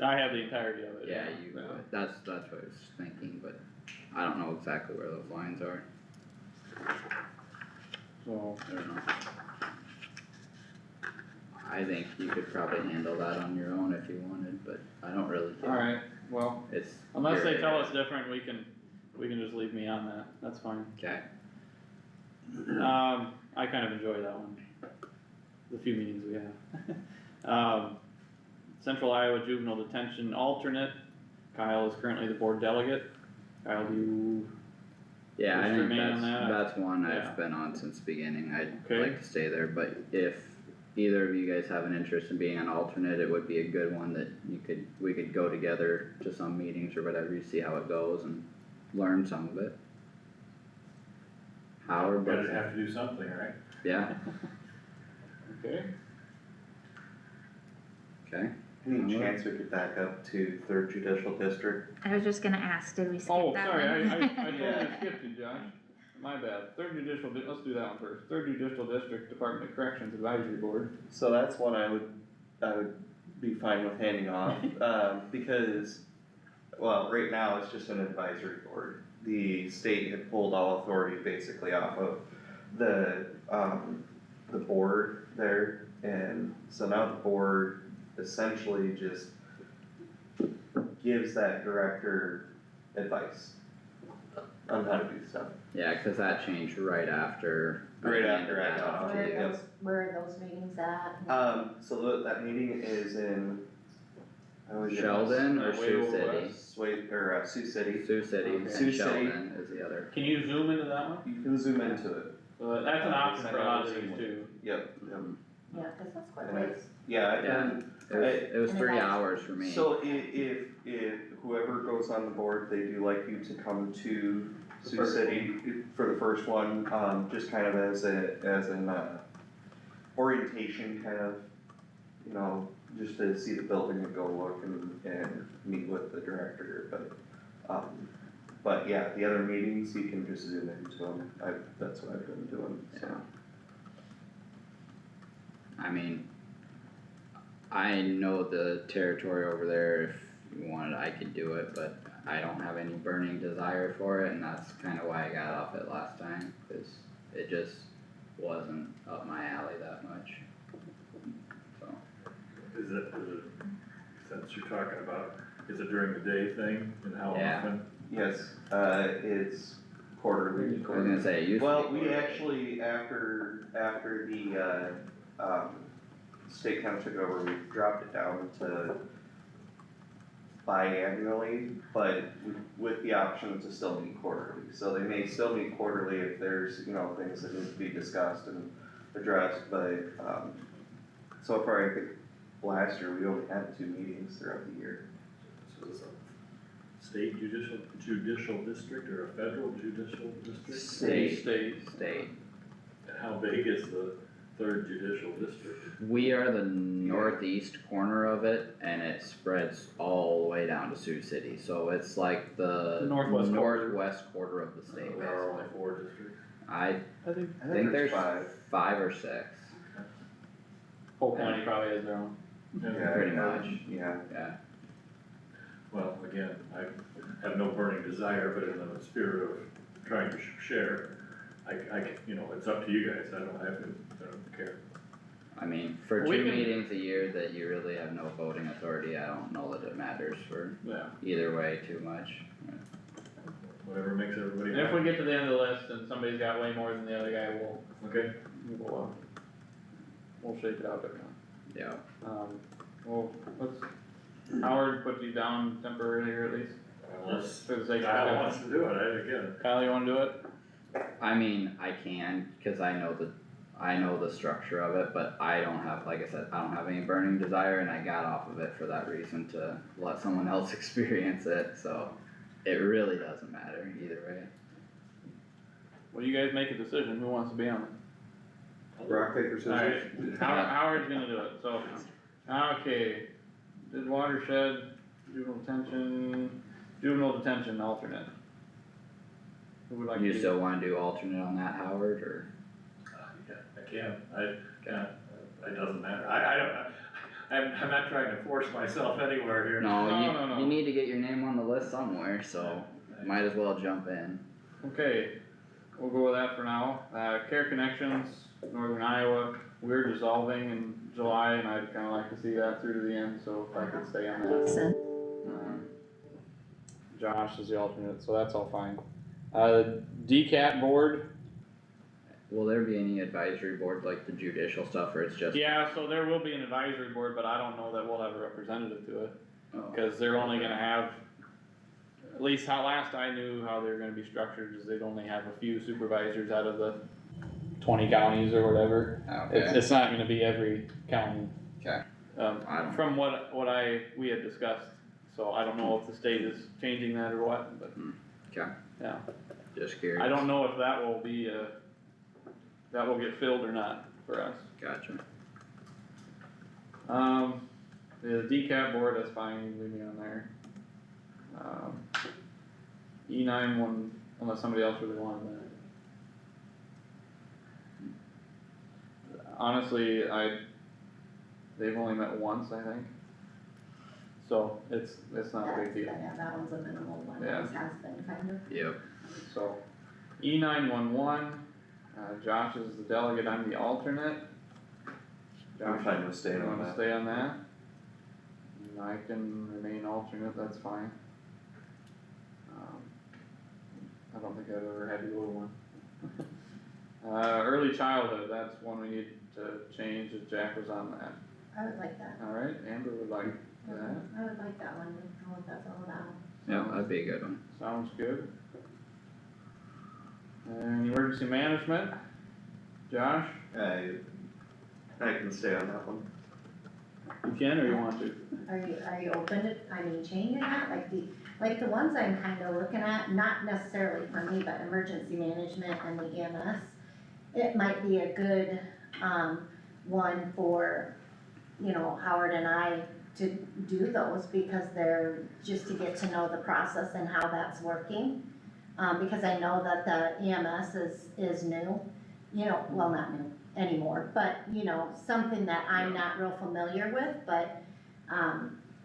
I have the entirety of it. yeah, you would, that's what I was thinking, but I don't know exactly where those lines are, So, I don't know. I think you could probably handle that on your own if you wanted, but I don't really care. alright, well, It's. unless your they tell area. us different, we can just leave me on that, that's fine. Okay, I kind of enjoy that one, the few meetings we have. Central Iowa Juvenile Detention alternate, Kyle is currently the board delegate. Kyle, do you, yeah, I Just think remain on that? that's one Yeah. I've been on since the beginning, I'd Okay. like to stay there, but if either of you guys have an interest in being an alternate, it would be a good one that we could go together to some meetings or whatever, you see how it goes and learn some of it. Howard, Gotta but, have to do something, right? yeah, okay, okay, Any chance we could back up to third judicial district? I was just gonna ask, did we skip oh, that sorry, I one? totally skipped you, Josh, my bad, third judicial, let's do that one first, third judicial district Department of Corrections Advisory Board. So that's one I would be fine with handing off, because, well, right now it's just an advisory board. The state had pulled all authority basically off of the board there, and so now the board essentially just gives that director advice on how to do stuff. yeah, cause that changed right after. Right after I that got off off, to where you. are those, where are those meetings at? So that meeting is in, I always get Sheldon or Or way Sioux over City? west. Sioux City. Sioux City Okay. and Sioux City. Sheldon is the other. Can you zoom into that one? You can zoom into it. That's an option for a lot of these too. Yep. Yeah, cause that's quite a And I- ways. Yeah, Yeah. and It was And 3 advisory. hours for me. so if whoever goes on the board, they do like you to come to Sioux City for the first one, just kind of as an orientation kind of, you know, just to see the building and go look and meet with the director, but yeah, the other meetings, you can just zoom into them, that's what I've been doing, so. Yeah. I mean, I know the territory over there, if you wanted, I could do it, but I don't have any burning desire for it, and that's kinda why I got off it last time, cause it just wasn't up my alley that much. So, Is it, since you're talking about, is it during the day thing, and how Yeah. often? Yes, it's quarterly. I was gonna say, it used to be. Well, we quarterly. actually, after the, state kind of took over, we dropped it down to biannually, but with the option to still meet quarterly. So they may still meet quarterly if there's, you know, things that need to be discussed and addressed, but, so far, I think last year, we only had 2 meetings throughout the year. So is it a state judicial district or a federal judicial district? State. State. State, And how big is the third judicial district. We are the northeast corner of it, and it spreads all the way down to Sioux City, so it's like the Northwest quarter. northwest quarter of the state, There are only basically. 4 districts. I I think think there's 5 or 6, Polk County probably has their own. pretty much, Yeah. yeah. Well, again, I have no burning desire, but in the spirit of trying to share, you know, it's up to you guys, I don't care. I mean, for We 2 can- meetings a year that you really have no voting authority, I don't know that it matters for Yeah. either way too much. Whatever makes everybody And if we happy. get to the end of the list and somebody's got way more than the other guy, Okay, we'll shake it out there. Yeah, Well, Howard put you down temporarily here at least, unless for the sake of Kyle wants to do it, again, Kyle, you wanna do it? I mean, I can, cause I know the structure of it, but I don't have, like I said, I don't have any burning desire, and I got off of it for that reason, to let someone else experience it, so it really doesn't matter either way. Well, you guys make a decision, who wants to be on it? Rock, paper, scissors. Alright, Howard's gonna do it, so, okay, did watershed, juvenile detention alternate. Who would like to You be? still wanna do alternate on that, Howard, or? yeah, I can't, it doesn't matter, I'm not trying to force myself anywhere here. No, No. you need to get your name on the list somewhere, so might as well jump in. Okay, we'll go with that for now, Care Connections, Northern Iowa, we're dissolving in July, and I'd kinda like to see that through to the end, so if I could stay on that. Josh is the alternate, so that's all fine. DCAT board, Will there be any advisory board like the judicial stuff, or it's just? yeah, so there will be an advisory board, but I don't know that we'll have a representative to it, Oh, cause they're only gonna have, at least how last I knew how they're gonna be structured, is they'd only have a few supervisors out of the 20 counties or whatever. It's, okay, it's not gonna be every county. Okay. I don't- From what we had discussed, so I don't know if the state is changing that or what, but. Okay. Yeah, just curious. I don't know if that will be, that will get filled or not for us. Gotcha. The decap board, that's fine, you can leave me on there. E9 unless somebody else really wanted that. Honestly, they've only met once, I think. So, it's not a big deal. Yeah, that one's a minimal one, Yeah. always has been kind of. Yep, So, E911, Josh is the delegate, I'm the alternate. I'm Josh, fine with staying you on wanna that. stay on that? And I can remain alternate, that's fine. I don't think I've ever had to go to one. Early childhood, that's one we need to change, if Jack was on that. I would like that. Alright, Amber would like that, I would like that one, I know what that's all about. yeah, that'd be a good one. sounds good. And emergency management, Josh, I can stay on that one. you can or you want to? Are you open to, changing that, like the ones I'm kinda looking at, not necessarily for me, but emergency management and the EMS. It might be a good, one for, Howard and I to do those, because they're, just to get to know the process and how that's working. Because I know that the EMS is new, well, not new anymore, but, something that I'm not real familiar with, but,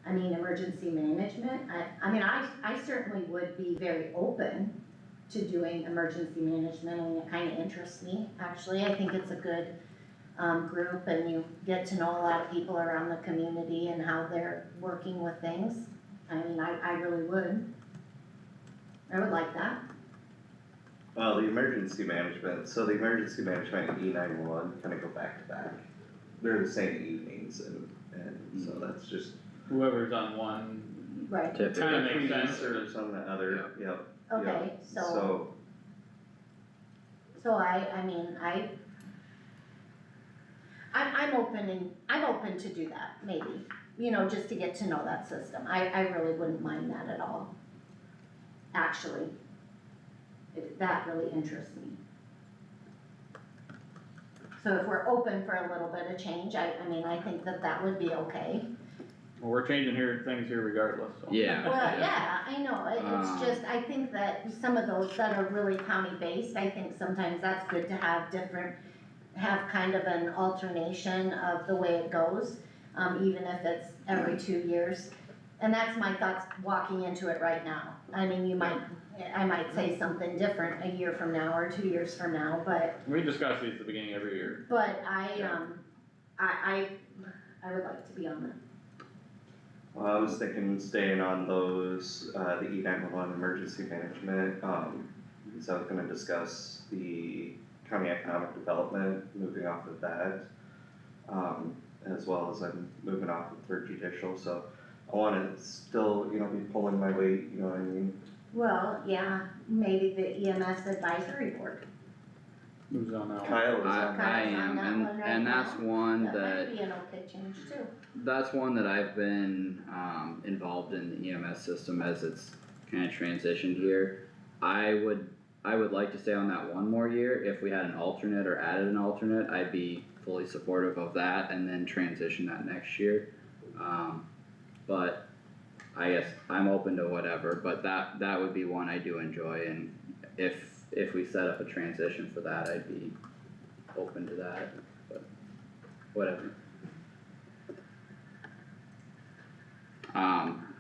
emergency management, I certainly would be very open to doing emergency management, it kinda interests me, actually, I think it's a good, group, and you get to know a lot of people around the community and how they're working with things. I really would. I would like that. Well, the emergency management and E911 kind of go back to back. They're the same evenings and so that's just. Whoever's on one, Right. Typically. kinda makes Police sense. or some other, yep. Okay, so I'm open to do that, maybe, just to get to know that system, I really wouldn't mind that at all. Actually, that really interests me. So if we're open for a little bit of change, I mean, I think that that would be okay. Well, we're changing things here regardless, so. Yeah. Well, yeah, I know, it's Um, just, I think that some of those that are really county-based, I think sometimes that's good to have have kind of an alternation of the way it goes, even if it's every 2 years. And that's my thoughts walking into it right now. I mean, I might say something different a year from now or 2 years from now, but We discuss these at the beginning of every year. I would like to be on that. Well, I was thinking staying on those, the E911 emergency management, because I was gonna discuss the county economic development, moving off of that. As well as I'm moving off of third judicial, so I wanna still, be pulling my weight, you know what I mean? Well, yeah, maybe the EMS advisory board. Who's on that one? Kyle was I on that. Kyle's on am, that and, one right and that's now. one That that, might be an okay change too. that's one that I've been, involved in the EMS system as it's kinda transitioned here. I would like to stay on that one more year. If we had an alternate or added an alternate, I'd be fully supportive of that and then transition that next year. But I guess I'm open to whatever, but that would be one I do enjoy, and if we set up a transition for that, I'd be open to that, but whatever.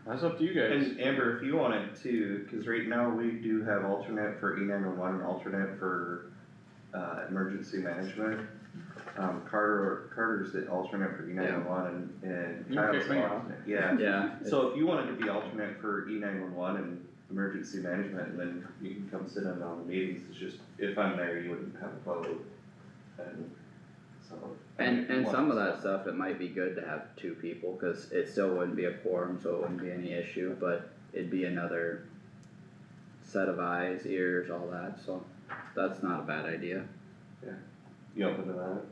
That's up to you guys. And Amber, if you wanted to, cause right now we do have alternate for E911 and alternate for, emergency management. Carter's the alternate for E911 and You Kyle's kicked me the off. alternate, yeah. Yeah, So if you wanted to be alternate for E911 and emergency management, and then you can come sit in on the meetings, it's just, if I'm there, you wouldn't have a vote. And so. and some of that stuff, it might be good to have two people, cause it still wouldn't be a quorum, so it wouldn't be any issue, but it'd be another set of eyes, ears, all that, so that's not a bad idea. You open to that?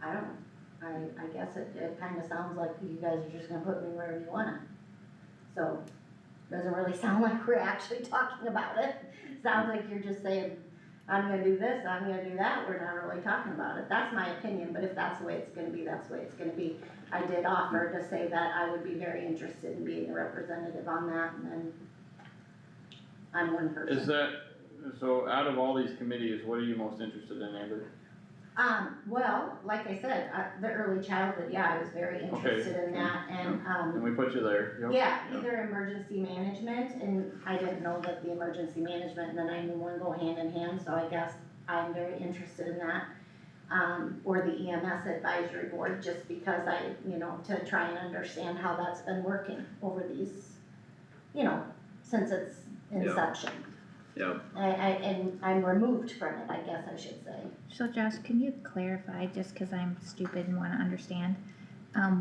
I guess it kinda sounds like you guys are just gonna put me wherever you want it. So, doesn't really sound like we're actually talking about it. Sounds like you're just saying, I'm gonna do this, I'm gonna do that, we're not really talking about it. That's my opinion, but if that's the way it's gonna be, that's the way it's gonna be. I did offer to say that I would be very interested in being a representative on that, and then I'm one person. Is that, so out of all these committees, what are you most interested in, Amber? Well, like I said, the early childhood, yeah, I was very interested in that, and, And we put you there, yep. yeah, either emergency management, and I didn't know that the emergency management and the 911 go hand in hand, so I guess I'm very interested in that. Or the EMS advisory board, just because to try and understand how that's been working over these, since its inception. Yep, And I'm removed from it, I guess I should say. so Josh, can you clarify, just cause I'm stupid and wanna understand,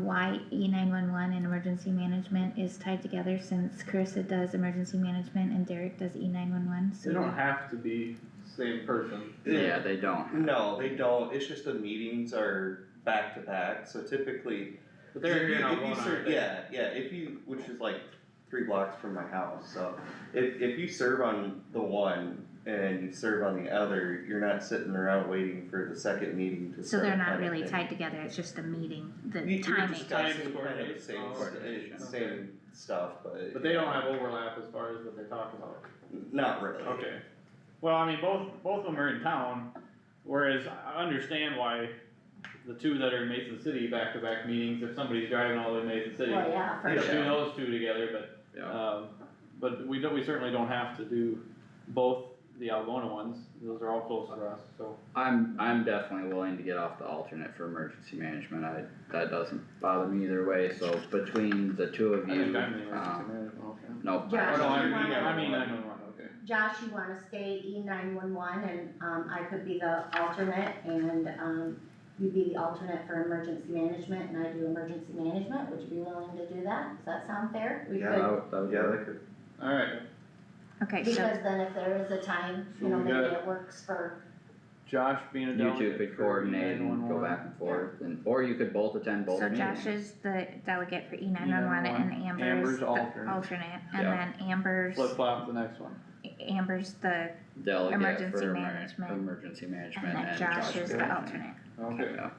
why E911 and emergency management is tied together, since Carissa does emergency management and Derek does E911, so. They don't have to be the same person. yeah, they don't. No, they don't, it's just the meetings are back to back, so typically. But they're here if now you going on, serve- Yeah, which is like 3 blocks from my house, so if you serve on the one and you serve on the other, you're not sitting around waiting for the second meeting to So start. they're not kind of really thing. tied together, it's just a meeting, the You're timing. discussing Timing kind of the same, coordination. same stuff, but. But they don't have overlap as far as what they talk about. Not really. Okay. Well, I mean, both of them are in town, whereas I understand why the two that are in Mason City back-to-back meetings, if somebody's driving all the way to Mason City, Well, yeah, for you sure. do those two together, Yeah, but we certainly don't have to do both the Algona ones, those are all close to us, so. I'm definitely willing to get off the alternate for emergency management, that doesn't bother me either way, so between the two of I you, think I'm the emergency management, okay. nope. Josh, Oh, no, you wanna- I mean 911, okay. Josh, you wanna stay E911 and, I could be the alternate and, you be the alternate for emergency management and I do emergency management, would you be willing to do that? Does that sound fair? We Yeah. could, That would Yeah, work. they could. Alright, Okay, so, because then if there is a time, So we maybe got- it works for, Josh being a You delegate. two could for coordinate and go 911. back and forth, or you could both attend both so meetings. Josh is the delegate for E911 and Amber's Amber's the alternate. alternate, and Yeah. then Amber's, Flip flop the next one. Amber's the, delegate Emergency for management. emergency management, and then and Josh is the alternate. Okay. Yeah.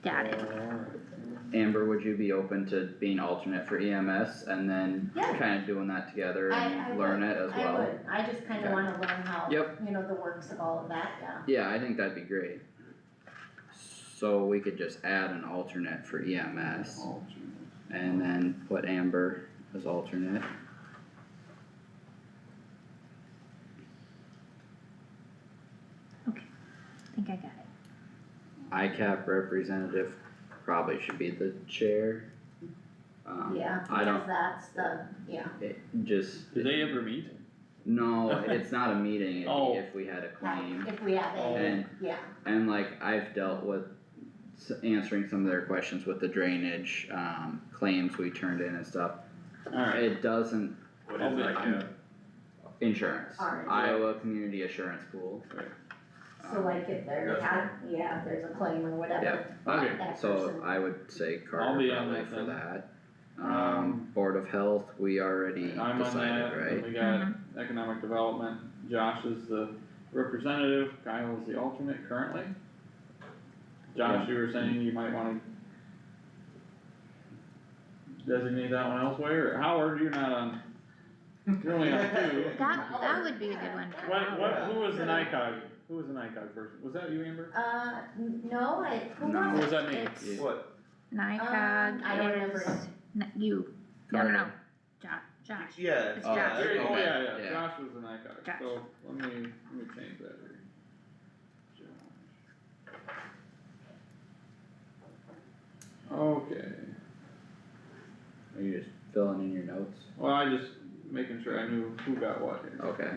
Got it. Amber, would you be open to being alternate for EMS and then Yeah. kinda doing that together I and learn would, it as I well? would, I just kinda Okay. wanna learn how, Yep. you know, the works of all of that, yeah. Yeah, I think that'd be great. So we could just add an alternate for EMS and then put Amber as alternate. I think I got it. ICAP representative probably should be the chair. Yeah, I don't, because that's the, yeah, it just, Do they ever meet? no, it's not a meeting, it'd Oh. be if we had a claim. if we have any, And, yeah, and like, I've dealt with answering some of their questions with the drainage, claims we turned in and stuff. Alright, It doesn't, What is that, insurance, Alright. Iowa Community Assurance Pool. so like if there had, yeah, if there's a claim or whatever. Yeah, okay, that So person- I would say I'll Carter be on probably that for then. that. Um, Board of Health, we already I'm on decided, that, and right? we got economic development, Josh is the representative, Kyle is the alternate currently. Josh, you were saying you might wanna designate that one elsewhere, or Howard, you're not on, you're only on two. That would be a good one for Howard. Who was the NICOG, person, was that you, Amber? No, who No. was Or it? was that me? It's- What? NICOG I don't remember. is, you, no, Josh. Yeah. It's Oh, Josh. okay. Oh, yeah, Yeah. Josh was the NICOG, Josh. so let me change that here. Josh. Okay, Are you just filling in your notes? well, I just making sure I knew who got what here. Okay.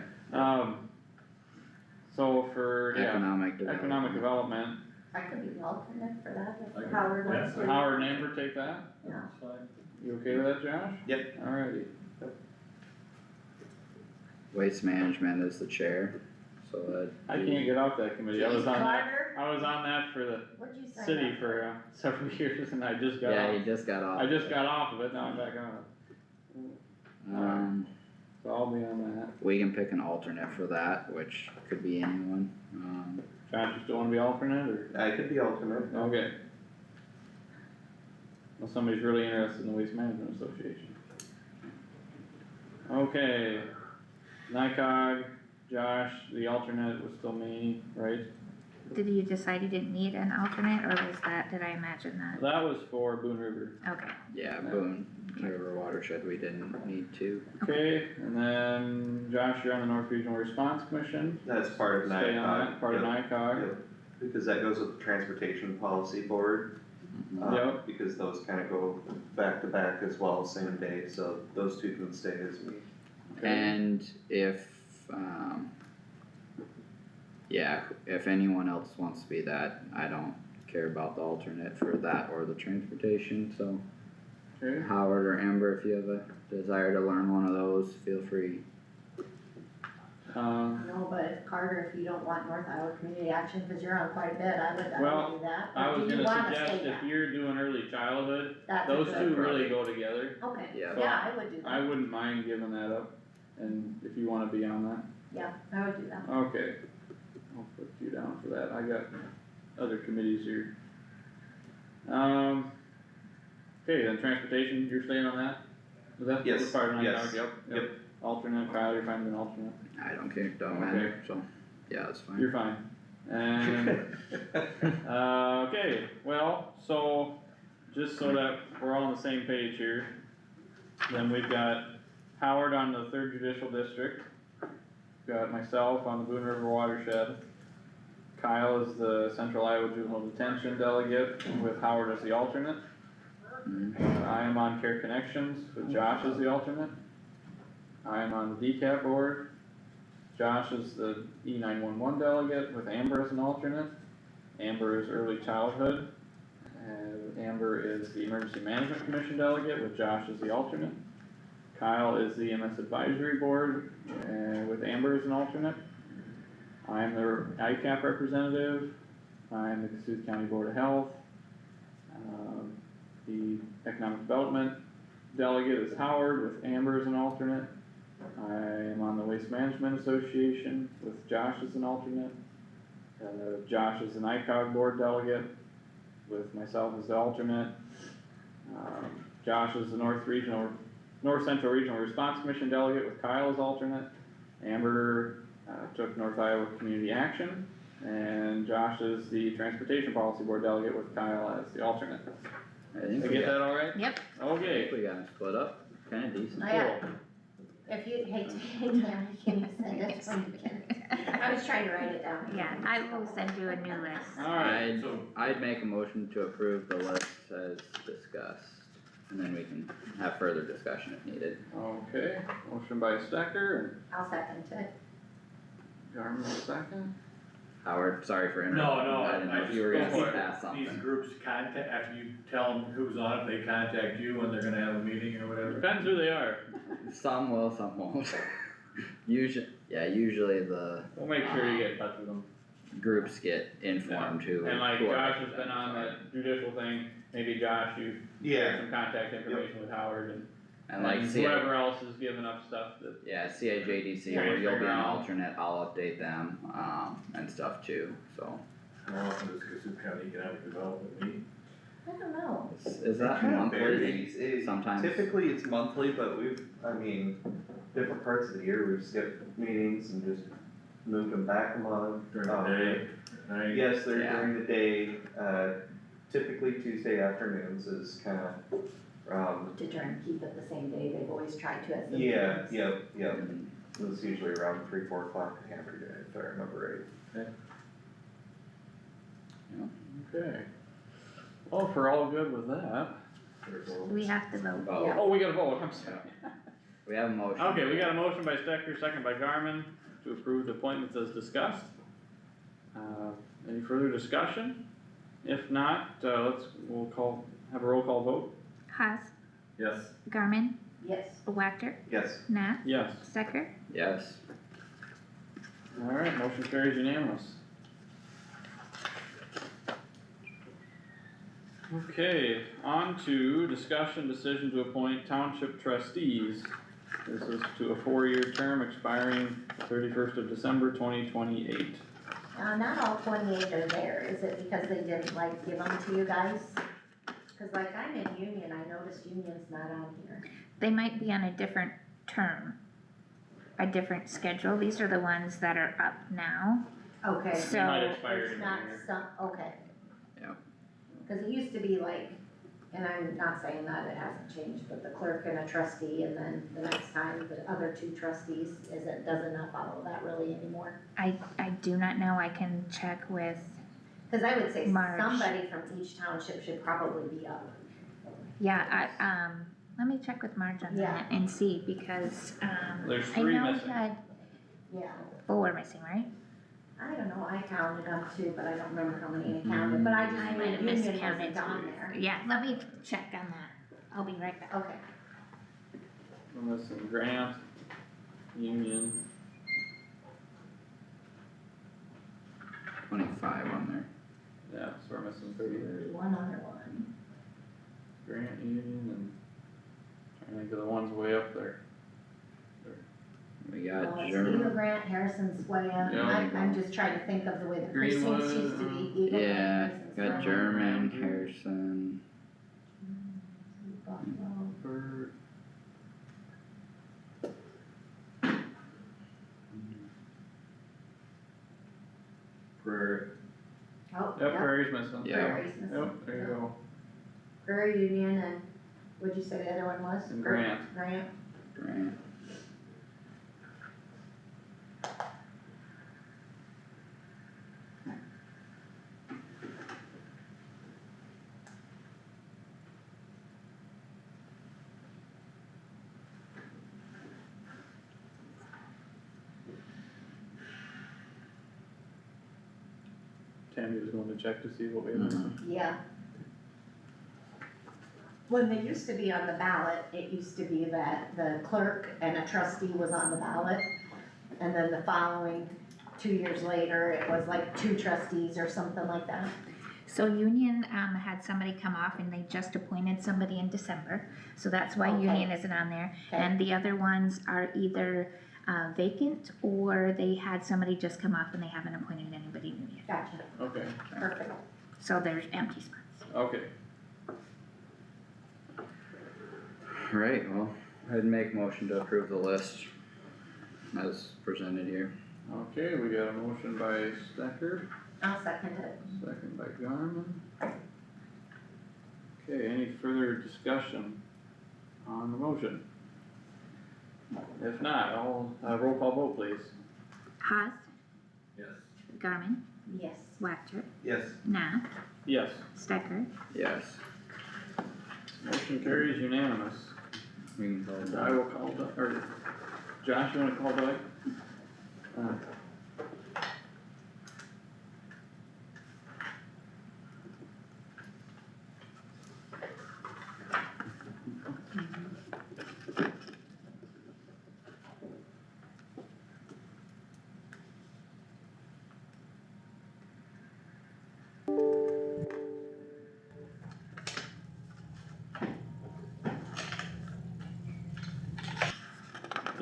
So for, yeah, Economic development. economic development, I could be the alternate for that, I if can- Howard wants to. Howard and Amber take that, Yeah. That's fine. you okay with that, Josh? Yep. Alrighty, Waste management is the chair, so that. I can't get off that committee, I was on that, Carter, I was on that for the what'd you say? city for several years and I just got Yeah, off. you just got off. I just got off of it, now I'm back on it, so I'll be on that. We can pick an alternate for that, which could be anyone, Josh, you still wanna be alternate, or? I could be alternate. Okay. Well, somebody's really interested in the Waste Management Association. Okay, NICOG, Josh, the alternate was still me, right? Did you decide you didn't need an alternate, or was that, did I imagine that? That was for Boone River. Okay, yeah, Boone River Watershed, we didn't need to. Okay, and then Josh, you're on the North Regional Response Commission. That's part of NICOG. Stay on that, part of Yep. NICOG. Yep. Because that goes with the Transportation Policy Board. Mhm. Yep. Because those kinda go back to back as well, same day, so those two can stay as me. And if, yeah, if anyone else wants to be that, I don't care about the alternate for that or the transportation, so. Okay, Howard or Amber, if you have a desire to learn one of those, feel free. No, but if Carter, if you don't want North Iowa Community Action, cause you're on quite a bit, I would Well, do that. I Or was do you gonna wanna suggest stay if that? you're doing early childhood, That's a those good- two really go together. Okay, Yeah. yeah, I would do I that, wouldn't mind giving that up, and if you wanna be on that. yeah, I would do that. Okay, I'll put you down for that, I got other committees here. Okay, then transportation, you're staying on that? Is that Yes, part of NICOG? yes, Yep, yep. Alternate, Kyle, you're fine with an alternate, I don't care, don't matter, so, yeah, that's fine. you're fine. And, okay, well, so, just so that we're all on the same page here, then we've got Howard on the 3rd Judicial District. Got myself on the Boone River Watershed. Kyle is the Central Iowa Juvenile Detention Delegate with Howard as the alternate. Mhm. I am on Care Connections with Josh as the alternate. I am on the DCAP board. Josh is the E911 delegate with Amber as an alternate. Amber is Early Childhood. And Amber is the Emergency Management Commission delegate with Josh as the alternate. Kyle is the EMS Advisory Board with Amber as an alternate. I am the ICAP representative. I am the Kossuth County Board of Health. The Economic Development delegate is Howard with Amber as an alternate. I'm on the Waste Management Association with Josh as an alternate. Josh is an ICOG board delegate with myself as the alternate. Josh is the North Central Regional Response Commission delegate with Kyle as alternate. Amber, took North Iowa Community Action. And Josh is the Transportation Policy Board delegate with Kyle as the alternate. I think Did I we get got, that alright? Yep. I Okay, think we got them split up, kinda decent. Oh, yeah. If you, hey, can you send it so you can, I was trying to write it down. Yeah, I will send you a new list. alright, I'd, so, I'd make a motion to approve the list as discussed, and then we can have further discussion if needed. okay, motion by Stecker I'll second it. and Garmin second. Howard, sorry for No, interrupting, no, I didn't know if you were go gonna for it. pass These something. groups contact, after you tell them who's on it, they contact you when they're gonna have a meeting or whatever? Depends who they are, Some will, some won't. Usually the we'll make sure you get in touch with them. groups get informed who. And like who our Josh has been on representatives the judicial thing, maybe Josh, you share some contact information with Howard and. are. And like Whoever else is giving up stuff that, yeah, CIJDC, where you'll be an alternate, I'll update them, and stuff too, so. How often does Kossuth County Economic Development meet? I don't know. Is that Kind of monthly? varies. Sometimes. Typically it's monthly, but I mean, different parts of the year, we've skipped meetings and just moved them back a month. During the day, at night? Yes, they're Yeah. during the day, typically Tuesday afternoons is kinda, To try and keep it the same day, they've always tried to as the. yeah, meetings. yep. It's usually around 3-4 o'clock every day, if I remember right. okay. Well, if we're all good with that. We have to vote. Oh, Oh, we gotta vote, I'm sorry. we have a motion. Okay, we got a motion by Stecker, second by Garmin, to approve the appointments as discussed. Any further discussion? If not, we'll have a roll call vote. Haas, Yes. Garmin, Yes. Wactor, Yes. Nat, Yes. Stecker. Yes. Alright, motion carries unanimous. Okay, on to discussion decision to appoint township trustees. This is to a 4-year term expiring 31st of December 2028. Not all 28 are there, is it because they didn't like give them to you guys? Cause like I'm in Union, I noticed Union's not on here. They might be on a different term, a different schedule. These are the ones that are up now. Okay. So- They might expire It's in a not year. some, okay. Yep. Cause it used to be like, and I'm not saying that it hasn't changed, but the clerk and a trustee, and then the next time the other 2 trustees, doesn't not follow that really anymore? I do not know. I can check with, Cause I would say March. somebody from each township should probably be up. yeah, let me check with Marge on Yeah. that and see because, There's I 3 know we missing. had Yeah, 4 missing, right? I don't know, I counted them too, but I don't remember how many I counted, but I just I knew might have Union miscounted. wasn't on there. Yeah, let me check on that. I'll be right back. Okay, We're missing Grant, Union, 25 on yeah, so we're missing 30. there's one other one. Grant, Union, and trying to think of the ones way up there. there. We got Well, it's Eagle German. Grant, Harrison, Swaya, Yeah. I'm just trying to think of the way the precincts used to be, Eagle Grant, Yeah, Harrison, got Swaya. German, Harrison. Buffalo. Bert. Prairie. Oh, Yep, yep, Prairie's missing. Yeah. Prairie's missing. Yep, there you go. Prairie Union and, what'd you say the other one was? And Grant. Grant, Grant. Tammy was going to check to see what we have. yeah. When they used to be on the ballot, it used to be that the clerk and a trustee was on the ballot. And then the following 2 years later, it was like 2 trustees or something like that. So Union, had somebody come off and they just appointed somebody in December, so that's why Okay. Union isn't on there. Okay. And the other ones are either, vacant, or they had somebody just come off and they haven't appointed anybody new yet. Gotcha, Okay, perfect. So there's empty spots. okay. Right, well, I'd make motion to approve the list as presented here. Okay, we got a motion by Stecker, I'll second it. second by Garmin. Okay, any further discussion on the motion? If not, I'll, roll call vote please. Haas, Yes. Garmin, Yes. Wactor, Yes. Nah, Yes, Stecker. Yes. motion carries unanimous. We can call it I will call, or Josh, you wanna call Doug?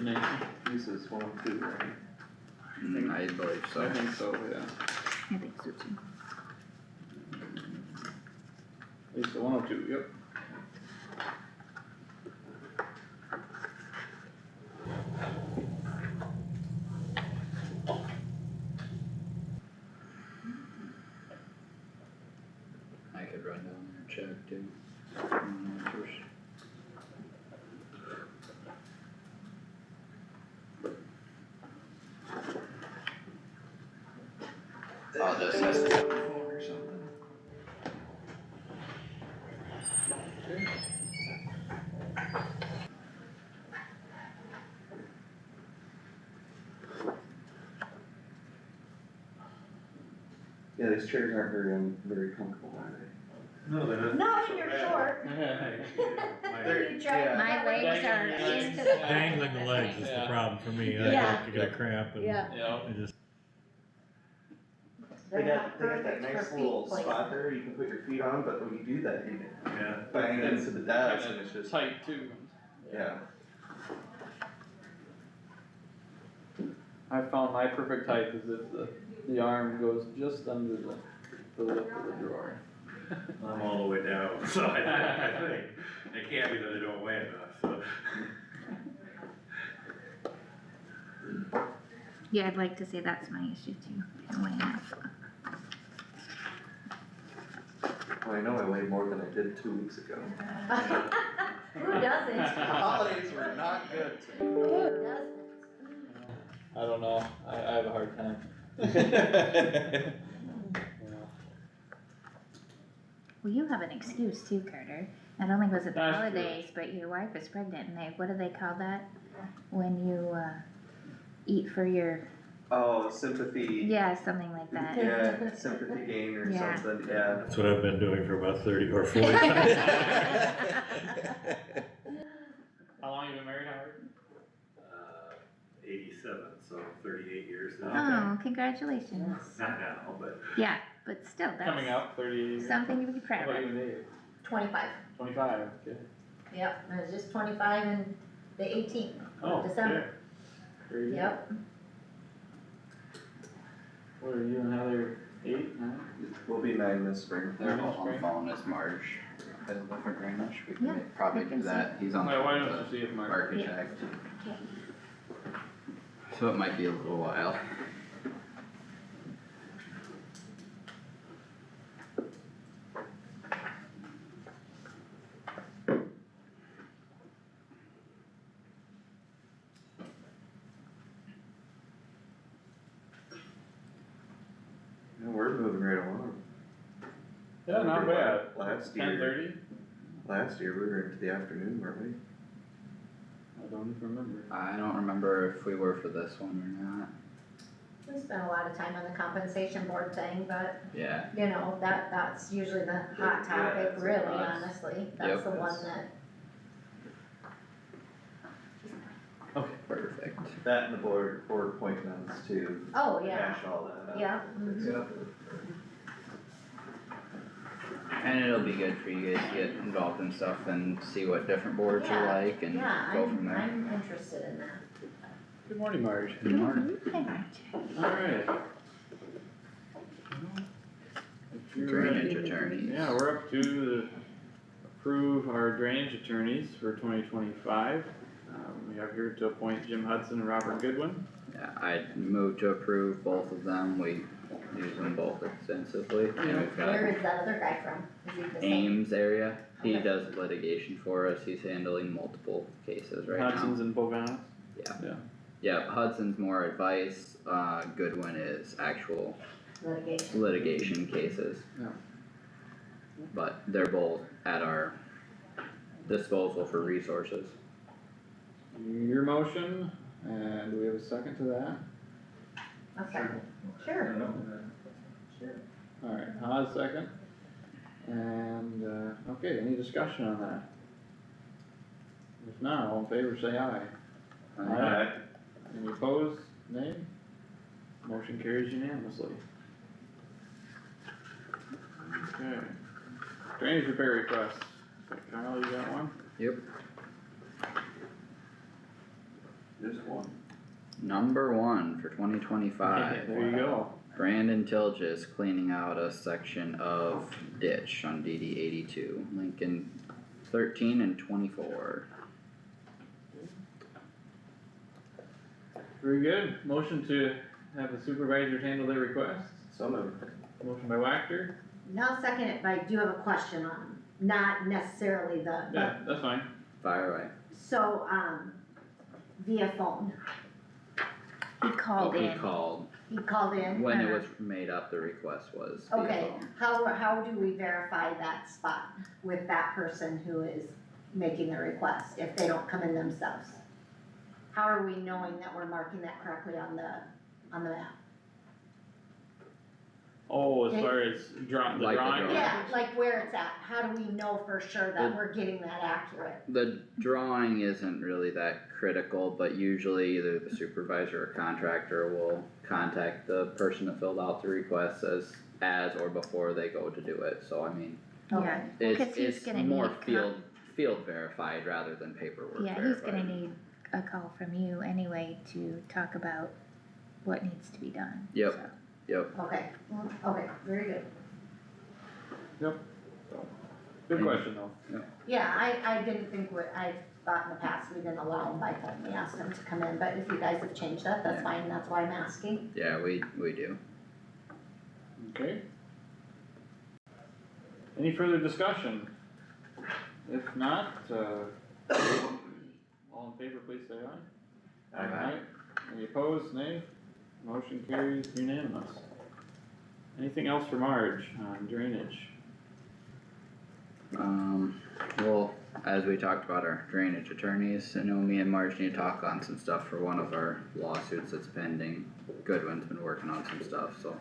Nancy? This is 102, right? I believe So I so. think so, yeah. I think so too. Lisa, 102, yep. I could run down there and check too. First. I'll just have to phone or something. Yeah, these chairs aren't very comfortable, are they? No, they're not. Not when you're short. You try Yeah. My legs are into the. Dangling the legs is the Yeah. problem for me, Yeah. I get a cramp and Yeah. Yeah. I just, They're They not got that perfect nice for little feet spot there you can put your feet on, but when you do that, you yeah. bang into the desk and it's just, Tight too. yeah. I found my perfect height is if the arm goes just under the lip of the drawer. I'm all the way down, so I think, it can't be that I don't weigh enough, so. Yeah, I'd like to say that's my issue too. I don't weigh enough. Well, I know I weigh more than I did 2 weeks ago. Who doesn't? The holidays were not good to me. Who doesn't? I don't know, I have a hard time. Well, you have an excuse too, Carter. Not only was it the That's true. holidays, but your wife is pregnant and they, what do they call that? When you, eat for your, Oh, sympathy. yeah, something like that. Yeah, sympathy gain or Yeah. something, yeah. That's what I've been doing for about 30 or 40 times. How long you been married, Howard? 87, so 38 years now. Oh, congratulations. Not now, but. Yeah, but still, Coming that's up, 30. something to be How proud about of. you, Dave? 25, 25, okay. yep, I was just 25 and the 18th Oh, of December, okay. Very good. yep. What are you and Heather, 8, 9? We'll be 9 this spring. They're That's on great. phone this March. As for Greenwich, we Yeah, can probably I do can that. He's on Why phone don't with you see if the Mark? architect. Okay. So it might be a little while. Yeah, we're moving right along. Yeah, not bad. Last 10:30? Last year we were into the afternoon, weren't we? I don't even remember. I don't remember if we were for this one or not. We spent a lot of time on the compensation board thing, but, Yeah, you know, that's usually the hot Yeah, topic, it's really, lots. honestly, that's Yep, the one it's- that, okay, perfect. That and the board appointments to oh, yeah, hash all that out. yeah, mhm. Yep. And it'll be good for you guys to get involved in stuff and see what different boards are Yeah, like and Yeah, go from there. I'm interested in that. Good morning, Marge. Good morning. Alright. Drainage attorneys. Yeah, we're up to the approve our drainage attorneys for 2025. We have here to appoint Jim Hudson and Robert Goodwin. Yeah, I'd move to approve both of them, we use them both extensively, and we've got Where is that other guy from? Is he the same? Ames area, he Okay. does litigation for us, he's handling multiple cases right now. Hudson's and Pocahontas. Yeah, Hudson's more advice, Goodwin is actual Litigation. litigation cases. Yeah. But they're both at our disposal for resources. Your motion, and do we have a second to that? Okay, sure. Sure. Alright, Haas second. And, okay, any discussion on that? If not, all in favor say aye. Aye. Any opposed, nay? Motion carries unanimously. Okay. Drainage repair requests. Kyle, you got one? Yep. Just one. Number one for 2025. There you go. Brandon Tilges cleaning out a section of ditch on DD 82, Lincoln 13 and 24. Very good. Motion to have the supervisors handle their requests. So moved. Motion by Wactor. Now I'll second it, but I do have a question on, not necessarily the, Yeah, that's fine. Fire away. so, via phone, He called He in. called, he called in? when it was made up, the request was via Okay, phone. how do we verify that spot with that person who is making the request, if they don't come in themselves? How are we knowing that we're marking that correctly on the map? Oh, as They- far as the Like the drawing? drawing. Yeah, like where it's at, how do we know for sure that we're getting that accurate? The drawing isn't really that critical, but usually either the supervisor or contractor will contact the person that filled out the request as or before they go to do it, so I mean, Okay. Yeah, it's, 'cause he's it's gonna more need field verified rather than paperwork Yeah, verified. he's gonna need a call from you anyway to talk about what needs to be done. Yep. so. Okay, okay, very good. Good question though. Yeah, I didn't think I thought in the past we didn't allow them by phone, we asked them to come in, but if you guys have changed that, that's fine, that's why I'm asking. Yeah, we do. Okay. Any further discussion? If not, all in favor, please say aye. Aye. Any opposed, nay? Motion carries unanimous. Anything else for Marge on drainage? Well, as we talked about our drainage attorneys, I know me and Marge need to talk on some stuff for one of our lawsuits that's pending. Goodwin's been working on some stuff, so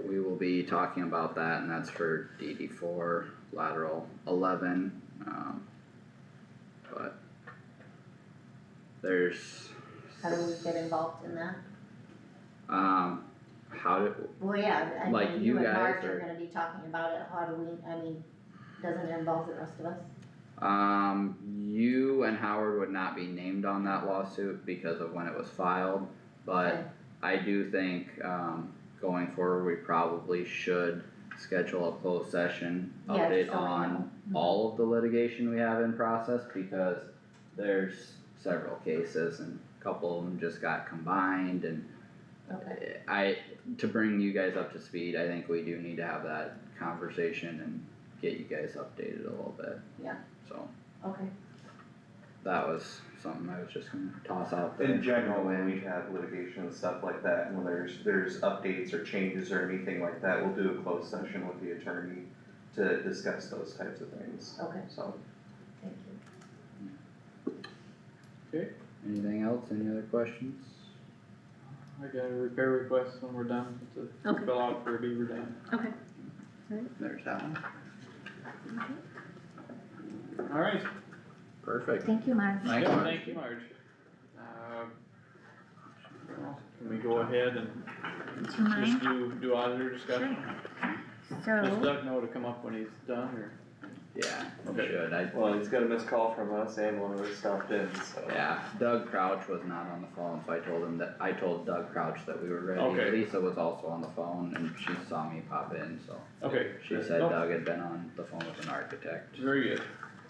we will be talking about that, and that's for DD 4 lateral 11, but there's, How do we get involved in that? how do, Well, yeah, I Like mean, you you and guys Marge or- are gonna be talking about it, how do we, I mean, doesn't it involve the rest of us? you and Howard would not be named on that lawsuit because of when it was filed, but Okay. I do think, going forward, we probably should schedule a closed session Yeah, update just so I know. on all of the litigation we have in process, because there's several cases and a couple of them just got combined, and Okay, to bring you guys up to speed, I think we do need to have that conversation and get you guys updated a little bit. Yeah. So, okay, that was something I was just gonna toss out there. In general, when we have litigation and stuff like that, and when there's updates or changes or anything like that, we'll do a closed session with the attorney to discuss those types of things, okay, so. thank you. Anything else, any other questions? I got a repair request when we're done to Okay. fill out for Beaver Dam. Okay. There's that one. Alright. Perfect. Thank you, Marge. Thanks, Yeah, Marge. thank you, Marge. Can we go ahead and Do you just mind? do auditor discussion? Does so, Doug know to come up when he's done, or? Yeah, we Okay. should, Well, he's got a missed call from us and one of us stopped in, so. yeah, Doug Crouch was not on the phone, so I told Doug Crouch that we were ready. Okay. Lisa was also on the phone and she saw me pop in, so Okay. she good. said Nope. Doug had been on the phone with an architect. Very good.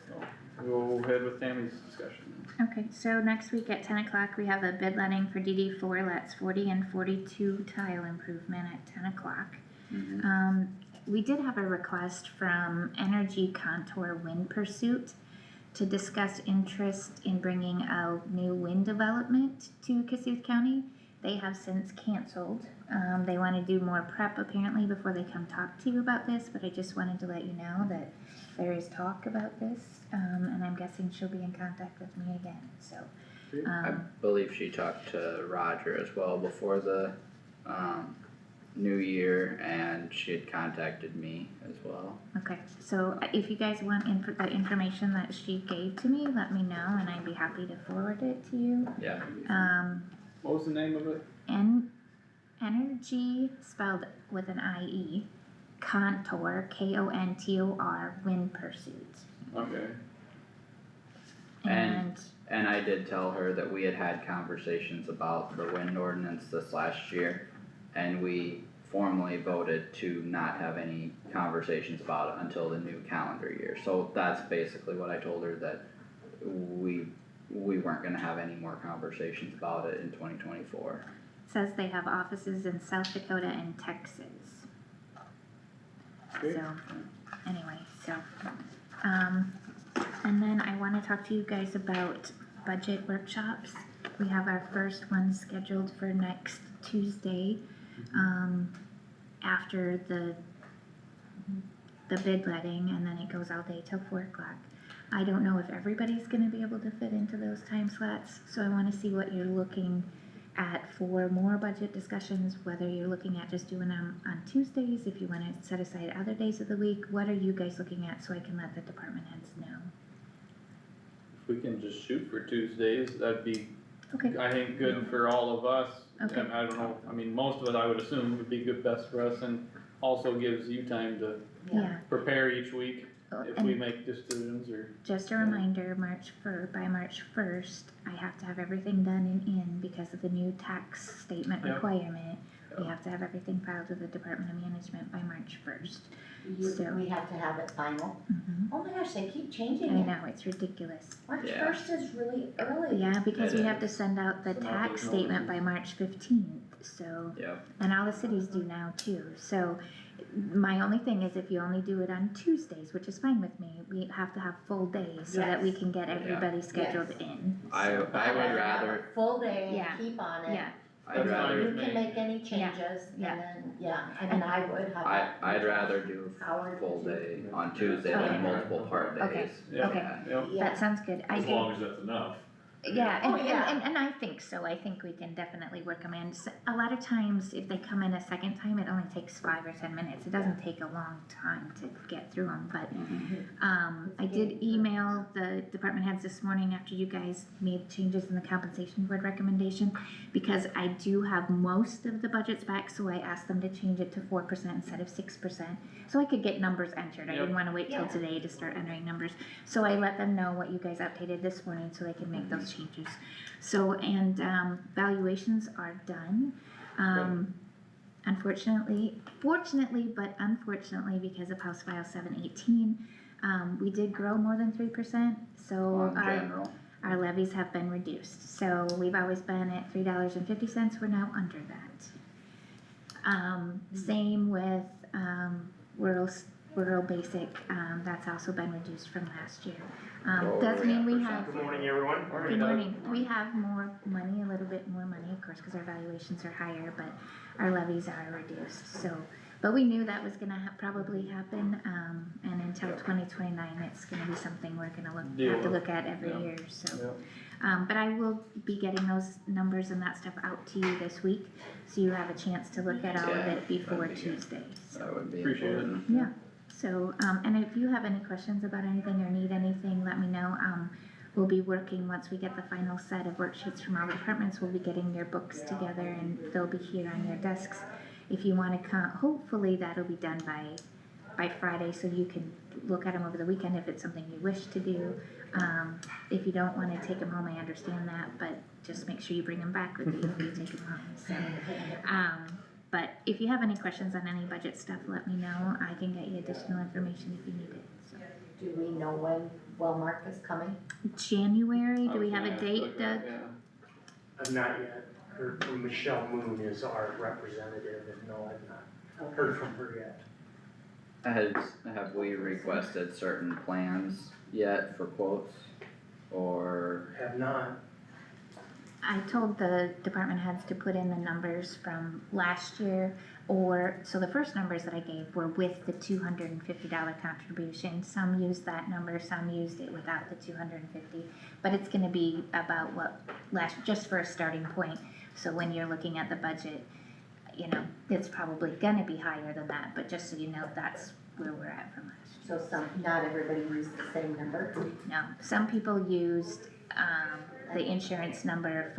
So, we'll go ahead with Tammy's discussion. okay, so next week at 10 o'clock, we have a bid letting for DD4, lots 40 and 42 tile improvement at 10 o'clock. Mhm. We did have a request from Energy Contour Wind Pursuit to discuss interest in bringing a new wind development to Kossuth County. They have since canceled. They wanna do more prep apparently before they come talk to you about this, but I just wanted to let you know that there is talk about this, and I'm guessing she'll be in contact with me again, so. I believe she talked to Roger as well before the, new year, and she had contacted me as well. Okay, so if you guys want the information that she gave to me, let me know and I'd be happy to forward it to you. Yeah. What was the name of it? Energy spelled with an IE, Contour, Kontor, Wind Pursuit. Okay. And, And I did tell her that we had had conversations about the wind ordinance this last year, and we formally voted to not have any conversations about it until the new calendar year. So that's basically what I told her, that we weren't gonna have any more conversations about it in 2024. says they have offices in South Dakota and Texas. Okay. So, anyway, and then I wanna talk to you guys about budget workshops. We have our first one scheduled for next Tuesday, after the bid letting, and then it goes all day till 4 o'clock. I don't know if everybody's gonna be able to fit into those time slots, so I wanna see what you're looking at for more budget discussions, whether you're looking at just doing them on Tuesdays, if you wanna set aside other days of the week, what are you guys looking at, so I can let the department heads know? If we can just shoot for Tuesdays, that'd be, Okay, I think, good for all of us. Okay. And I don't know, I mean, most of it I would assume would be good, best for us, and also gives you time to yeah. prepare each week if we And make decisions, or. just a reminder, by March 1st, I have to have everything done and in because of the new tax statement Yep. requirement. We Yep. have to have everything filed with the Department of Management by March 1st. So- We have to have it final. Mhm. Oh my gosh, they keep I changing it. know, it's ridiculous. March Yeah. 1st is really early. Yeah, because It we have to is. send out the So now tax there's no statement by March 15th, so, Yep. and all the cities do now too, so. My only thing is if you only do it on Tuesdays, which is fine with me, we have to have full days so that we Yes. can get everybody scheduled Yes. in. I would rather, Full day Yeah. and keep on it. Yeah, I'd That's rather, fine. You can make any changes and Yeah. then, I mean, I would have. I'd rather do Howard, full would you? day on Tuesday Okay. than multiple part Okay. days. Yeah. Okay. Yep. Yeah, that sounds good. I As did, long as that's enough. yeah, Oh, yeah. and I think so, I think we can definitely work them in. A lot of times, if they come in a second time, it only takes 5 or 10 minutes, it doesn't take a long time to get through them, but, I did email the department heads this morning after you guys made changes in the compensation board recommendation, because I do have most of the budgets back, so I asked them to change it to 4% instead of 6%, so I could get numbers entered, I didn't Yep. wanna wait till Yeah. today to start entering numbers. So I let them know what you guys updated this morning so they can make those changes. So, and, valuations are done. Fortunately, but unfortunately, because of House File 718, we did grow more than 3%, so On general, our levies have been reduced. So we've always been at $3.50, we're now under that. Same with, rural basic, that's also been reduced from last year. Does mean we have. Good morning, everyone. Good morning, we have more money, a little bit more money, of course, cause our valuations are higher, but our levies are reduced, so. But we knew that was gonna probably happen, and until 2029, it's gonna be something we're gonna have to look at every year, so. But I will be getting those numbers and that stuff out to you this week, so you have a chance to look at all of Yeah, it before that'd be good. Tuesday, so. that would be Appreciate it. important. Yeah, so, and if you have any questions about anything or need anything, let me know. We'll be working, once we get the final set of worksheets from all the departments, we'll be getting your books together and they'll be here on your desks. if you wanna come, hopefully that'll be done by Friday, so you can look at them over the weekend if it's something you wish to do. If you don't wanna take them home, I understand that, but just make sure you bring them back with you when you take them home, so. But if you have any questions on any budget stuff, let me know, I can get you additional information if you need it, so. Do we know when Wellmark is coming? January, do we have a date, Doug? Yeah. Not yet, heard from Michelle Moon is our representative, and no, I've not heard from her yet. Have we requested certain plans yet for quotes? Or, Have not, I told the department heads to put in the numbers from last year, so the first numbers that I gave were with the $250 contribution. Some used that number, some used it without the 250, but it's gonna be about what just for a starting point. So when you're looking at the budget, you know, it's probably gonna be higher than that, but just so you know, that's where we're at from last year. So not everybody used the same number? No, some people used, the insurance number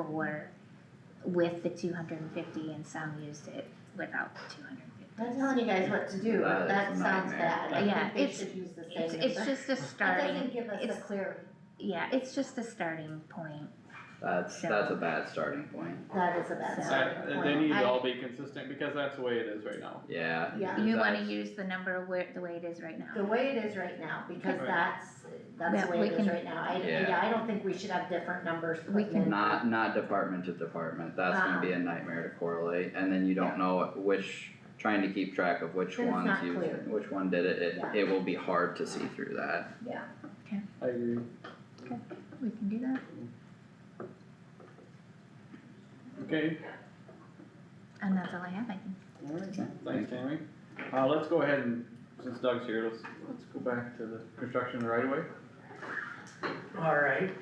with the 250 and some used it without the 250. I'm telling you guys what to do, but that That's a sounds nightmare. bad, I Yeah, think they it's- should use the same number. It's just a That starting, doesn't give us a it's- clear, yeah, it's just a starting point. that's a bad starting point, that is a bad So- starting point. They need to I- all be consistent, because that's the way it is right now. yeah. Yeah. You wanna that's- use the number the way it is right now. The way it is right now, because Okay. that's Yeah, the way we it is can- right now, Yeah. yeah, I don't think we should have different numbers We put can- in. Not department to department, that's gonna be a nightmare to correlate, and then you don't know trying to keep track of which Then it's ones not used clear. it, which one did it, Yeah. it will be hard to see through that. Yeah, I agree. We can do that. Okay, And that's all I have, I think. alright, thanks Tammy. Let's go ahead and, since Doug's here, let's go back to the construction right away. alright.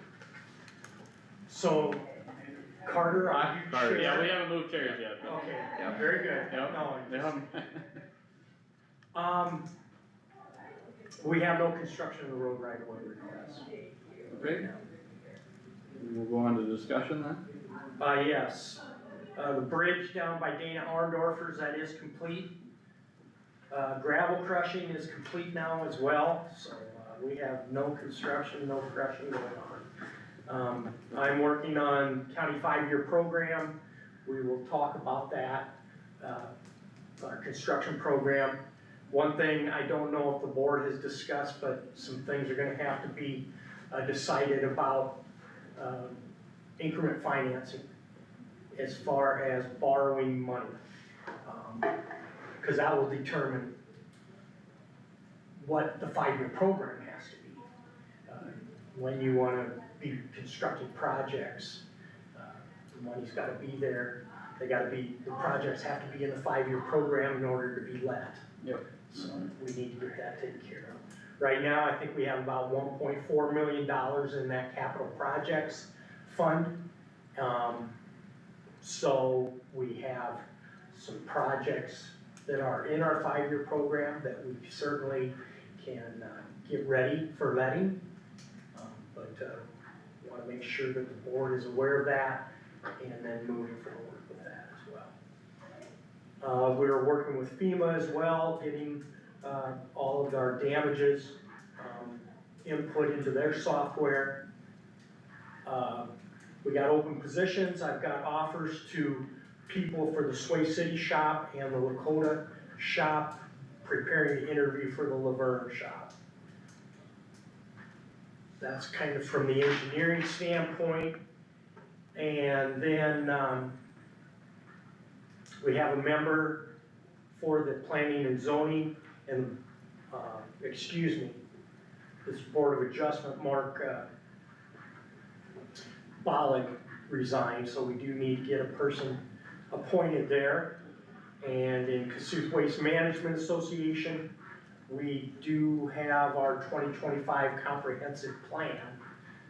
So, Carter, are you Carter, sure? yeah, we haven't moved chairs yet, but. Okay, Yep. very good. Yep. No, Yeah. We have no construction of the road right away request. Okay. We'll go on to discussion then. Yes, the bridge down by Dana Arndorfer's, that is complete. Gravel crushing is complete now as well, so, we have no construction, no crushing going on. I'm working on county 5-year program, we will talk about that, our construction program. One thing I don't know if the board has discussed, but some things are gonna have to be, decided about, increment financing as far as borrowing money. Cause that will determine what the 5-year program has to be. When you wanna be constructing projects, the money's gotta be there, the projects have to be in the 5-year program in order to be let. Yep. So we need to get that taken care of. Right now, I think we have about $1.4 million in that capital projects fund. So we have some projects that are in our 5-year program that we certainly can get ready for letting. But wanna make sure that the board is aware of that and then moving forward with that as well. We're working with FEMA as well, getting all of our damages input into their software. We got open positions, I've got offers to people for the Sway City shop and the Lakota shop, preparing to interview for the Laverne shop. That's kind of from the engineering standpoint. And then, we have a member for the planning and zoning and, this Board of Adjustment, Mark, Bollig resigned, so we do need to get a person appointed there. And in Kossuth Waste Management Association, we do have our 2025 comprehensive plan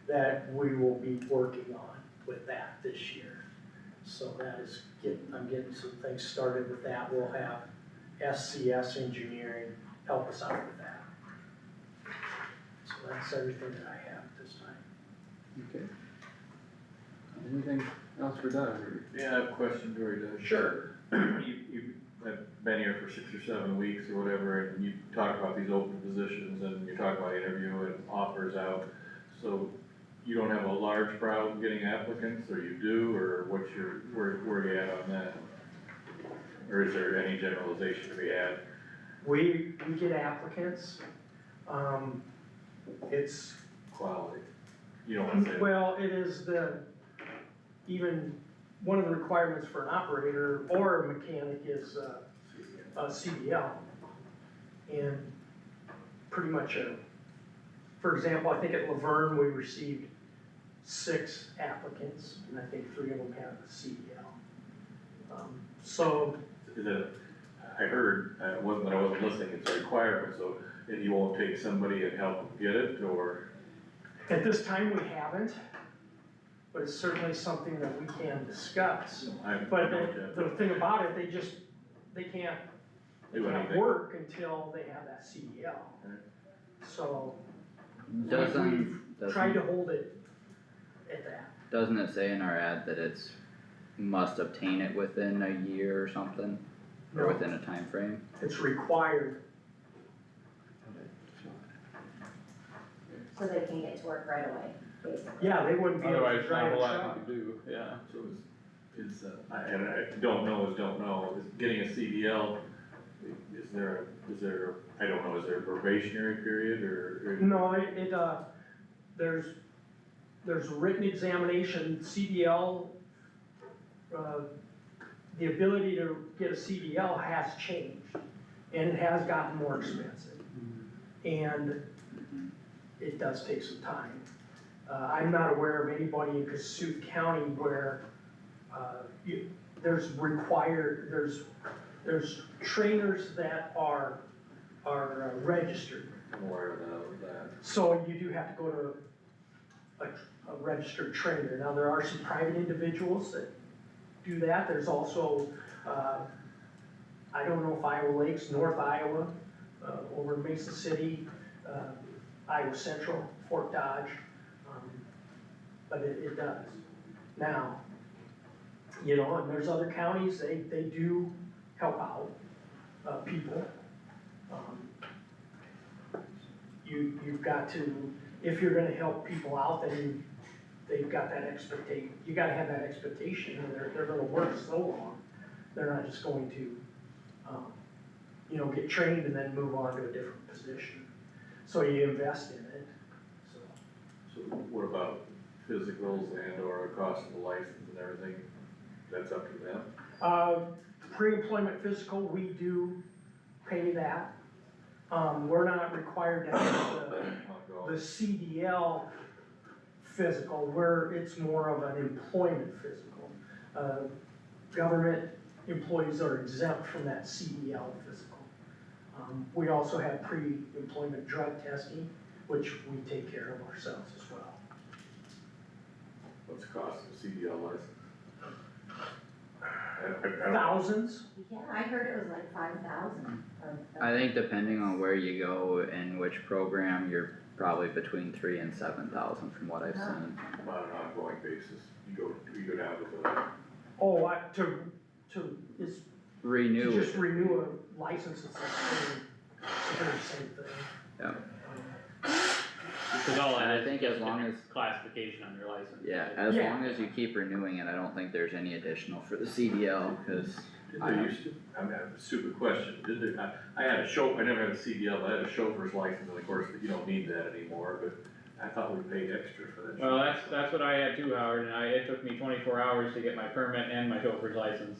that we will be working on with that this year. So that is, I'm getting some things started with that. We'll have SCS Engineering help us out with that. So that's everything that I have at this time. Okay. Anything else for Doug? Yeah, I have a question for you, Doug. Sure. You have been here for 6 or 7 weeks or whatever, and you talk about these open positions, and you talk about interviewing offers out, so you don't have a large problem getting applicants, or you do, or what's your, where are you at on that? Or is there any generalization to be had? We get applicants, it's, Quality, you don't wanna say. well, it is even one of the requirements for an operator or a mechanic is a CDL. And pretty much for example, I think at Laverne, we received 6 applicants, and I think 3 of them have a CDL. So, Is it, I heard, it wasn't that I wasn't listening, it's a requirement, so, and you won't take somebody and help them get it, or? at this time, we haven't, but it's certainly something that we can discuss. But the thing about it, they can't Do anything. work until they have that CDL. So, Doesn't, tried to hold it at that. doesn't it say in our ad that it's must obtain it within a year or something? Or No. within a time frame? It's required. So they can get to work right away, basically. Yeah, they wouldn't be able Otherwise, to not a drive a whole lot truck. you can do, yeah. So and I don't know is don't know, is getting a CDL, is there, I don't know, is there a probationary period, or? No, there's a written examination, CDL, the ability to get a CDL has changed, and it has gotten more expensive. And it does take some time. I'm not aware of anybody in Kossuth County where, there's trainers that are registered. I'm aware of that. So you do have to go to a registered trainer. Now, there are some private individuals that do that. There's also, I don't know if Iowa Lakes, North Iowa, over in Mesa City, Iowa Central, Fort Dodge, but it does. Now, and there's other counties, they do help out, people. You've got to, if you're gonna help people out, then they've got that expectation, you gotta have that expectation, and they're gonna work so long, they're not just going to, get trained and then move on to a different position. So you invest in it, so. So what about physicals and or cost of the license and everything, that's up to them? Pre-employment physical, we do pay that. We're not required to have the CDL physical, it's more of an employment physical. Government employees are exempt from that CDL physical. We also have pre-employment drug testing, which we take care of ourselves as well. What's the cost of a CDL license? Thousands? Yeah, I heard it was like 5,000. I think depending on where you go and which program, you're probably between 3,000 and 7,000 from what I've seen. On an ongoing basis, you go down to the. Oh, Renew. to just renew a license, it's the same thing. Yeah. Because all And that I is think just as long different as- classification on your license. Yeah, as Yeah. long as you keep renewing it, I don't think there's any additional for the CDL, cause Did they used to, I mean, I have a stupid question, did they, I had a chauffeur, I never had a CDL, but I had a chauffeur's license, and of course, you don't need that anymore, but I thought we paid extra for that. Well, that's what I had too, Howard, and it took me 24 hours to get my permit and my chauffeur's license.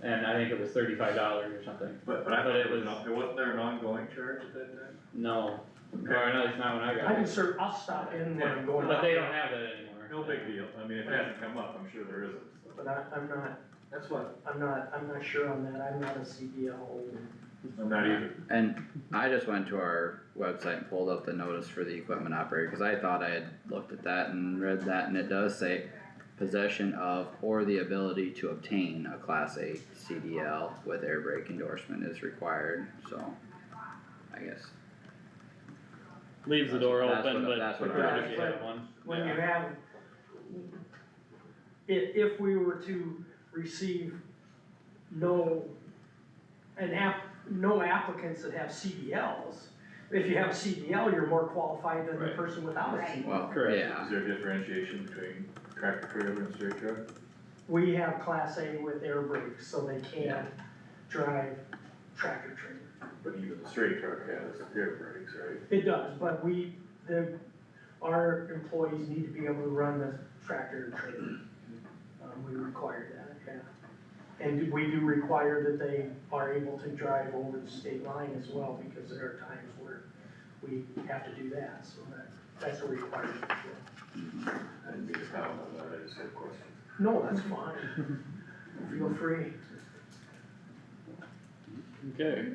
And I think it was $35 or something. But I thought it wasn't there an ongoing charge at that time? No, or no, it's not when I got it. I'll stop in when I'm going. But they don't have that anymore. No big deal, I mean, if it hasn't come up, I'm sure there isn't, so. But I'm not, That's what, I'm not sure on that, I'm not a CDL holder. I'm not either. And I just went to our website and pulled up the notice for the equipment operator, cause I thought I had looked at that and read that, and it does say possession of or the ability to obtain a Class A CDL with air brake endorsement is required, so I guess. Leaves the door That's open, what- but that's what preferred I- if you have one. When Yeah. you have, if we were to receive no no applicants that have CDLs. If you have a CDL, you're more qualified than the Right. person without a CDL. Well, Correct. yeah, Is there a differentiation between tractor trailer and straight truck? We have class A with air brakes, so they Yeah. can't drive tractor trailer. But even the straight truck has air brakes, right? It does, but our employees need to be able to run the tractor trailer. We require that, yeah. And we do require that they are able to drive over the state line as well, because there are times where we have to do that, so that's a requirement. I didn't mean to comment on that, I just had questions. No, that's fine. Feel free. Okay,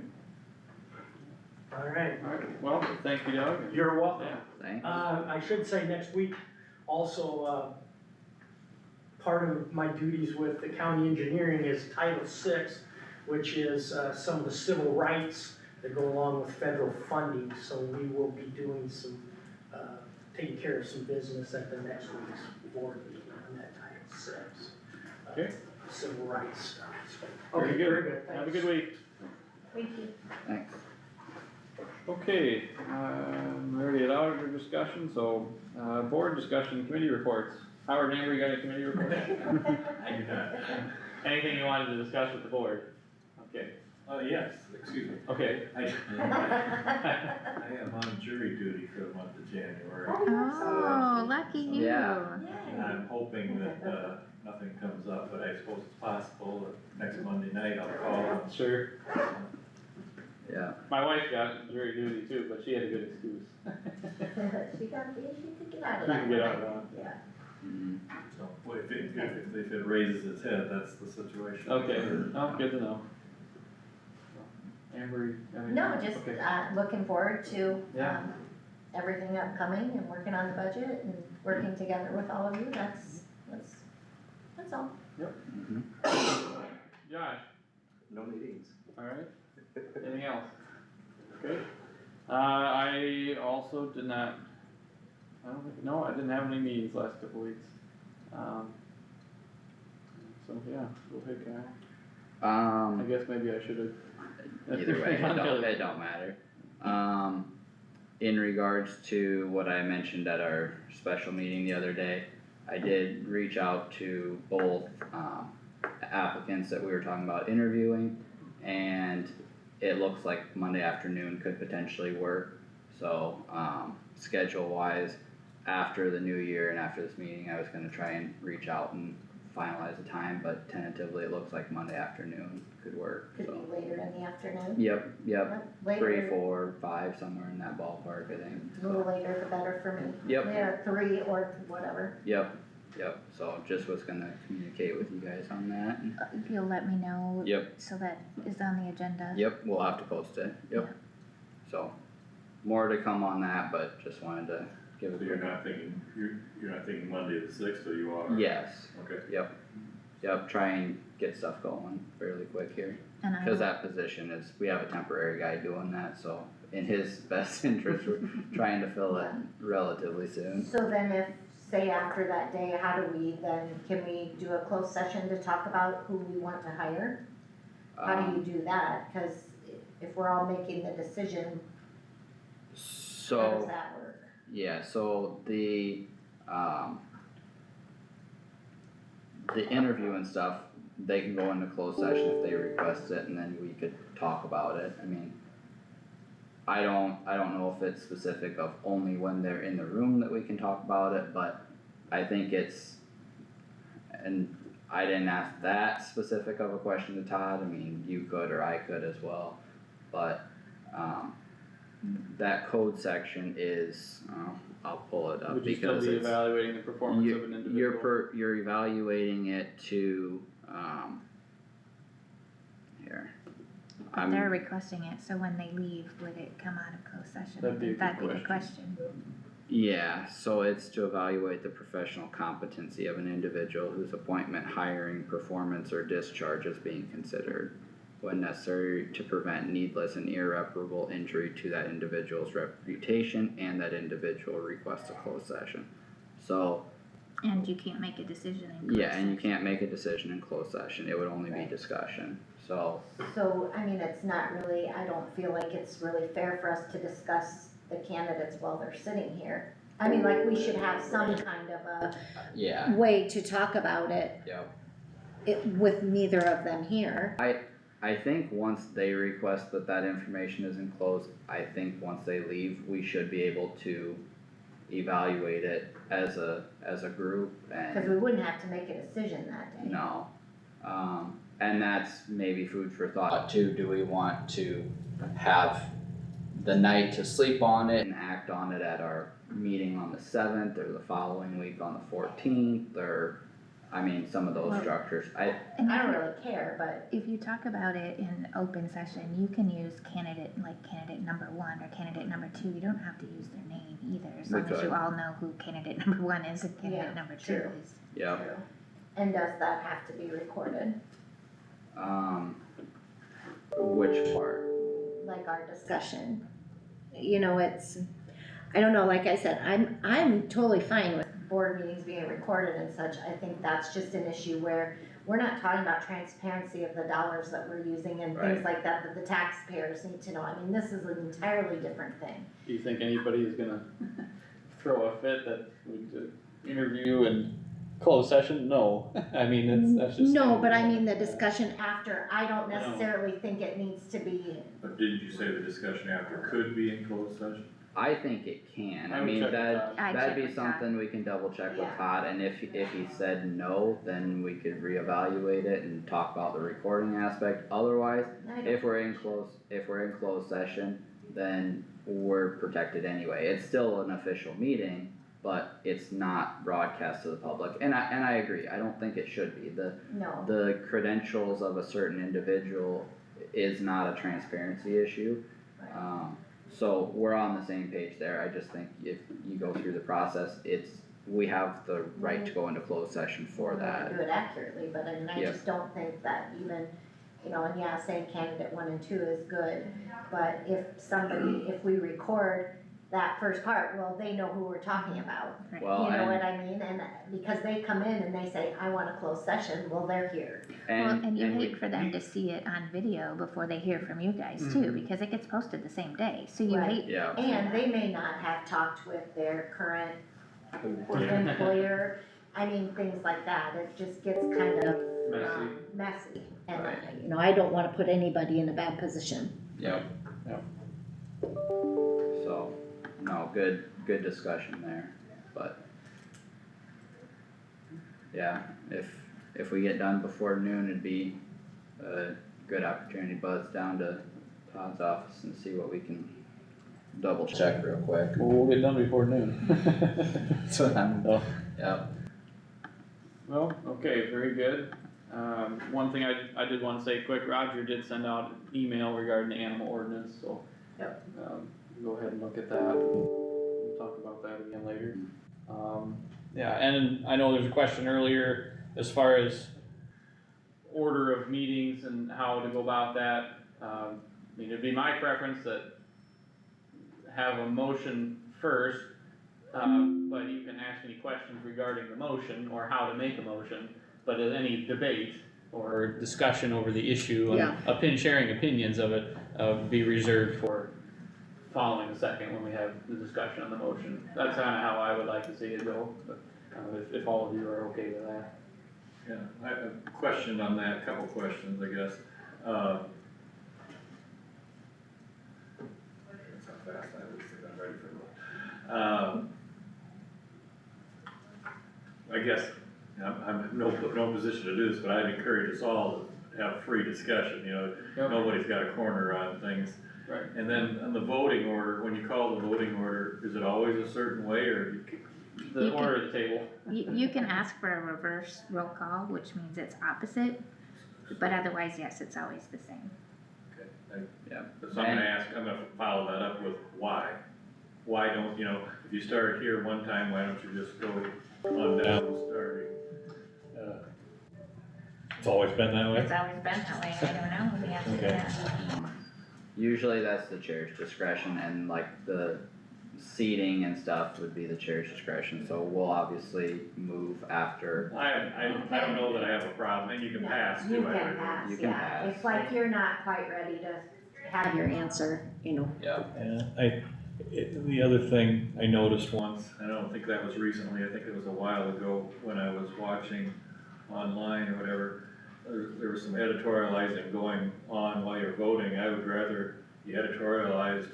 Alright, alright, well, thank you, Doug. you're welcome. Yeah, thanks. I should say next week, also, part of my duties with the county engineering is Title VI, which is, some of the civil rights that go along with federal funding, so we will be doing some, taking care of some business at the next week's board meeting on that Title VI. Okay. Civil rights stuff. Very Okay, good. very good, Have a thanks. good week. Thank you. Thanks. Okay, we already had auditor discussion, so, board discussion, committee reports. Howard and Amber, you got any committee reports? I do not. Anything you wanted to discuss with the board? Okay, Yes, excuse me. okay. I am on jury duty for the month of January. Oh, lucky you. Yeah. And I'm hoping that, nothing comes up, but I suppose it's possible that next Monday night I'll call. Sure. Yeah, My wife got jury duty too, but she had a good excuse. She could get out of She that. can get out of that. Yeah. mhm. So, well, if it raises its head, that's the situation. Okay, oh, good to know. Amber, you have anything? No, just, Okay. looking forward to, Yeah. everything upcoming and working on the budget and working together with all of you, that's all. Mhm. Josh, No meetings. alright, anything else? Okay, I also did not, I didn't have any meetings last couple weeks. So, yeah, go ahead, Kyle. I guess maybe I should've. Either way, it don't matter. In regards to what I mentioned at our special meeting the other day, I did reach out to both, applicants that we were talking about interviewing, and it looks like Monday afternoon could potentially work. So, schedule wise, after the new year and after this meeting, I was gonna try and reach out and finalize a time, but tentatively it looks like Monday afternoon could work, Could so. be later in the afternoon. Yep, Later. 3, 4, 5, somewhere in that ballpark, I think. A little later the better for me. Yep. Yeah, 3 or whatever. Yep, so just was gonna communicate with you guys on that, and, You'll let me know. Yep. So that is on the agenda. yep, we'll have to post it, yep. So, more to come on that, but just wanted to give So it. you're not thinking Monday the sixth, or you are? Yes, Okay. yep, try and get stuff going fairly quick here, And I cause that position is, we have a temporary guy doing that, so in his best interest, we're trying to fill it relatively soon. So then if, say after that day, can we do a closed session to talk about who we want to hire? How do you do that? Cause if we're all making the decision, how does So, that work? yeah, so the interview and stuff, they can go into closed session if they request it, and then we could talk about it, I mean, I don't know if it's specific of only when they're in the room that we can talk about it, but I think it's, and I didn't ask that specific of a question to Todd, I mean, you could or I could as well, but, that code section is, I'll pull it up Would you still because be it's. evaluating the performance of an individual? You're evaluating it to, here. But they're requesting it, so when they leave, would it come out of closed session? That'd be a good That'd be the question. question. Yeah, so it's to evaluate the professional competency of an individual whose appointment, hiring, performance, or discharge is being considered, when necessary to prevent needless and irreparable injury to that individual's reputation, and that individual requests a closed session. So, And you can't make a decision in closed yeah, and you session. can't make a decision in closed session, it would only be Right. discussion, So, So, I mean, it's not really, I don't feel like it's really fair for us to discuss the candidates while they're sitting here. I mean, like, we should have some kind of a yeah, way to talk about it, yep. with neither of them here. I think once they request that information is enclosed, I think once they leave, we should be able to evaluate it as a group Cause and, we wouldn't have to make a decision that day. no. And that's maybe food for thought too, do we want to have the night to sleep on it and act on it at our meeting on the 7th or the following week on the 14th, or, I mean, some of those Well, structures, I don't really care, but If you talk about it in open session, you can use candidate number 1 or candidate number 2, you don't have to use their name either, as We long as you could. all know who candidate number 1 is and candidate Yeah, number 2 true. is. yeah. true. And does that have to be recorded, Which part? like our discussion? You know, it's, I don't know, like I said, I'm totally fine with board meetings being recorded and such. I think that's just an issue where we're not talking about transparency of the dollars that we're using and things like that, that the taxpayers need to know. I mean, this is an entirely different thing. Do you think anybody is gonna throw a fit that we interview and closed session? No, I mean, that's just. No, but I mean, the discussion after, I don't necessarily think it needs to be, But didn't you say the discussion after could be in closed session? I think it can, I I would mean, check with Todd. I'd that'd check be with Todd. something we can double check with Yeah. Todd, and if he said no, then we could reevaluate it and talk about the recording aspect, otherwise, if we're in closed session, then we're protected anyway, it's still an official meeting, but it's not broadcast to the public, and I agree, I don't think it should be, no. the credentials of a certain individual is not a transparency issue. So we're on the same page there, I just think if you go through the process, we have the right to go into closed session for that. Do it accurately, but I mean, I Yep. just don't think that even, you know, and yeah, saying candidate 1 and 2 is good, but if we record that first part, well, they know who we're talking about. Well, You know and- what I mean? And because they come in and they say, I want a closed session, well, they're here. And you we- hate for them to see it on video before they hear from you guys too, because it gets posted the same day, so you Right. hate. Yeah, And they may not have talked with their current employer, I mean, things like that, it just gets kind of messy. And, Right. you know, I don't wanna put anybody in a bad position. yep. Yep. So, no, good discussion there, but. Yeah, if we get done before noon, it'd be a good opportunity to buzz down to Todd's office and see what we can double check real quick. Well, we'll get done before noon. So, So, yeah, well, okay, very good. One thing I did wanna say quick, Roger did send out an email regarding the animal ordinance, so. Yep. Go ahead and look at that, we'll talk about that again later. Yeah, and I know there's a question earlier as far as order of meetings and how to go about that. I mean, it'd be my preference that have a motion first, but you can ask any questions regarding the motion or how to make a motion. But at any debate or discussion over the issue and sharing opinions of it, be reserved for following the second when we have the discussion on the motion. That's kinda how I would like to see it go, but, if all of you are okay with that. Yeah, I have a question on that, a couple questions, I guess. That's how fast I was, I'm ready for it. I guess, I'm in no position to do this, but I'd encourage us all to have free discussion, you know, nobody's got a corner on things. Right. And then on the voting order, when you call the voting order, is it always a certain way, or The You can- order of the table. You can ask for a reverse roll call, which means it's opposite, but otherwise, yes, it's always the same. yeah. So I'm gonna follow that up with why? Why don't, you know, if you started here one time, why don't you just go on down starting? It's always been that way? It's always been that way, I don't know, the answer to Okay. that. Usually that's the chair's discretion and like the seating and stuff would be the chair's discretion, so we'll obviously move after. I don't know that I have a problem, and you can pass You too, can I think. pass, You can yeah, pass. it's like you're not quite ready to have your answer, you know. Yeah. The other thing I noticed once, I don't think that was recently, I think it was a while ago when I was watching online or whatever, there was some editorializing going on while you're voting. I would rather you editorialized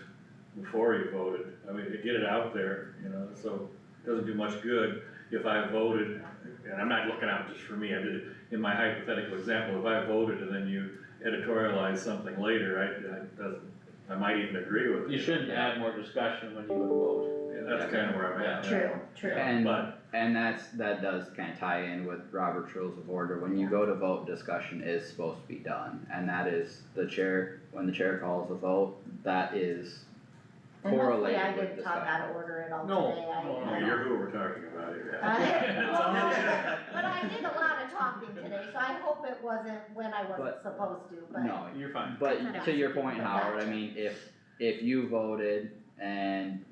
before you voted. I mean, to get it out there, you know, so it doesn't do much good if I voted, and I'm not looking out just for me, I did it in my hypothetical example, if I voted and then you editorialize something later, I might even agree with you. You shouldn't add more discussion when you would vote. Yeah, that's kinda where I'm at. True. And that does kinda tie in with Robert's Rules of Order, when you go to vote, discussion is supposed to be done, and that is the chair, when the chair calls a vote, that is And hopefully correlated I with didn't talk discussion. out of order at all No, today, Oh, you're who we're talking about here. But I did a lot of talking today, so I hope it wasn't when I wasn't But- supposed to, but. No, You're fine. but to your point, But Howard, I gotcha. mean, if you voted and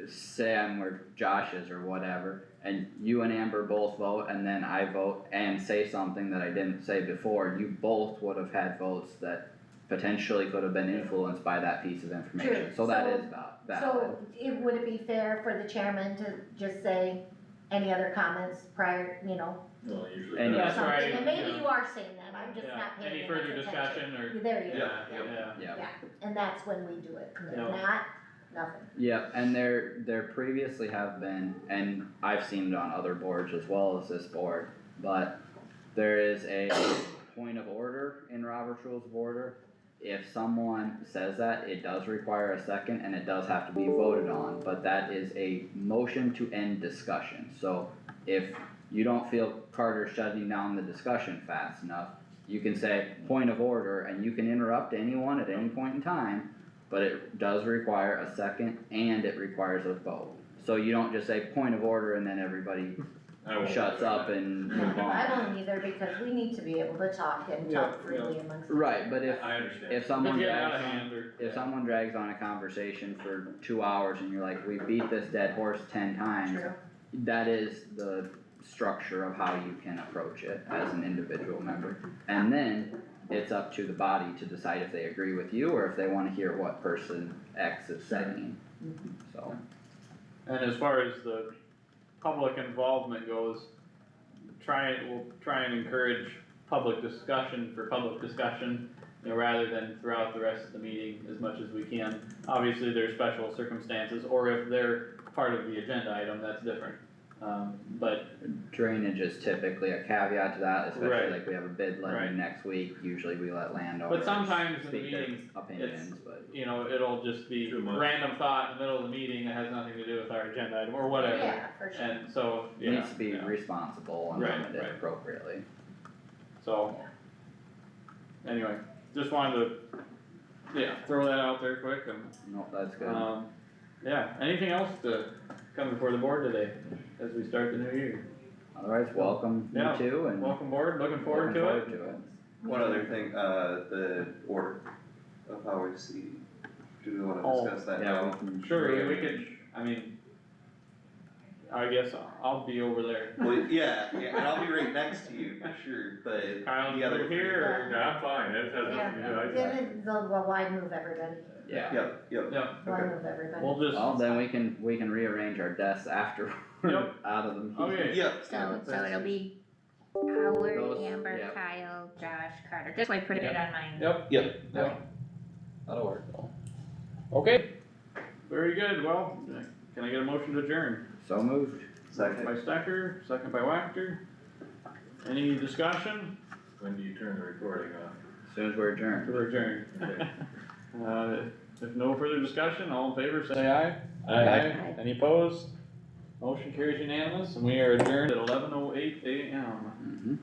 say I'm where Josh is or whatever, and you and Amber both vote, and then I vote and say something that I didn't say before, you both would have had votes that potentially could have been influenced by that piece of information, True. so that So- is valid. So, would it be fair for the chairman to just say any other comments prior, you know, Well, usually. And or That's something, right, and maybe yeah. you are saying that, I'm just Yeah. not paying Any enough further attention. discussion or? There you go, Yeah. Yeah. and that's when we do it, and if Yeah. not, nothing. Yeah, and there previously have been, and I've seen it on other boards as well as this board, but there is a point of order in Robert's Rules of Order. If someone says that, it does require a second and it does have to be voted on, but that is a motion to end discussion. So if you don't feel Carter's shutting down the discussion fast enough, you can say point of order and you can interrupt anyone at any point in time, but it does require a second and it requires a vote. So you don't just say point of order and then everybody I won't shuts do up that. and No, move I on. won't either, because we need to be able to talk and Yeah, talk freely amongst. each Right, other. but I understand. if someone Get out drags of on, hand or. if someone drags on a conversation for 2 hours and you're like, we beat this dead horse 10 times, True. that is the structure of how you can approach it as an individual member. And then it's up to the body to decide if they agree with you or if they wanna hear what person X is saying, so. And as far as the public involvement goes, we'll try and encourage public discussion for public discussion, you know, rather than throughout the rest of the meeting as much as we can. Obviously, there's special circumstances, or if they're part of the agenda item, that's different. But Drainage is typically a caveat to that, especially Right. like we have a bid Right. letting next week, usually we let landowners But sometimes in the speak their meetings, opinions, but. you know, it'll just be Too much. random thought in the middle of the meeting that has nothing to do with our agenda item or whatever. Yeah, for sure. And so, yeah. Needs to be yeah. responsible and Right, limited right. appropriately. So, anyway, just wanted to, throw that out there quick and, No, that's good. anything else to come before the board today as we start the new year? Otherwise, welcome you Yeah. two and. Welcome board, looking forward to it. One other thing, the order of how we see, do we wanna Oh, discuss that Yeah, now? we can. Sure, we could, I guess I'll be over there. Well, yeah, and I'll be right next to you for sure, but Kyle, the other. you here Yeah, I'm fine, that has nothing to do, Yeah, the wide move everybody, Yeah, Yep, or? Yeah, wide move everybody. we'll just. well, then we can rearrange our desks after we're Yep. out of the meeting. Okay. Yep. So it'll be Howard, Those- Amber, yeah. Kyle, Josh, Carter, just like put it on mine. Yep. Yep. That'll work. Okay, very good, well, can I get a motion to adjourn? So moved. Second. By Stecker, second by Wactor. Any discussion? When do you turn the recording off? As soon as we're adjourned. We're adjourned. Okay. If no further discussion, all in favor, say aye. Aye. Any opposed? Motion carries unanimous, and we are adjourned at 11:08 AM. Mhm.